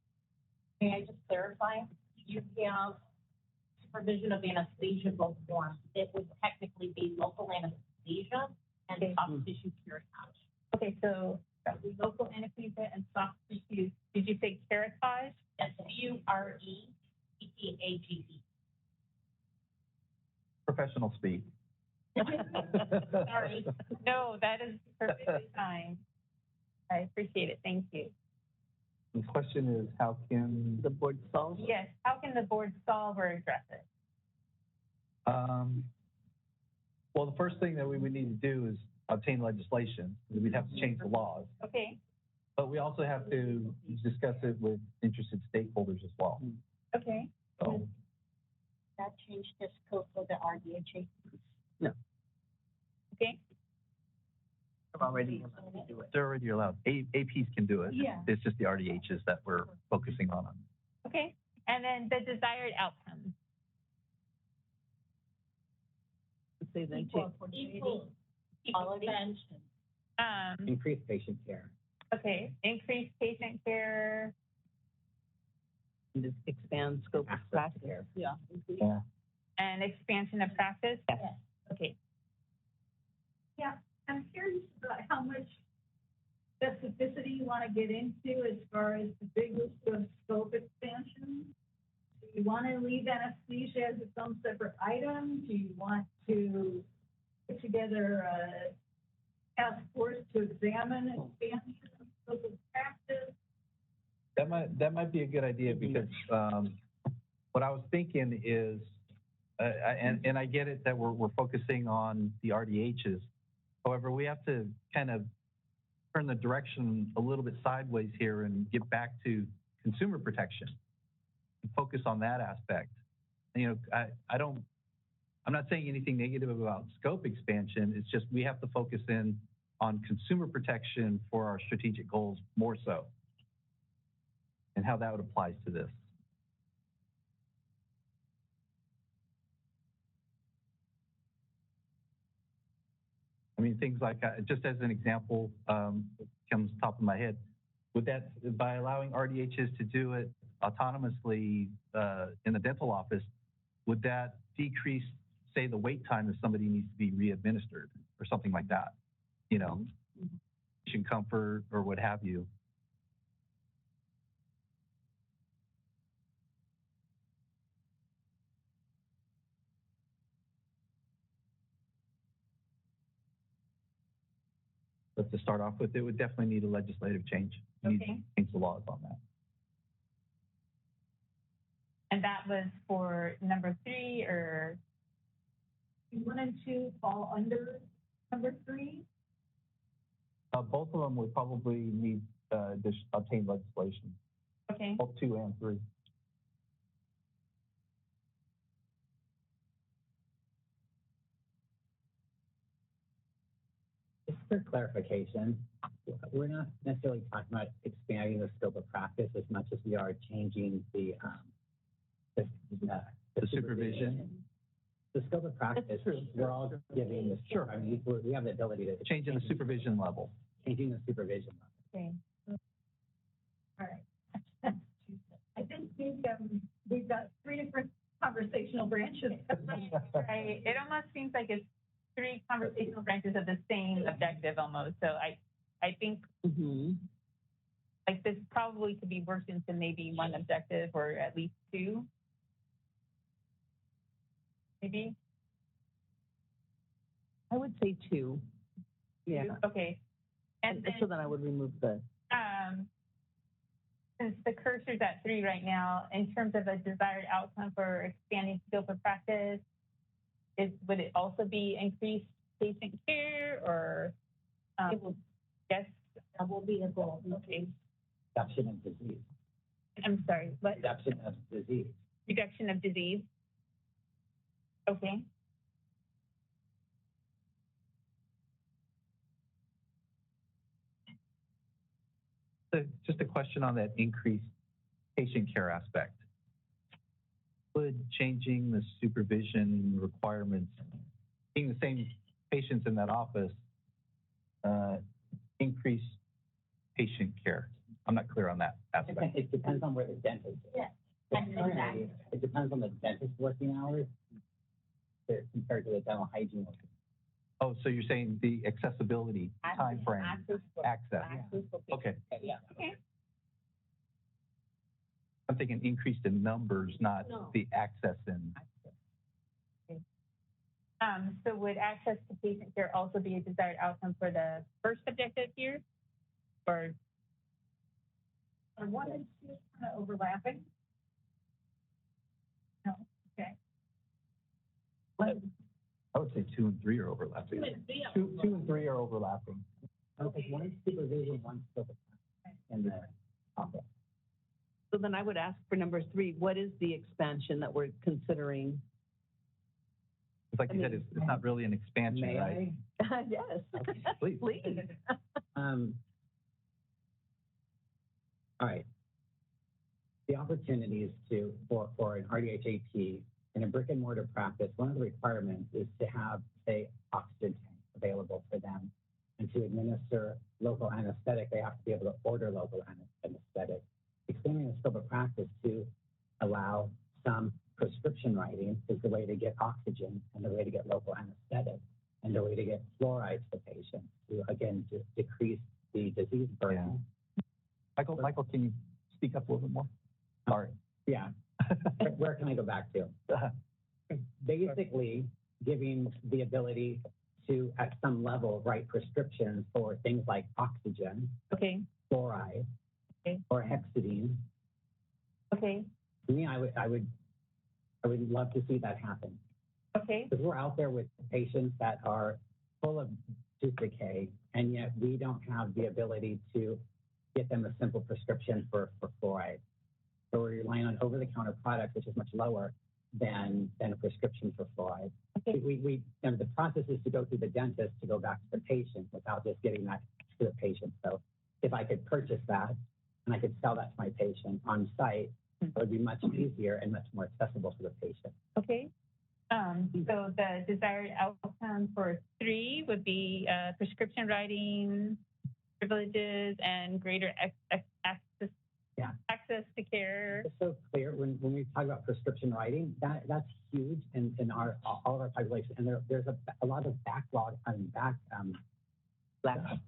[SPEAKER 4] May I just clarify? You have supervision of anesthesia both forms. It would technically be local anesthesia and soft tissue curettage.
[SPEAKER 14] Okay, so local anesthesia and soft tissue. Did you say curettage?
[SPEAKER 4] That's curettage.
[SPEAKER 3] Professional speak.
[SPEAKER 14] Sorry. No, that is perfectly fine. I appreciate it. Thank you.
[SPEAKER 3] The question is, how can the board solve it?
[SPEAKER 14] Yes, how can the board solve or address it?
[SPEAKER 3] Well, the first thing that we would need to do is obtain legislation. We'd have to change the laws.
[SPEAKER 14] Okay.
[SPEAKER 3] But we also have to discuss it with interested stakeholders as well.
[SPEAKER 14] Okay.
[SPEAKER 3] So,
[SPEAKER 20] That changed the scope of the RDHA.
[SPEAKER 3] no,
[SPEAKER 14] Okay.
[SPEAKER 3] they're already allowed to do it. They're already allowed. APs can do it.
[SPEAKER 14] Yeah.
[SPEAKER 3] It's just the RDHs that we're focusing on.
[SPEAKER 14] Okay. And then the desired outcome.
[SPEAKER 1] Say then
[SPEAKER 4] Equal expansion.
[SPEAKER 19] Increased patient care.
[SPEAKER 14] Okay. Increased patient care.
[SPEAKER 1] just expand scope of practice.
[SPEAKER 20] Yeah.
[SPEAKER 3] Yeah.
[SPEAKER 14] And expansion of practice?
[SPEAKER 1] Yes.
[SPEAKER 14] Okay.
[SPEAKER 21] Yeah, I'm curious about how much specificity you want to get into as far as the big list of scope expansion. Do you want to leave anesthesia as its own separate item? Do you want to put together a task force to examine expansion of scope of practice?
[SPEAKER 3] That might be a good idea because what I was thinking is, and I get it that we're focusing on the RDHs. However, we have to kind of turn the direction a little bit sideways here and get back to consumer protection and focus on that aspect. You know, I'm not saying anything negative about scope expansion. It's just we have to focus in on consumer protection for our strategic goals more so, and how that would apply to this. I mean, things like, just as an example, comes top of my head, would that, by allowing RDHs to do it autonomously in the dental office, would that decrease, say, the wait time if somebody needs to be re-administered or something like that? You know, patient comfort or what have you. But to start off with, it would definitely need a legislative change. We need to change the laws on that.
[SPEAKER 14] And that was for number 3, or?
[SPEAKER 21] 1 and 2 fall under number 3?
[SPEAKER 3] Both of them would probably need obtain legislation.
[SPEAKER 14] Okay.
[SPEAKER 3] Both 2 and 3.
[SPEAKER 19] Just for clarification, we're not necessarily talking about expanding the scope of practice as much as we are changing the
[SPEAKER 3] supervision.
[SPEAKER 19] The scope of practice, we're all giving the, sure, I mean, we have the ability to
[SPEAKER 3] changing the supervision level.
[SPEAKER 19] Changing the supervision level.
[SPEAKER 21] Okay. All right. I think we've got 3 different conversational branches.
[SPEAKER 14] Right. It almost seems like it's 3 conversational branches of the same objective almost. So I think like this probably could be worked into maybe 1 objective or at least 2. Maybe.
[SPEAKER 1] I would say 2. Yeah.
[SPEAKER 9] Okay. And then,
[SPEAKER 1] so then I would remove the.
[SPEAKER 9] Since the cursor's at 3 right now, in terms of a desired outcome for expanding scope of practice, would it also be increased patient care or? Yes.
[SPEAKER 20] That will be a goal.
[SPEAKER 9] Okay.
[SPEAKER 19] Reduction of disease.
[SPEAKER 9] I'm sorry, what?
[SPEAKER 19] Reduction of disease.
[SPEAKER 9] Reduction of disease. Okay.
[SPEAKER 3] So just a question on that increased patient care aspect. Would changing the supervision requirements, being the same patients in that office, increase patient care? I'm not clear on that aspect.
[SPEAKER 19] It depends on where the dentist is.
[SPEAKER 20] Yeah.
[SPEAKER 19] Currently, it depends on the dentist working hours compared to the dental hygiene working.
[SPEAKER 3] Oh, so you're saying the accessibility time frame, access. Okay.
[SPEAKER 9] Yeah. Okay.
[SPEAKER 3] I'm thinking increased in numbers, not the access in.
[SPEAKER 9] So would access to patient care also be a desired outcome for the first objective here? Or
[SPEAKER 21] Are 1 and 2 kind of overlapping? No, okay.
[SPEAKER 3] I would say 2 and 3 are overlapping. 2 and 3 are overlapping.
[SPEAKER 19] Okay, 1 is supervision, 1 is still in the office.
[SPEAKER 1] So then I would ask for number 3, what is the expansion that we're considering?
[SPEAKER 3] It's like you said, it's not really an expansion,
[SPEAKER 19] May
[SPEAKER 3] right?
[SPEAKER 1] Yes.
[SPEAKER 3] Okay, please.
[SPEAKER 1] Please.
[SPEAKER 19] All right. The opportunities for an RDHAP in a brick and mortar practice, one of the requirements is to have, say, oxygen tank available for them. And to administer local anesthetic, they have to be able to order local anesthetic. Expanding the scope of practice to allow some prescription writing is the way to get oxygen and the way to get local anesthetic and the way to get fluoride to patients to, again, to decrease the disease burden.
[SPEAKER 3] Yeah. Michael, can you speak up a little bit more? Sorry.
[SPEAKER 19] Yeah. Where can I go back to? Basically, giving the ability to, at some level, write prescriptions for things like oxygen,
[SPEAKER 9] okay,
[SPEAKER 19] fluoride,
[SPEAKER 9] okay,
[SPEAKER 19] or hexidine.
[SPEAKER 9] Okay.
[SPEAKER 19] To me, I would love to see that happen.
[SPEAKER 9] Okay.
[SPEAKER 19] Because we're out there with patients that are full of tooth decay, and yet we don't have the ability to get them a simple prescription for fluoride. So we're relying on over-the-counter products, which is much lower than a prescription for fluoride.
[SPEAKER 9] Okay.
[SPEAKER 19] The process is to go through the dentist to go back to the patient without just getting that to the patient. So if I could purchase that and I could sell that to my patient on site, it would be much easier and much more accessible to the patient.
[SPEAKER 9] Okay. So the desired outcome for 3 would be prescription writing, privileges, and greater access to care.
[SPEAKER 19] It's so clear when we talk about prescription writing, that's huge in all of our population. And there's a lot of backlog and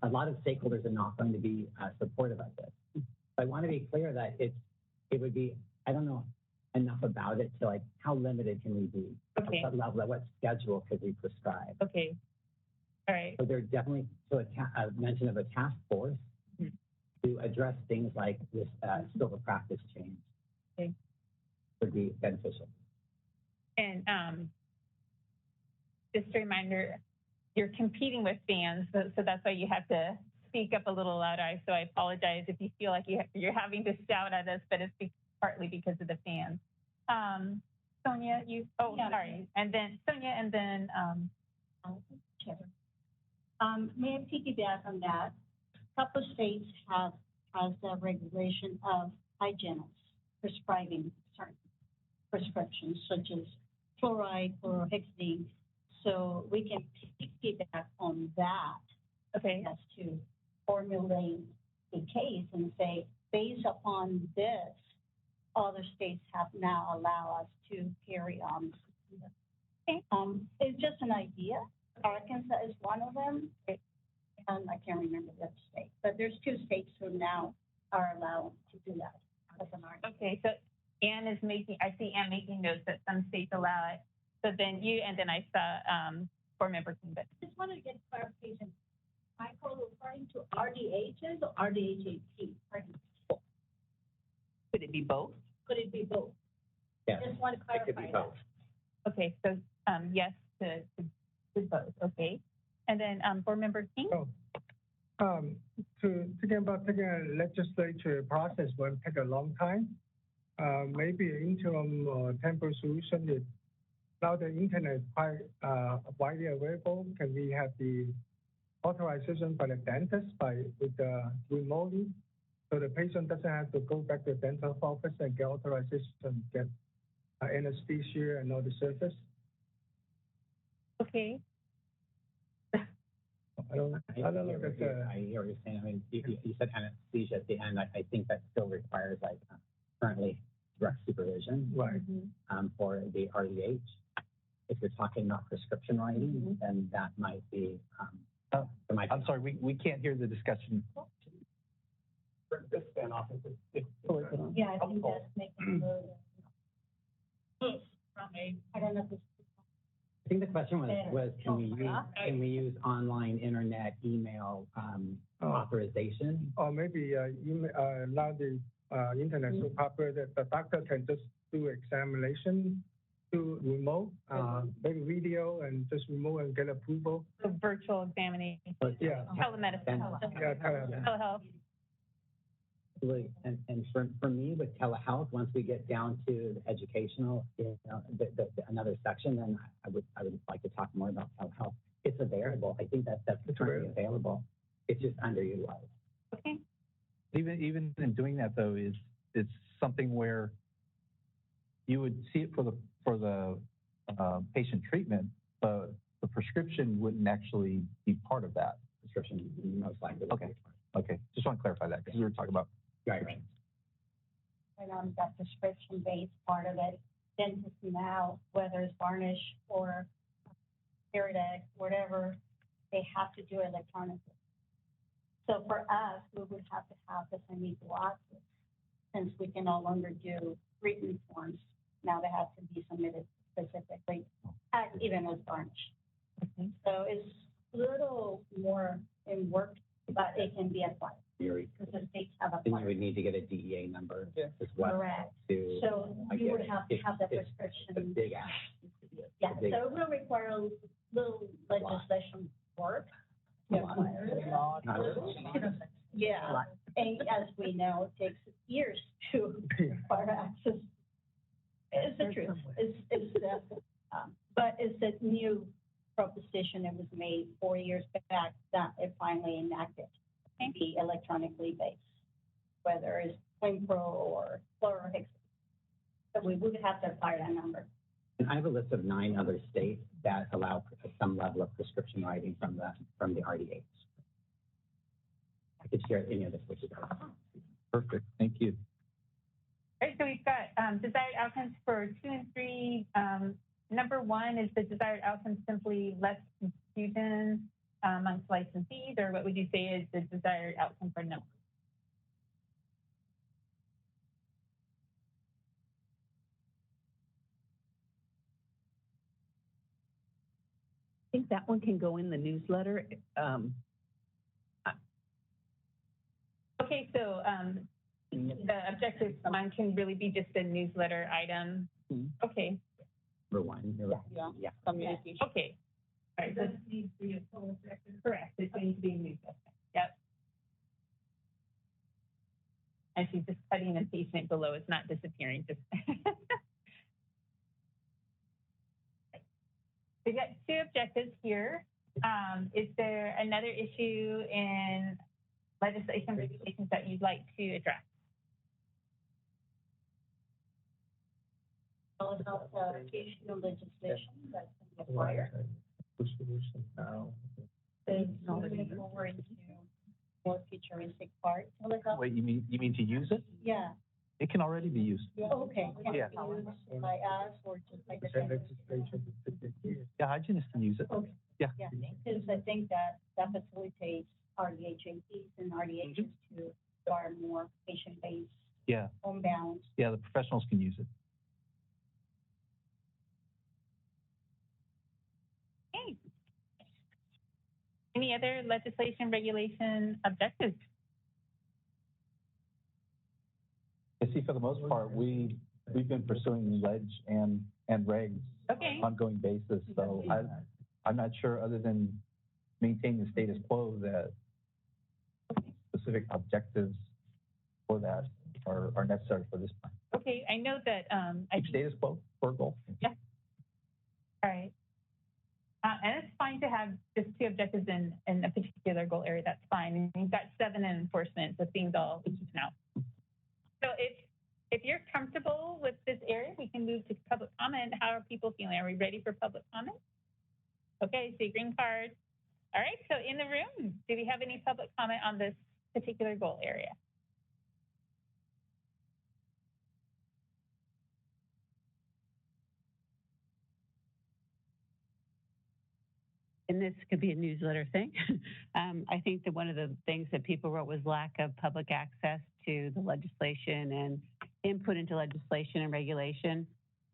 [SPEAKER 19] a lot of stakeholders are not going to be supportive of this. So I want to be clear that it would be, I don't know enough about it to like, how limited can we be?
[SPEAKER 9] Okay.
[SPEAKER 19] At what level, at what schedule could we prescribe?
[SPEAKER 9] Okay. All right.
[SPEAKER 19] So there's definitely, a mention of a task force to address things like this scope of practice change.
[SPEAKER 9] Okay.
[SPEAKER 19] Would be beneficial.
[SPEAKER 9] And just a reminder, you're competing with fans, so that's why you have to speak up a little louder. So I apologize if you feel like you're having to shout at us, but it's partly because of the fans. Sonia, sorry. And then Sonia, and then
[SPEAKER 20] may I piggyback on that? A couple of states has a regulation of hygienists prescribing certain prescriptions, such as fluoride or hexidine. So we can piggyback on that.
[SPEAKER 9] Okay.
[SPEAKER 20] As to formulate a case and say, based upon this, other states have now allowed us to carry on. Okay. It's just an idea. Arkansas is one of them, and I can't remember the other state. But there's 2 states who now are allowed to do that as an argument.
[SPEAKER 9] Okay, so I see Ann making notes that some states allow it. So then I saw Board Member King. But
[SPEAKER 4] Just wanted to get clarification. Michael referring to RDHs or RDHAP?
[SPEAKER 1] Could it be both?
[SPEAKER 4] Could it be both?
[SPEAKER 19] Yes,
[SPEAKER 4] Just want to
[SPEAKER 19] it could be
[SPEAKER 4] clarify
[SPEAKER 19] both.
[SPEAKER 4] that.
[SPEAKER 9] okay, so yes to both. Okay, and then Board Member King.
[SPEAKER 11] Thinking about taking a legislature process will take a long time. Maybe an interim or temporary solution is now the internet is quite widely available. Can we have the authorization by the dentist remotely, so the patient doesn't have to go back to the dental office and get authorization, get anesthesia and all the service?
[SPEAKER 9] Okay.
[SPEAKER 11] I don't know.
[SPEAKER 19] I hear what you're saying. I mean, you said anesthesia at the end. I think that still requires currently direct supervision,
[SPEAKER 11] right?
[SPEAKER 19] For the RDH. If you're talking about prescription writing, then that might be.
[SPEAKER 3] I'm sorry, we can't hear the discussion.
[SPEAKER 15] This fan off.
[SPEAKER 4] Yeah, I think that's making I don't know if it's.
[SPEAKER 19] I think the question was can we use online, internet, email authorization?
[SPEAKER 11] Or maybe now the internet is so popular that the doctor can just do examination to remote, maybe video and just remote and get approval.
[SPEAKER 9] So virtual examination.
[SPEAKER 11] Yeah.
[SPEAKER 9] Telemedicine.
[SPEAKER 11] Yeah,
[SPEAKER 9] Telehealth.
[SPEAKER 19] And for me with telehealth, once we get down to the educational, another section, then I would like to talk more about telehealth. It's available. I think that's currently available. It's just underutilized.
[SPEAKER 9] Okay.
[SPEAKER 3] Even in doing that though, it's something where you would see it for the patient treatment, but the prescription wouldn't actually be part of that.
[SPEAKER 19] Prescription most likely.
[SPEAKER 3] Okay. Just want to clarify that because we were talking about.
[SPEAKER 20] Right. And on that prescription-based part of it, dentists now, whether it's varnish or Iridex, whatever, they have to do it electronically. So for us, we would have to have the semi glasses, since we can no longer do written forms. Now they have to be submitted specifically, even as varnish. So it's a little more in work, but it can be applied. Because the states have a
[SPEAKER 19] Then you would need to get a DEA number as well.
[SPEAKER 20] Correct.
[SPEAKER 19] To,
[SPEAKER 20] so you would have to have the prescription.
[SPEAKER 19] It's a big ask.
[SPEAKER 20] Yeah, so it will require a little legislation work. Yeah. And as we know, it takes years to acquire access. It's the truth. But it's a new proposition that was made 4 years back that it finally enacted. Be electronically based, whether it's Winpro or Chlorhexidine. So we would have to acquire that number.
[SPEAKER 19] And I have a list of 9 other states that allow some level of prescription writing from the RDH. I could share any of this with you guys.
[SPEAKER 3] Perfect. Thank you.
[SPEAKER 9] All right, so we've got desired outcomes for 2 and 3. Number 1 is the desired outcome simply less confusion amongst licensees, or what would you say is the desired outcome for number?
[SPEAKER 1] I think that one can go in the newsletter.
[SPEAKER 9] Okay, so the objective one can really be just a newsletter item. Okay.
[SPEAKER 19] Number 1.
[SPEAKER 1] Yeah. Communication.
[SPEAKER 9] Okay. All right. So this needs to be a full objective. Correct. It needs to be a newsletter. Yep. And she's just cutting and pasting it below. It's not disappearing. Just. We've got 2 objectives here. Is there another issue in legislation regulations that you'd like to address?
[SPEAKER 20] About educational legislation that's required.
[SPEAKER 11] Now.
[SPEAKER 20] Moving forward into more futuristic parts.
[SPEAKER 3] Wait, you mean to use it?
[SPEAKER 20] Yeah.
[SPEAKER 3] It can already be used.
[SPEAKER 20] Okay. Can
[SPEAKER 3] Yeah.
[SPEAKER 20] it be used by us or just by the dentist?
[SPEAKER 3] Yeah, hygienists can use it.
[SPEAKER 20] Okay.
[SPEAKER 3] Yeah.
[SPEAKER 20] Yeah, because I think that facilitates RDHAPs and RDHs to acquire more patient-based,
[SPEAKER 3] Yeah.
[SPEAKER 20] homebound.
[SPEAKER 3] Yeah, the professionals can use it.
[SPEAKER 9] Okay. Any other legislation, regulation objectives?
[SPEAKER 3] I see for the most part, we've been pursuing ledge and regs
[SPEAKER 9] Okay.
[SPEAKER 3] ongoing basis. So I'm not sure, other than maintaining the status quo, that specific objectives for that are necessary for this plan.
[SPEAKER 9] Okay, I know that
[SPEAKER 3] Status quo for goal.
[SPEAKER 9] Yeah. All right. And it's fine to have just 2 objectives in a particular goal area. That's fine. And you've got 7 in enforcement, so things all keep out. So if you're comfortable with this area, we can move to public comment. How are people feeling? Are we ready for public comment? Okay, see green card. All right, so in the room, do we have any public comment on this particular goal area?
[SPEAKER 10] And this could be a newsletter thing. I think that one of the things that people wrote was lack of public access to the legislation and input into legislation and regulation,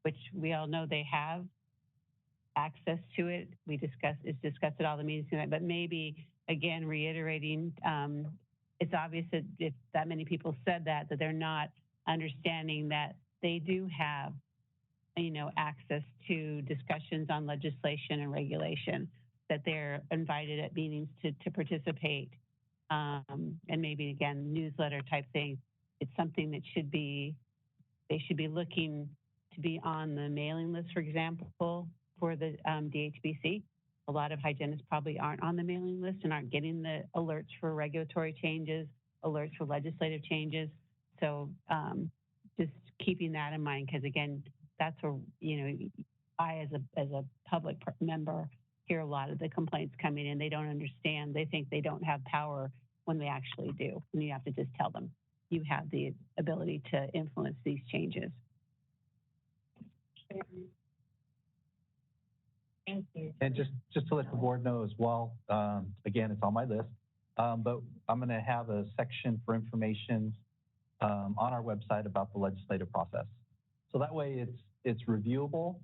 [SPEAKER 10] which we all know they have access to it. It's discussed at all the meetings tonight, but maybe again, reiterating, it's obvious that if that many people said that they're not understanding that they do have, access to discussions on legislation and regulation, that they're invited at meetings to participate. And maybe again, newsletter type thing. It's something that they should be looking to be on the mailing list, for example, for the DHBC. A lot of hygienists probably aren't on the mailing list and aren't getting the alerts for regulatory changes, alerts for legislative changes. So just keeping that in mind, because again, that's where, I as a public member hear a lot of the complaints coming in. They don't understand. They think they don't have power when they actually do. And you have to just tell them you have the ability to influence these changes.
[SPEAKER 9] Thank you.
[SPEAKER 3] And just to let the board know as well, again, it's on my list, but I'm going to have a section for information on our website about the legislative process. So that way it's reviewable.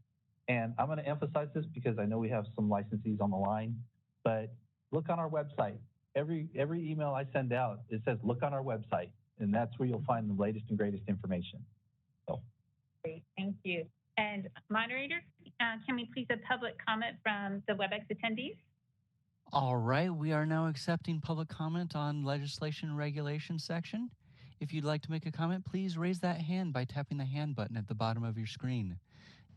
[SPEAKER 3] And I'm going to emphasize this because I know we have some licensees on the line, but look on our website. Every email I send out, it says, look on our website, and that's where you'll find the latest and greatest information. So.
[SPEAKER 9] Great, thank you. And moderator, can we please have public comment from the WebEx attendees?
[SPEAKER 2] All right, we are now accepting public comment on legislation and regulation section. If you'd like to make a comment, please raise that hand by tapping the hand button at the bottom of your screen.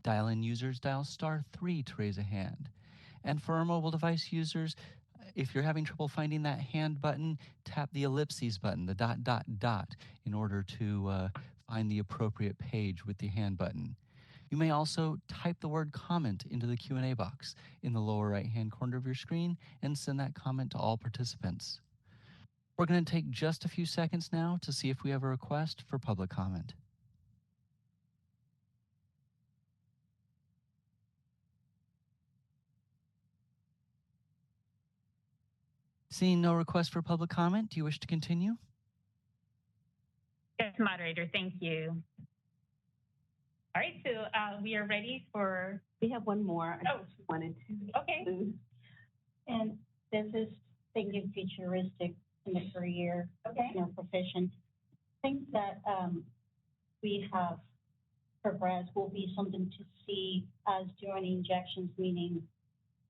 [SPEAKER 2] Dial-in users dial *3 to raise a hand. And for our mobile device users, if you're having trouble finding that hand button, tap the ellipses button, the ... in order to find the appropriate page with the hand button. You may also type the word comment into the Q&A box in the lower right-hand corner of your screen and send that comment to all participants. We're going to take just a few seconds now to see if we have a request for public comment. Seeing no request for public comment, do you wish to continue?
[SPEAKER 9] Yes, moderator, thank you. All right, so we are ready for...
[SPEAKER 1] We have one more. I just wanted to.
[SPEAKER 9] Okay.
[SPEAKER 20] And this is thinking futuristic in the career, profession. I think that we have progressed will be something to see as doing injections, meaning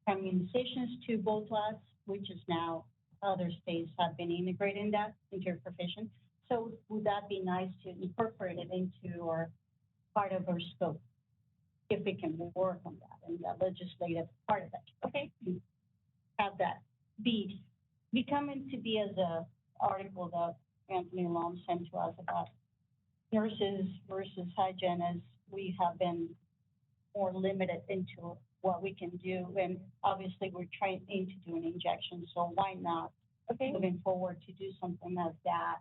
[SPEAKER 20] immunizations to both us, which is now other states have been integrating that into your profession. So would that be nice to incorporate it into our part of our scope, if we can work on that and the legislative part of that? Okay, have that be coming to be as a article that Anthony Long sent to us about nurses versus hygienists. We have been more limited into what we can do, and obviously we're trying to do an injection, so why not moving forward to do something like that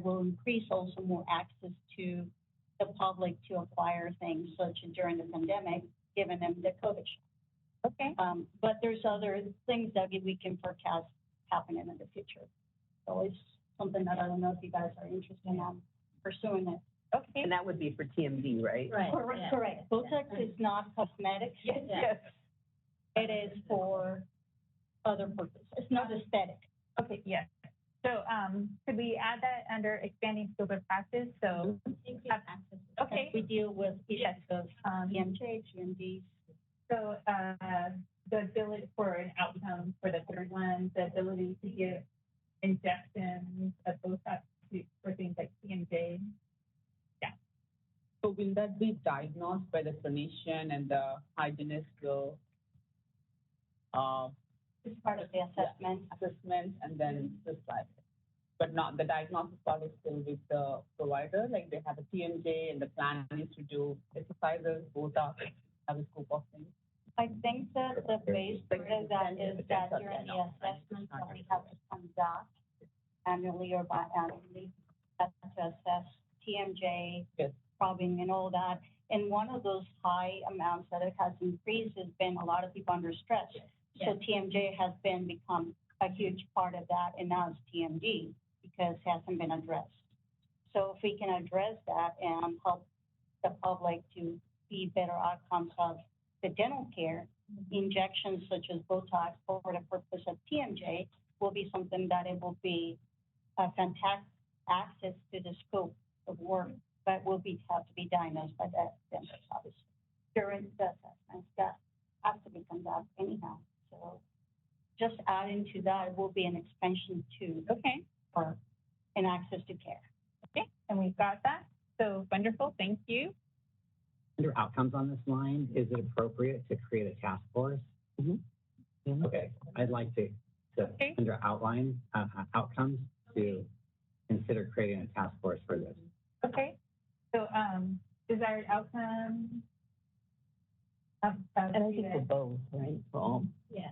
[SPEAKER 20] will increase also more access to the public to acquire things such as during the pandemic, giving them the COVID shot. Okay. But there's other things that we can forecast happening in the future. So it's something that I don't know if you guys are interested in pursuing it.
[SPEAKER 1] Okay. And that would be for TMD, right?
[SPEAKER 20] Right. Correct. Botox is not cosmetic.
[SPEAKER 9] Yes.
[SPEAKER 20] It is for other purpose. It's not aesthetic.
[SPEAKER 9] Okay, yes. So could we add that under expanding scope of practice? So okay,
[SPEAKER 20] we deal with issues of TMJ, GMDs.
[SPEAKER 9] So the ability for an outcome for the third one, the ability to give injections of Botox for things like TMJ. Yeah.
[SPEAKER 17] So will that be diagnosed by the clinician and the hygienist will?
[SPEAKER 20] It's part of the assessment.
[SPEAKER 17] Yeah, assessment and then prescribe it. But not the diagnosis part is still with the provider. Like they have a TMJ and the plan is to do exercises, Botox, have a scope of things.
[SPEAKER 20] I think that the base for that is that during the assessment that we have to conduct annually or biannually to assess TMJ, probing and all that. And one of those high amounts that it has increased has been a lot of people under stress. So TMJ has become a huge part of that, and now it's TMD because it hasn't been addressed. So if we can address that and help the public to see better outcomes of the dental care, injections such as Botox for the purpose of TMJ will be something that it will be a fantastic access to the scope of work, but will have to be diagnosed by the dentist, obviously, during the assessments that have to be conducted anyhow. So just adding to that will be an expansion to for an access to care.
[SPEAKER 9] Okay, and we've got that. So wonderful, thank you.
[SPEAKER 19] Under outcomes on this line, is it appropriate to create a task force? Mm-hmm. Okay, I'd like to under outline outcomes to consider creating a task force for this.
[SPEAKER 9] Okay, so desired outcome.
[SPEAKER 1] And I think for both, right? For all.
[SPEAKER 9] Yeah.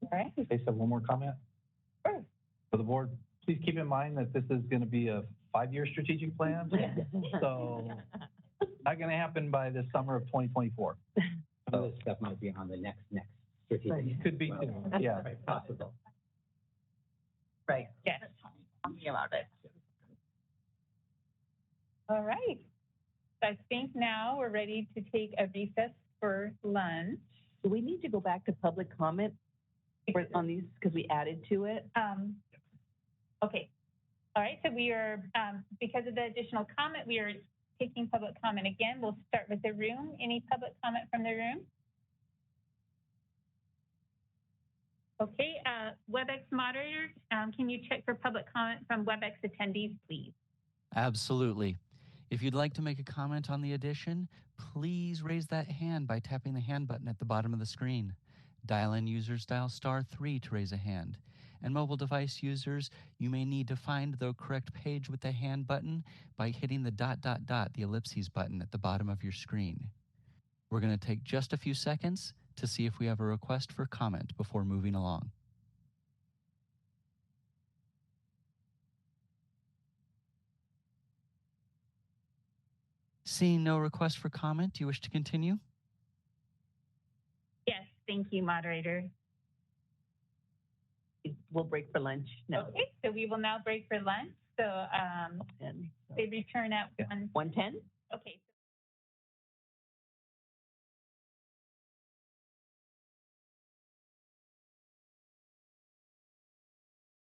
[SPEAKER 9] All right.
[SPEAKER 3] They said one more comment.
[SPEAKER 9] Sure.
[SPEAKER 3] For the board, please keep in mind that this is going to be a 5-year strategic plan. So not going to happen by the summer of 2024.
[SPEAKER 19] Some of this stuff might be on the next strategic plan.
[SPEAKER 3] Could be too. Yeah.
[SPEAKER 19] Possible.
[SPEAKER 9] Right. Yes.
[SPEAKER 20] Talking about it.
[SPEAKER 9] All right. So I think now we're ready to take a recess for lunch.
[SPEAKER 1] Do we need to go back to public comment on these because we added to it?
[SPEAKER 9] Okay. All right. So we are, because of the additional comment, we are taking public comment again. We'll start with the room. Any public comment from the room? Okay. WebEx moderator, can you check for public comment from WebEx attendees, please?
[SPEAKER 2] Absolutely. If you'd like to make a comment on the addition, please raise that hand by tapping the hand button at the bottom of the screen. Dial-in users dial *3 to raise a hand. And mobile device users, you may need to find the correct page with the hand button by hitting the ... the ellipses button at the bottom of your screen. We're going to take just a few seconds to see if we have a request for comment before moving along. Seeing no request for comment, do you wish to continue?
[SPEAKER 9] Yes, thank you, moderator.
[SPEAKER 1] We'll break for lunch now.
[SPEAKER 9] Okay, so we will now break for lunch. So they return at 1:10.
[SPEAKER 1] Okay.